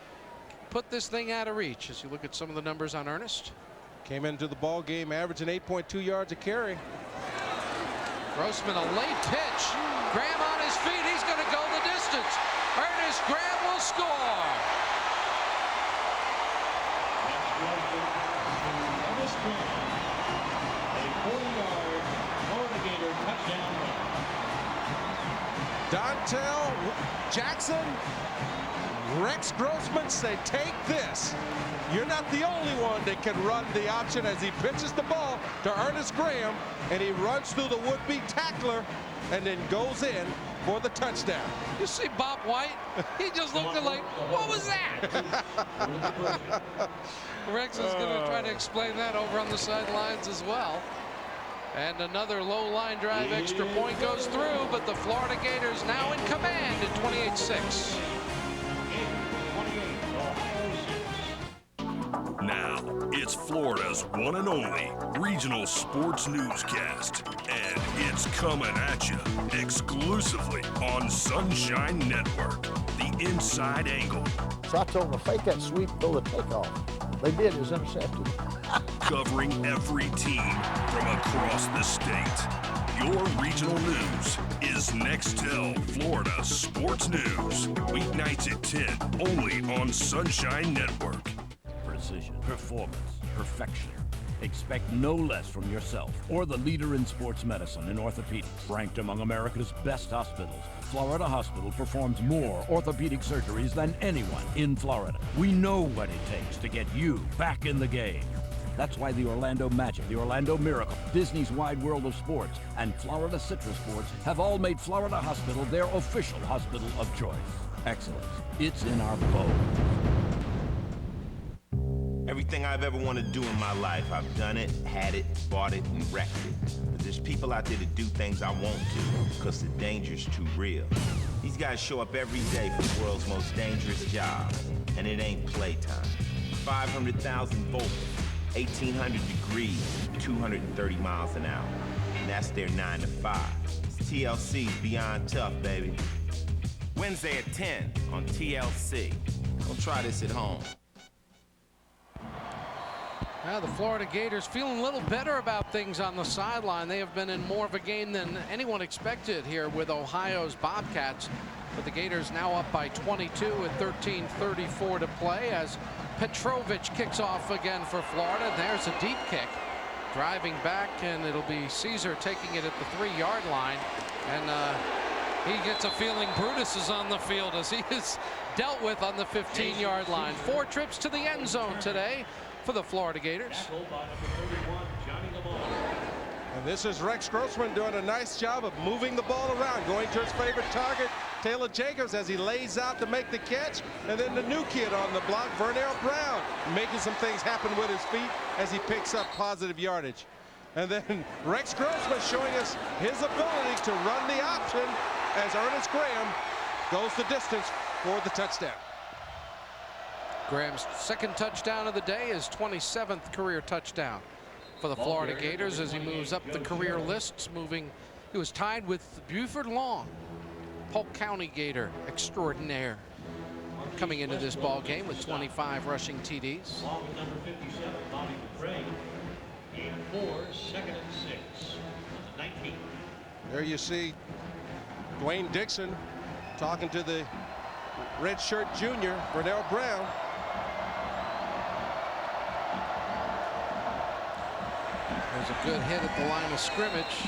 put this thing out of reach. As you look at some of the numbers on Ernest. Came into the ball game averaging 8.2 yards a carry. Grossman, a late pitch. Graham on his feet. He's going to go the distance. Ernest Graham will score. Ernest Graham, a 40-yard Florida Gator touchdown run. Dontel Jackson, Rex Grossman say, take this. You're not the only one that can run the option, as he pitches the ball to Ernest Graham, and he runs through the would-be tackler and then goes in for the touchdown. You see Bob White? He just looked like, what was that? Rex is going to try to explain that over on the sidelines as well. And another low line drive extra point goes through, but the Florida Gators now in command at 28-6. Now, it's Florida's one and only regional sports newscast, and it's coming at you exclusively on Sunshine Network, the Inside Angle. So I told them to fake that sweep, go to takeoff. They did, it was intercepted. Covering every team from across the state. Your regional news is Nextel Florida Sports News. Weeknights at 10, only on Sunshine Network. Precision, performance, perfection. Expect no less from yourself or the leader in sports medicine and orthopedics. Ranked among America's best hospitals, Florida Hospital performs more orthopedic surgeries than anyone in Florida. We know what it takes to get you back in the game. That's why the Orlando Magic, the Orlando Miracle, Disney's Wide World of Sports, and Florida Citrus Sports have all made Florida Hospital their official hospital of choice. Excellence. It's in our bones. Everything I've ever wanted to do in my life, I've done it, had it, bought it, and wrecked it. But there's people out there that do things I won't do because the danger's too real. These guys show up every day for the world's most dangerous job, and it ain't playtime. 500,000 volts, 1,800 degrees, 230 miles an hour. And that's their 9 to 5. It's TLC's Beyond Tough, baby. Wednesday at 10 on TLC. Don't try this at home. Yeah, the Florida Gators feeling a little better about things on the sideline. They have been in more of a game than anyone expected here with Ohio's Bobcats. But the Gators now up by 22 with 13:34 to play as Petrovic kicks off again for Florida. There's a deep kick. Driving back, and it'll be Caesar taking it at the 3-yard line. And he gets a feeling Brutus is on the field as he is dealt with on the 15-yard line. 4 trips to the end zone today for the Florida Gators. And this is Rex Grossman doing a nice job of moving the ball around, going to his favorite target, Taylor Jacobs, as he lays out to make the catch. And then the new kid on the block, Vernell Brown, making some things happen with his feet as he picks up positive yardage. And then Rex Grossman showing us his ability to run the option as Ernest Graham goes the distance for the touchdown. Graham's second touchdown of the day, his 27th career touchdown for the Florida Gators as he moves up the career lists. He was tied with Buford Long, Polk County Gator extraordinaire, coming into this ball game with 25 rushing TDs. Along with number 57, Bobby McCray. Gain of 4, 2nd and 6. 19. There you see Dwayne Dixon talking to the redshirt junior, Vernell Brown. There's a good hit at the line of scrimmage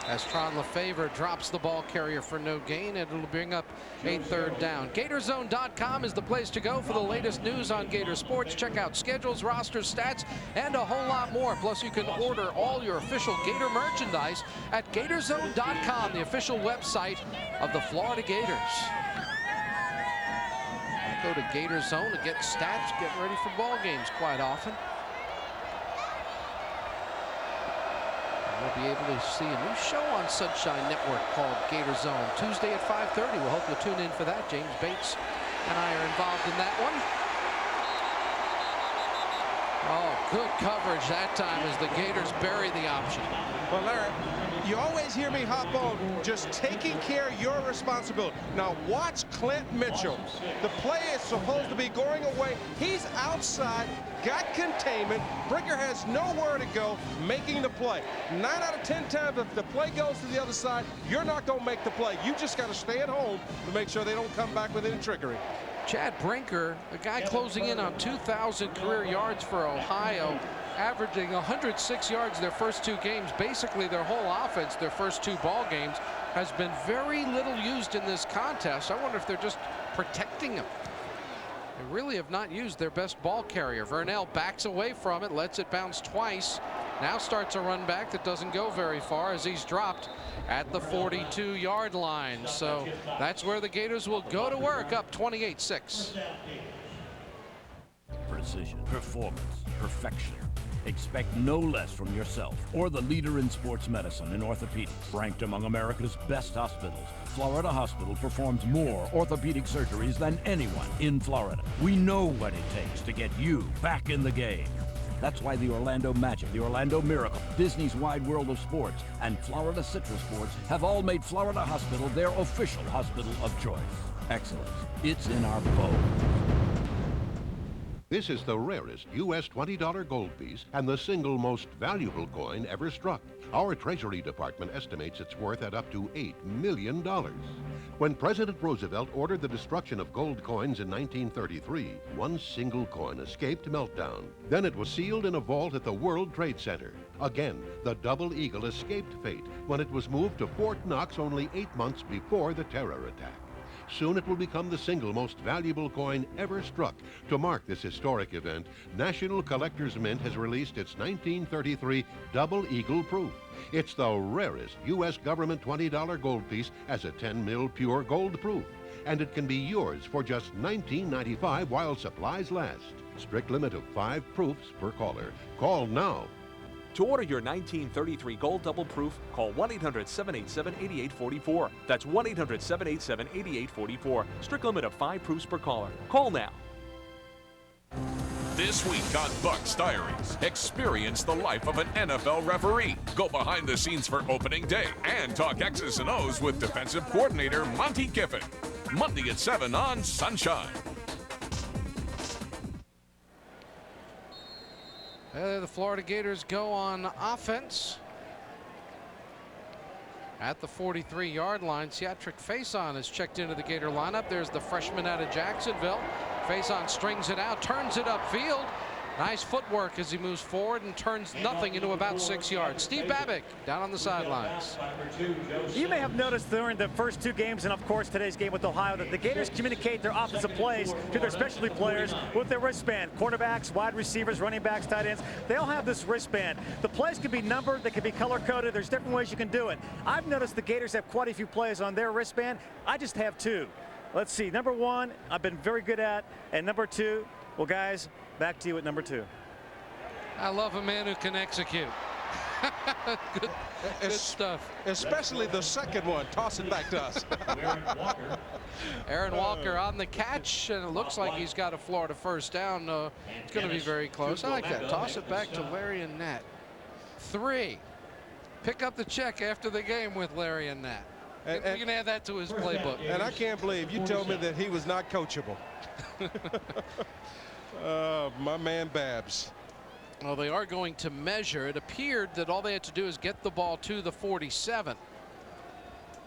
as Tron Lefevre drops the ball carrier for no gain, and it'll bring up a 3rd down. GatorZone.com is the place to go for the latest news on Gator sports. Check out schedules, rosters, stats, and a whole lot more. Plus, you can order all your official Gator merchandise at GatorZone.com, the official website of the Florida Gators. I go to Gator Zone to get stats, get ready for ball games quite often. We'll be able to see a new show on Sunshine Network called Gator Zone, Tuesday at 5:30. We'll hope you'll tune in for that. James Bates and I are involved in that one. Oh, good coverage that time as the Gators bury the option. Well, Larry, you always hear me hop on just taking care of your responsibility. Now watch Clint Mitchell. The play is supposed to be going away. He's outside, got containment. Brinker has nowhere to go, making the play. 9 out of 10 times, if the play goes to the other side, you're not going to make the play. You just got to stay at home to make sure they don't come back with any trickery. Chad Brinker, a guy closing in on 2,000 career yards for Ohio, averaging 106 yards their first 2 games. Basically, their whole offense, their first 2 ball games, has been very little used in this contest. I wonder if they're just protecting him. They really have not used their best ball carrier. Vernell backs away from it, lets it bounce twice. Now starts a run back that doesn't go very far as he's dropped at the 42-yard line. So that's where the Gators will go to work, up 28-6. Precision, performance, perfection. Expect no less from yourself or the leader in sports medicine and orthopedics. Ranked among America's best hospitals, Florida Hospital performs more orthopedic surgeries than anyone in Florida. We know what it takes to get you back in the game. That's why the Orlando Magic, the Orlando Miracle, Disney's Wide World of Sports, and Florida Citrus Sports have all made Florida Hospital their official hospital of choice. Excellence, it's in our bones. This is the rarest U.S. $20 gold piece and the single most valuable coin ever struck. Our Treasury Department estimates its worth at up to $8 million. When President Roosevelt ordered the destruction of gold coins in 1933, one single coin escaped meltdown. Then it was sealed in a vault at the World Trade Center. Again, the Double Eagle escaped fate when it was moved to Fort Knox only 8 months before the terror attack. Soon it will become the single most valuable coin ever struck. To mark this historic event, National Collectors Mint has released its 1933 Double Eagle proof. It's the rarest U.S. government $20 gold piece as a 10 mil pure gold proof. And it can be yours for just $19.95 while supplies last. Strict limit of 5 proofs per caller. Call now. To order your 1933 Gold Double Proof, call 1-800-787-8844. That's 1-800-787-8844. Strict limit of 5 proofs per caller. Call now. This week on Buck's Diaries, experience the life of an NFL referee. Go behind the scenes for opening day and talk X's and O's with defensive coordinator Monty Kiffin. Monday at 7 on Sunshine. The Florida Gators go on offense at the 43-yard line. Cedric Faison has checked into the Gator lineup. There's the freshman out of Jacksonville. Faison strings it out, turns it upfield. Nice footwork as he moves forward and turns nothing into about 6 yards. Steve Babick down on the sidelines. You may have noticed during the first 2 games, and of course today's game with Ohio, that the Gators communicate their offensive plays to their specialty players with their wristband. Quarterbacks, wide receivers, running backs, tight ends, they all have this wristband. The plays can be numbered, they can be color-coded. There's different ways you can do it. I've noticed the Gators have quite a few plays on their wristband. I just have 2. Let's see, number 1, I've been very good at, and number 2, well, guys, back to you at number 2. I love a man who can execute. good stuff. Especially the second one. Toss it back to us. Aaron Walker on the catch, and it looks like he's got a Florida first down. It's going to be very close. I like that. Toss it back to Larry Annette. 3. Pick up the check after the game with Larry Annette. We can add that to his playbook. And I can't believe you told me that he was not coachable. My man Babs. Well, they are going to measure. It appeared that all they had to do is get the ball to the 47.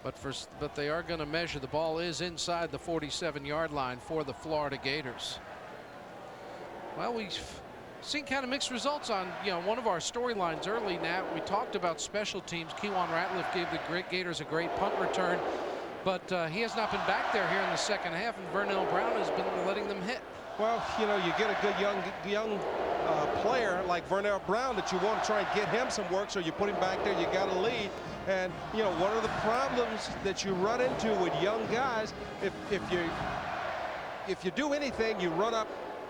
But they are going to measure. The ball is inside the 47-yard line for the Florida Gators. Well, we've seen kind of mixed results on, one of our storylines early, Nat. We talked about special teams. Kewan Ratliff gave the Gators a great punt return, but he has not been back there here in the second half, and Vernell Brown has been letting them hit. Well, you get a good young player like Vernell Brown that you want to try and get him some work, so you put him back there, you got a lead. And, one of the problems that you run into with young guys, if you do anything, you run up,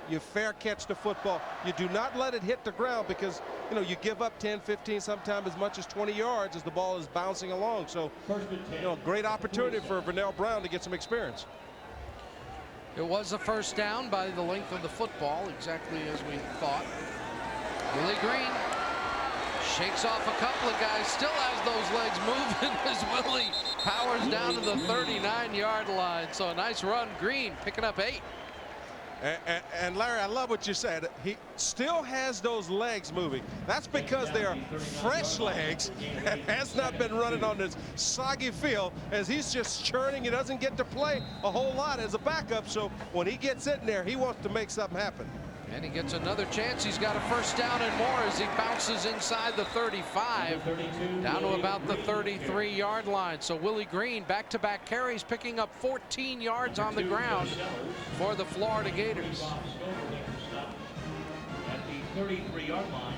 you fair catch the football. You do not let it hit the ground because, you give up 10, 15, sometimes as much as 20 yards as the ball is bouncing along. So, great opportunity for Vernell Brown to get some experience. It was a first down by the length of the football, exactly as we thought. Willie Green shakes off a couple of guys, still has those legs moving as Willie powers down to the 39-yard line. So a nice run. Green picking up 8. And Larry, I love what you said. He still has those legs moving. That's because they are fresh legs and has not been running on this soggy field as he's just churning. He doesn't get to play a whole lot as a backup. So when he gets in there, he wants to make something happen. And he gets another chance. He's got a first down and more as he bounces inside the 35 down to about the 33-yard line. So Willie Green, back-to-back carries, picking up 14 yards on the ground for the Florida Gators. At the 33-yard line,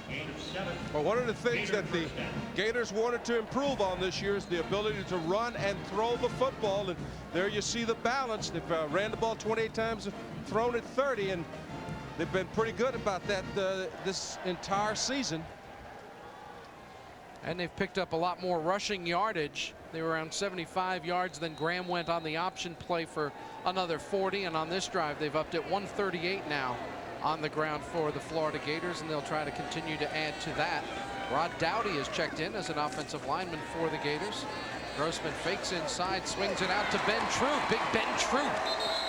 gain of 7. Well, one of the things that the Gators wanted to improve on this year is the ability to run and throw the football. And there you see the balance. They've ran the ball 28 times, thrown it 30, and they've been pretty good about that this entire season. And they've picked up a lot more rushing yardage. They were around 75 yards. Then Graham went on the option play for another 40. And on this drive, they've upped it 138 now on the ground for the Florida Gators. And they'll try to continue to add to that. Rod Dowdy has checked in as an offensive lineman for the Gators. Grossman fakes inside, swings it out to Ben Troop. Big Ben Troop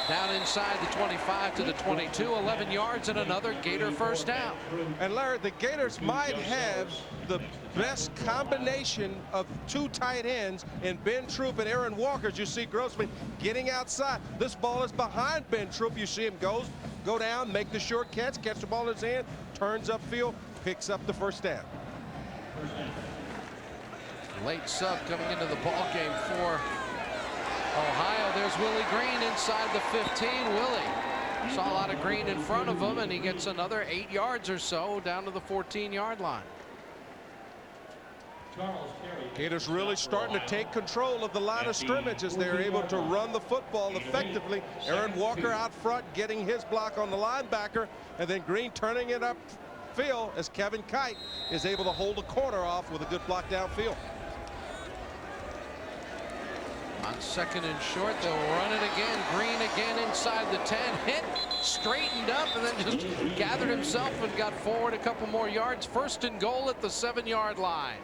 down inside the 25 to the 22, 11 yards and another Gator first down. And Larry, the Gators might have the best combination of 2 tight ends in Ben Troop and Aaron Walker. As you see Grossman getting outside. This ball is behind Ben Troop. You see him go down, make the short catch the ball in his hand, turns upfield, picks up the first down. Late sub coming into the ball game for Ohio. There's Willie Green inside the 15. Willie saw a lot of green in front of him, and he gets another 8 yards or so down to the 14-yard line. Gators really starting to take control of the line of scrimmage as they're able to run the football effectively. Aaron Walker out front getting his block on the linebacker, and then Green turning it upfield as Kevin Kite is able to hold the corner off with a good block downfield. On second and short, they'll run it again. Green again inside the 10, hit, straightened up, and then just gathered himself and got forward a couple more yards. First and goal at the 7-yard line.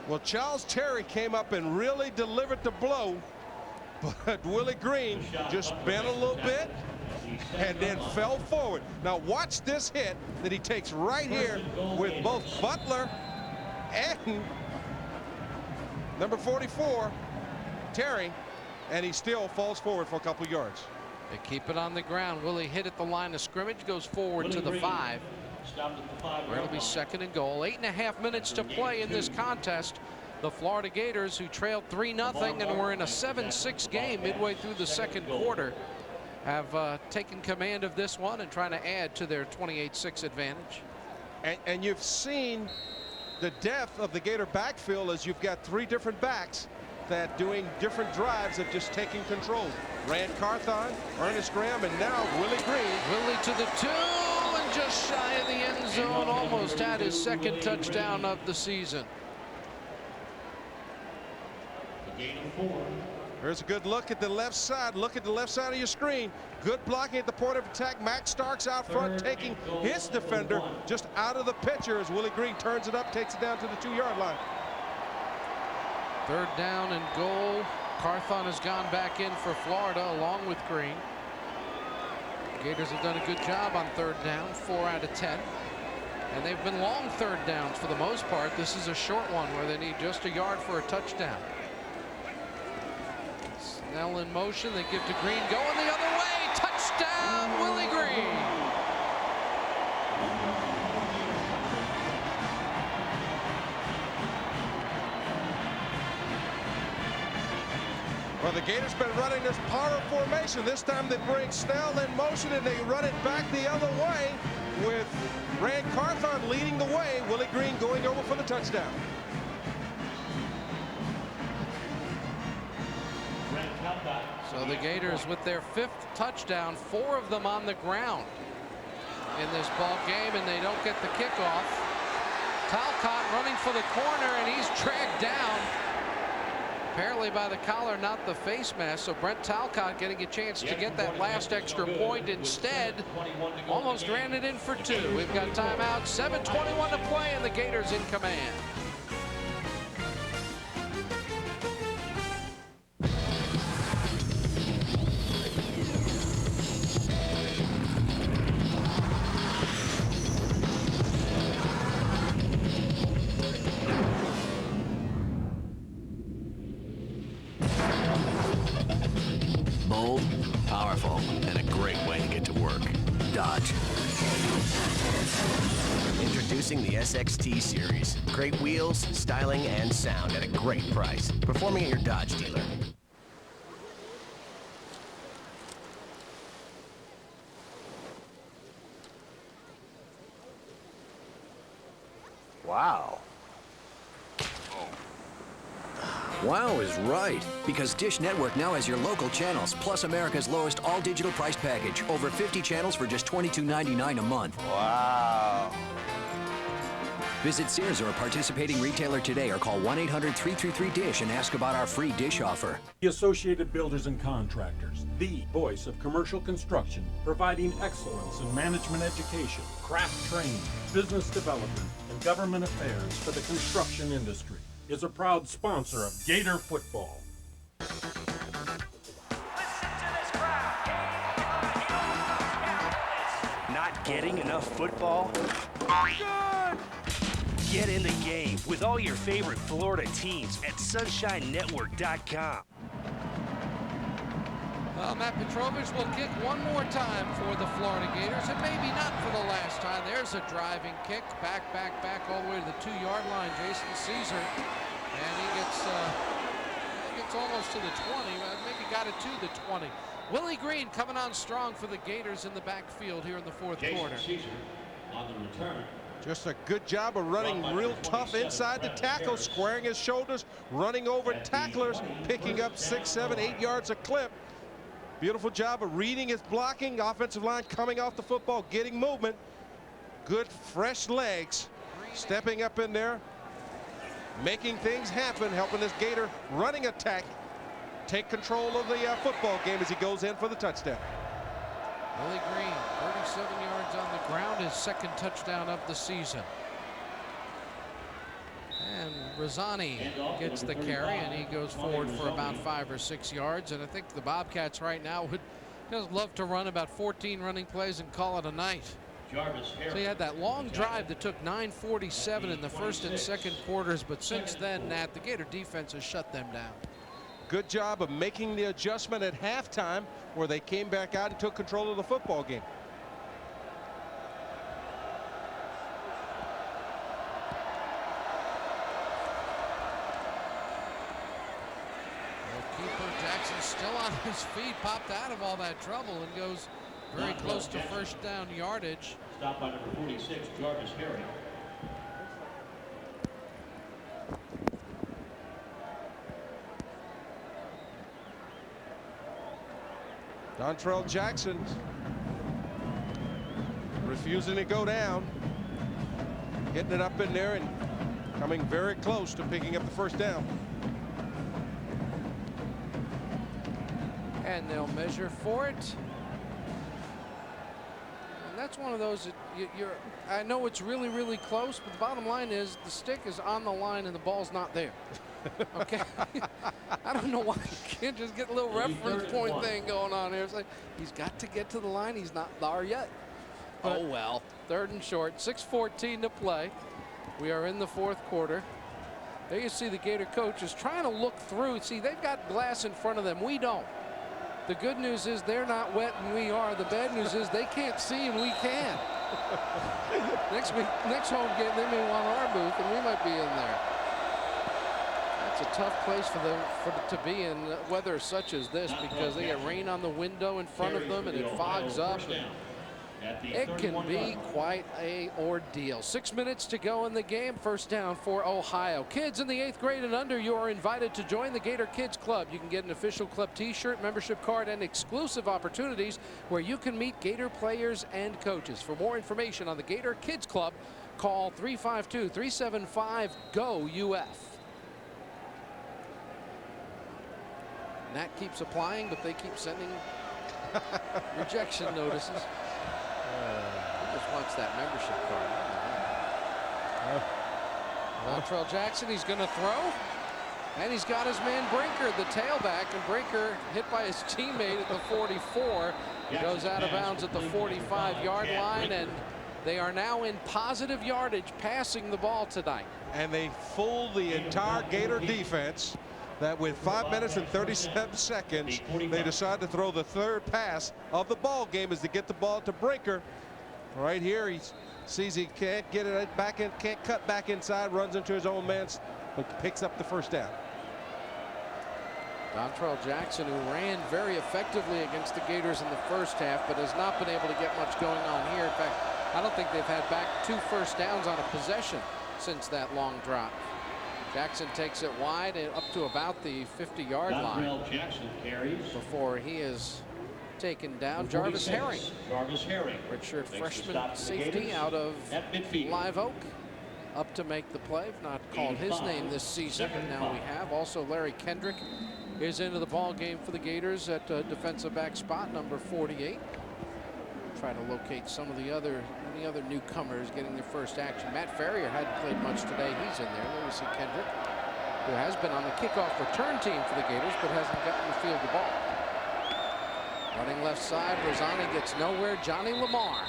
Well, Charles Terry came up and really delivered the blow, but Willie Green just bent a little bit, and then fell forward. Now watch this hit that he takes right here with both Butler and number 44, Terry, and he still falls forward for a couple yards. They keep it on the ground. Willie hit at the line of scrimmage, goes forward to the 5. Where it'll be 2nd and goal. 8.5 minutes to play in this contest. The Florida Gators, who trailed 3-0 and were in a 7-6 game midway through the 2nd quarter, have taken command of this one and trying to add to their 28-6 advantage. And you've seen the depth of the Gator backfield as you've got 3 different backs that doing different drives of just taking control. Rand Carthon, Ernest Graham, and now Willie Green. Willie to the 2 and just shy of the end zone. Almost had his 2nd touchdown of the season. Here's a good look at the left side. Look at the left side of your screen. Good blocking at the point of attack. Max Starks out front taking his defender just out of the picture as Willie Green turns it up, takes it down to the 2-yard line. 3rd down and goal. Carthon has gone back in for Florida along with Green. The Gators have done a good job on 3rd down, 4 out of 10. And they've been long 3rd downs for the most part. This is a short one where they need just a yard for a touchdown. Snell in motion, they give to Green, going the other way. Touchdown, Willie Green. Well, the Gators been running this power formation. This time they bring Snell in motion and they run it back the other way with Rand Carthon leading the way. Willie Green going over for the touchdown. So the Gators with their 5th touchdown, 4 of them on the ground in this ball game, and they don't get the kickoff. Talcott running for the corner, and he's dragged down. Apparently by the collar, not the face mask. So Brent Talcott getting a chance to get that last extra point. Instead, almost ran it in for 2. We've got timeout, 7:21 to play, and the Gators in command. Bold, powerful, and a great way to get to work. Dodge. Introducing the SXT series. Great wheels, styling, and sound at a great price. Performing at your Dodge dealer. Wow. Wow is right, because Dish Network now has your local channels, plus America's lowest all-digital price package. Over 50 channels for just $22.99 a month. Wow. Visit Sears or a participating retailer today or call 1-800-333-DISH and ask about our free Dish offer. The Associated Builders and Contractors, the voice of commercial construction, providing excellence in management education, craft training, business development, and government affairs for the construction industry, is a proud sponsor of Gator football. Not getting enough football? Good! Get in the game with all your favorite Florida teams at SunshineNetwork.com. Well, Matt Petrovich will kick one more time for the Florida Gators, and maybe not for the last time. There's a driving kick, back all the way to the 2-yard line. Jason Caesar, and he gets almost to the 20, maybe got it to the 20. Willie Green coming on strong for the Gators in the backfield here in the 4th quarter. Caesar on the return. Just a good job of running real tough inside the tackle, squaring his shoulders, running over tacklers, picking up 6, 7, 8 yards a clip. Beautiful job of reading his blocking. Offensive line coming off the football, getting movement. Good fresh legs, stepping up in there, making things happen, helping this Gator running attack take control of the football game as he goes in for the touchdown. Willie Green, 37 yards on the ground, his 2nd touchdown of the season. And Rosani gets the carry, and he goes forward for about 5 or 6 yards. And I think the Bobcats right now would Just love to run about 14 running plays and call it a night. Jarvis Harry. So he had that long drive that took 9:47 in the first and second quarters, but since then, Nat, the Gator defense has shut them down. Good job of making the adjustment at halftime where they came back out and took control of the football game. Keeper Jackson still on his feet, popped out of all that trouble and goes very close to first down yardage. Stopped by number 46, Jarvis Harry. Dontrell Jackson refusing to go down, getting it up in there and coming very close to picking up the first down. And they'll measure for it. And that's one of those that I know it's really, really close, but the bottom line is the stick is on the line and the ball's not there. Okay. I don't know why you can't just get a little reference point thing going on here. It's like he's got to get to the line. He's not there yet. But, oh well. 3rd and short. 6:14 to play. We are in the 4th quarter. There you see the Gator coach is trying to look through. See, they've got glass in front of them. We don't. The good news is they're not wet and we are. The bad news is they can't see and we can. Next home game, they may want our booth and we might be in there. It's a tough place for them to be in weather such as this because they get rain on the window in front of them and it fogs up. It can be quite a ordeal. 6 minutes to go in the game. First down for Ohio. Kids in the 8th grade and under, you are invited to join the Gator Kids Club. You can get an official club t-shirt, membership card, and exclusive opportunities where you can meet Gator players and coaches. For more information on the Gator Kids Club, call 352-375-GO-UF. Nat keeps applying, but they keep sending rejection notices. He just wants that membership card. Dontrell Jackson, he's going to throw. And he's got his man Brinker, the tailback. And Brinker hit by his teammate at the 44. He goes out of bounds at the 45-yard line. And they are now in positive yardage passing the ball tonight. And they fooled the entire Gator defense. That with 5 minutes and 37 seconds, they decide to throw the 3rd pass of the ball game is to get the ball to Brinker. Right here, he sees he can't get it back in, can't cut back inside, runs into his own man, but picks up the first down. Dontrell Jackson, who ran very effectively against the Gators in the first half, but has not been able to get much going on here. In fact, I don't think they've had back 2 first downs on a possession since that long drop. Jackson takes it wide and up to about the 50-yard line Jackson carries before he is taken down. Jarvis Herring, redshirt freshman safety out of Live Oak, up to make the play. Not called his name this season, but now we have. Also, Larry Kendrick is into the ball game for the Gators at defensive back spot, number 48. Try to locate some of the other newcomers getting their first action. Matt Farrier hadn't played much today. He's in there. There we see Kendrick, who has been on the kickoff return team for the Gators, but hasn't gotten to field the ball. Running left side, Rosani gets nowhere. Johnny Lamar,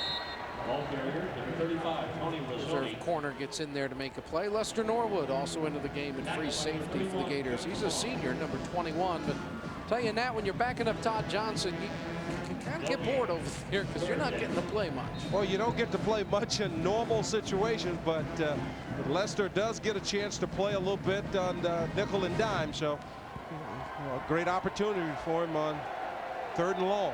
ball carrier, number 35, Tony reserve corner, gets in there to make a play. Lester Norwood also into the game in free safety for the Gators. He's a senior, number 21, but tell you, Nat, when you're backing up Todd Johnson, you can kind of get bored over here because you're not getting to play much. Well, you don't get to play much in normal situations, but Lester does get a chance to play a little bit on nickel and dime, so a great opportunity for him on 3rd and long.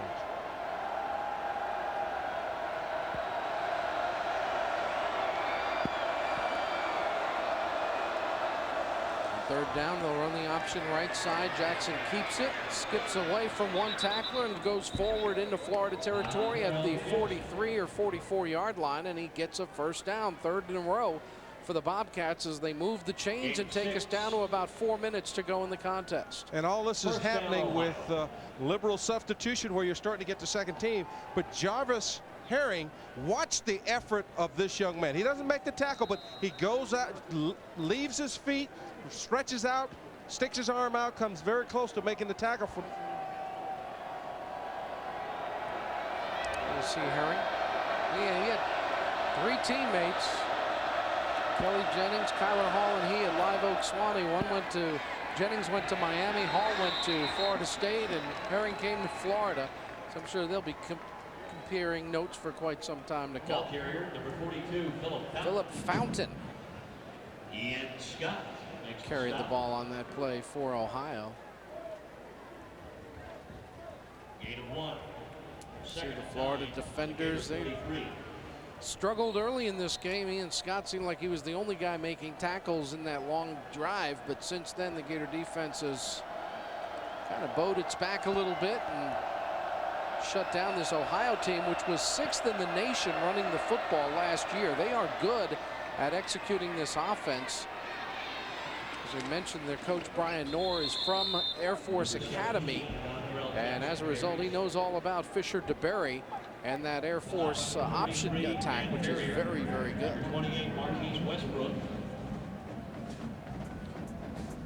Third down, they'll run the option right side. Jackson keeps it, skips away from one tackler and goes forward into Florida territory at the 43 or 44-yard line, and he gets a first down, 3rd in a row for the Bobcats as they move the chains and take us down to about 4 minutes to go in the contest. And all this is happening with liberal substitution where you're starting to get the second team, but Jarvis Herring, watch the effort of this young man. He doesn't make the tackle, but he goes out, leaves his feet, stretches out, sticks his arm out, comes very close to making the tackle. see Herring. Yeah, he had 3 teammates. Kelly Jennings, Kyler Hall, and he at Live Oak Swanee. Jennings went to Miami, Hall went to Florida State, and Herring came to Florida. So I'm sure they'll be comparing notes for quite some time to come. Ball carrier, number 42, Philip Fountain. Ian Scott carried the ball on that play for Ohio. Gain of 1. See the Florida defenders, they struggled early in this game. Ian Scott seemed like he was the only guy making tackles in that long drive, but since then the Gator defense has kind of bowed its back a little bit and shut down this Ohio team, which was 6th in the nation running the football last year. They are good at executing this offense. As I mentioned, their coach Brian Knorr is from Air Force Academy, and as a result he knows all about Fisher DeBerry and that Air Force option attack, which is very, very good. 28, Marquise Westbrook.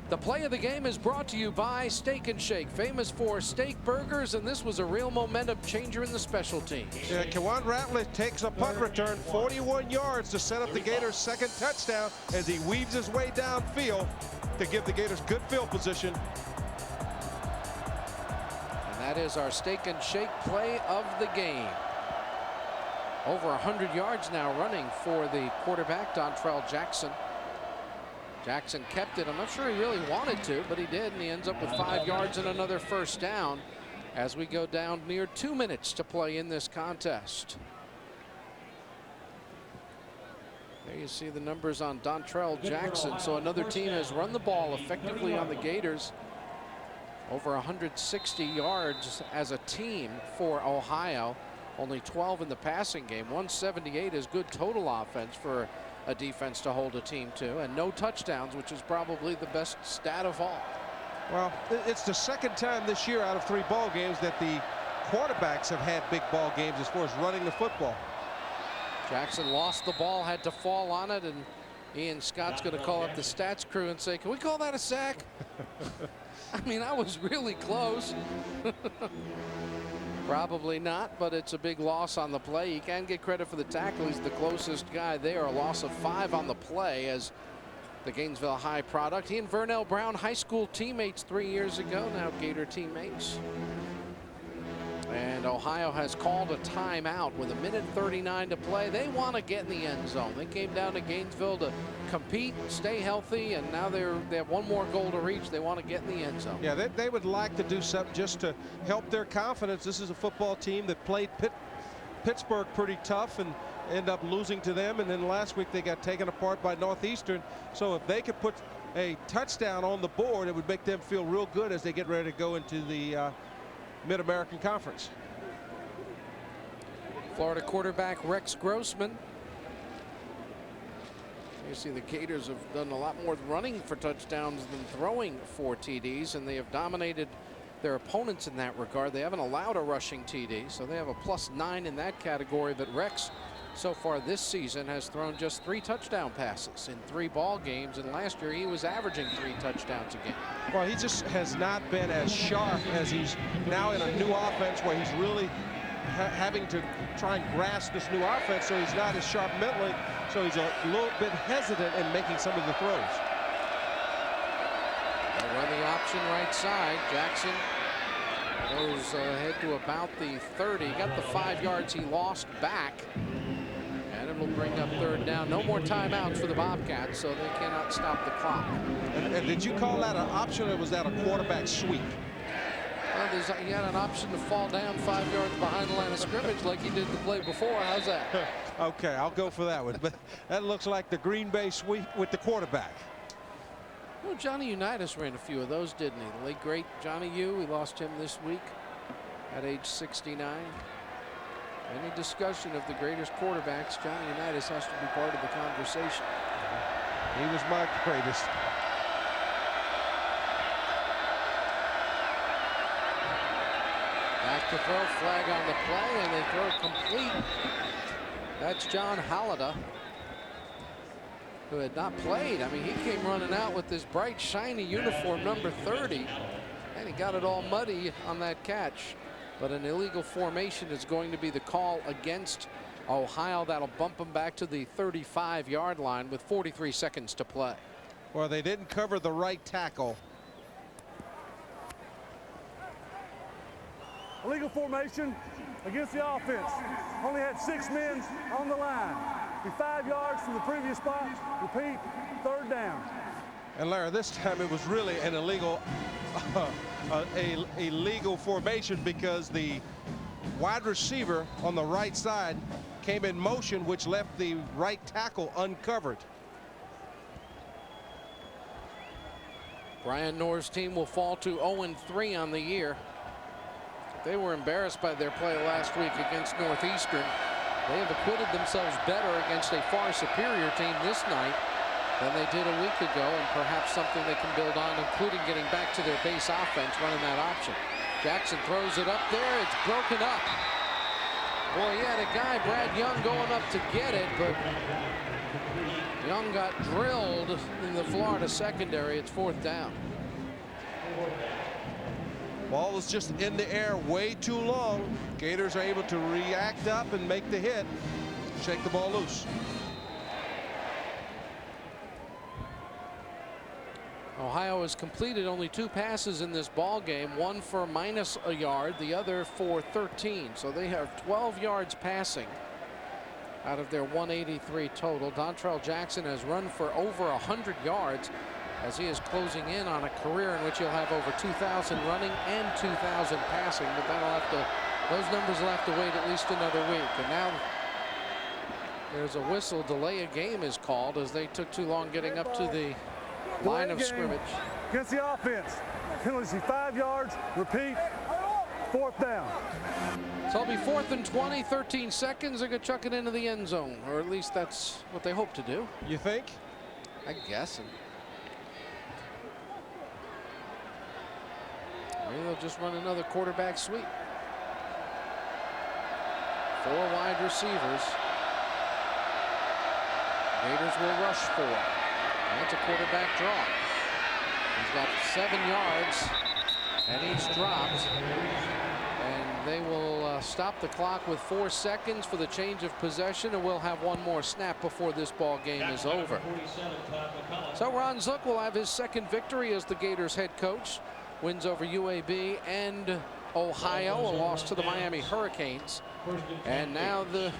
The play of the game is brought to you by Steak 'n Shake, famous for steak burgers, and this was a real momentum changer in the special teams. Yeah, Kawan Ratliff takes a punt return 41 yards to set up the Gators' second touchdown as he weaves his way downfield to give the Gators good field position. And that is our Steak 'n Shake play of the game. Over 100 yards now running for the quarterback, Dontrell Jackson. Jackson kept it. I'm not sure he really wanted to, but he did, and he ends up with 5 yards and another first down as we go down near 2 minutes to play in this contest. There you see the numbers on Dontrell Jackson. So another team has run the ball effectively on the Gators. Over 160 yards as a team for Ohio. Only 12 in the passing game. 178 is good total offense for a defense to hold a team to, and no touchdowns, which is probably the best stat of all. Well, it's the second time this year out of 3 ball games that the quarterbacks have had big ball games as far as running the football. Jackson lost the ball, had to fall on it, and Ian Scott's going to call up the stats crew and say, can we call that a sack? I mean, I was really close. Probably not, but it's a big loss on the play. He can get credit for the tackle. He's the closest guy there. A loss of 5 on the play as the Gainesville High product. He and Vernell Brown, high school teammates 3 years ago, now Gator teammates. And Ohio has called a timeout with 1:39 to play. They want to get in the end zone. They came down to Gainesville to compete, stay healthy, and now they have one more goal to reach. They want to get in the end zone. Yeah, they would like to do something just to help their confidence. This is a football team that played Pittsburgh pretty tough and end up losing to them. And then last week they got taken apart by Northeastern. So if they could put a touchdown on the board, it would make them feel real good as they get ready to go into the Mid-American Conference. Florida quarterback Rex Grossman. You see the Gators have done a lot more running for touchdowns than throwing for TDs, and they have dominated their opponents in that regard. They haven't allowed a rushing TD, so they have a +9 in that category. But Rex, so far this season, has thrown just 3 touchdown passes in 3 ball games, and last year he was averaging 3 touchdowns a game. Well, he just has not been as sharp as he's now in a new offense where he's really having to try and grasp this new offense, so he's not as sharp mentally, so he's a little bit hesitant in making some of the throws. They'll run the option right side. Jackson goes ahead to about the 30. Got the 5 yards he lost back. And it will bring up 3rd down. No more timeouts for the Bobcats, so they cannot stop the clock. And did you call that an option, or was that a quarterback sweep? Well, he had an option to fall down 5 yards behind the line of scrimmage like he did the play before. How's that? Okay, I'll go for that one. But that looks like the Green Bay sweep with the quarterback. Well, Johnny Unitas ran a few of those, didn't he? The late, great Johnny U. We lost him this week at age 69. Any discussion of the greatest quarterbacks, Johnny Unitas has to be part of the conversation. He was my greatest. Back to throw, flag on the play, and they throw it complete. That's John Halliday, who had not played. I mean, he came running out with this bright, shiny uniform, number 30, and he got it all muddy on that catch. but an illegal formation is going to be the call against Ohio. That'll bump them back to the 35-yard line with 43 seconds to play. Well, they didn't cover the right tackle. Illegal formation against the offense. Only had 6 men on the line. Be 5 yards from the previous spot. Repeat, 3rd down. And Larry, this time it was really an illegal illegal formation because the wide receiver on the right side came in motion, which left the right tackle uncovered. Brian Knorr's team will fall to 0-3 on the year. They were embarrassed by their play last week against Northeastern. They have acquitted themselves better against a far superior team this night than they did a week ago, and perhaps something they can build on, including getting back to their base offense, running that option. Jackson throws it up there. It's broken up. Boy, he had a guy, Brad Young, going up to get it, but Young got drilled in the Florida secondary. It's 4th down. Ball was just in the air way too long. Gators are able to react up and make the hit, shake the ball loose. Ohio has completed only 2 passes in this ball game, one for minus a yard, the other for 13. So they have 12 yards passing out of their 183 total. Dontrell Jackson has run for over 100 yards as he is closing in on a career in which he'll have over 2,000 running and 2,000 passing. But that'll have to, those numbers will have to wait at least another week. And now there's a whistle. Delay a game is called as they took too long getting up to the line of scrimmage. Against the offense. Penalty 5 yards. Repeat. 4th down. So it'll be 4th and 20, 13 seconds. They're going to chuck it into the end zone, or at least that's what they hope to do. You think? I guess. Maybe they'll just run another quarterback sweep. 4 wide receivers. Gators will rush 4. That's a quarterback draw. He's got 7 yards, and he's dropped. And they will stop the clock with 4 seconds for the change of possession, and we'll have one more snap before this ball game is over. So Ron Zook will have his 2nd victory as the Gators head coach. Wins over UAB and Ohio, a loss to the Miami Hurricanes. And now the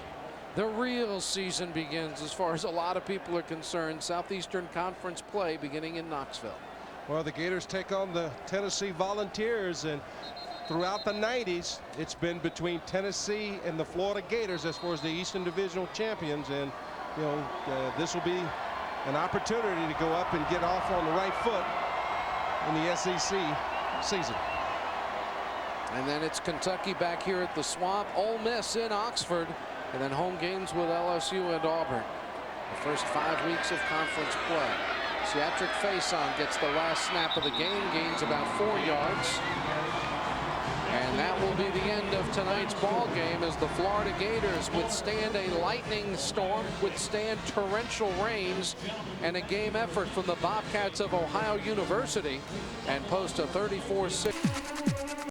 real season begins as far as a lot of people are concerned. Southeastern Conference play beginning in Knoxville. Well, the Gators take on the Tennessee Volunteers, and throughout the 90s, it's been between Tennessee and the Florida Gators as far as the Eastern Divisional champions. And, you know, this will be an opportunity to go up and get off on the right foot in the SEC season. And then it's Kentucky back here at the Swamp, Ole Miss in Oxford, and then home games with LSU and Auburn. The first 5 weeks of conference play. Seatric Faison gets the last snap of the game, gains about 4 yards. And that will be the end of tonight's ball game as the Florida Gators withstand a lightning storm, withstand torrential rains, and a game effort from the Bobcats of Ohio University, and post a 34-6.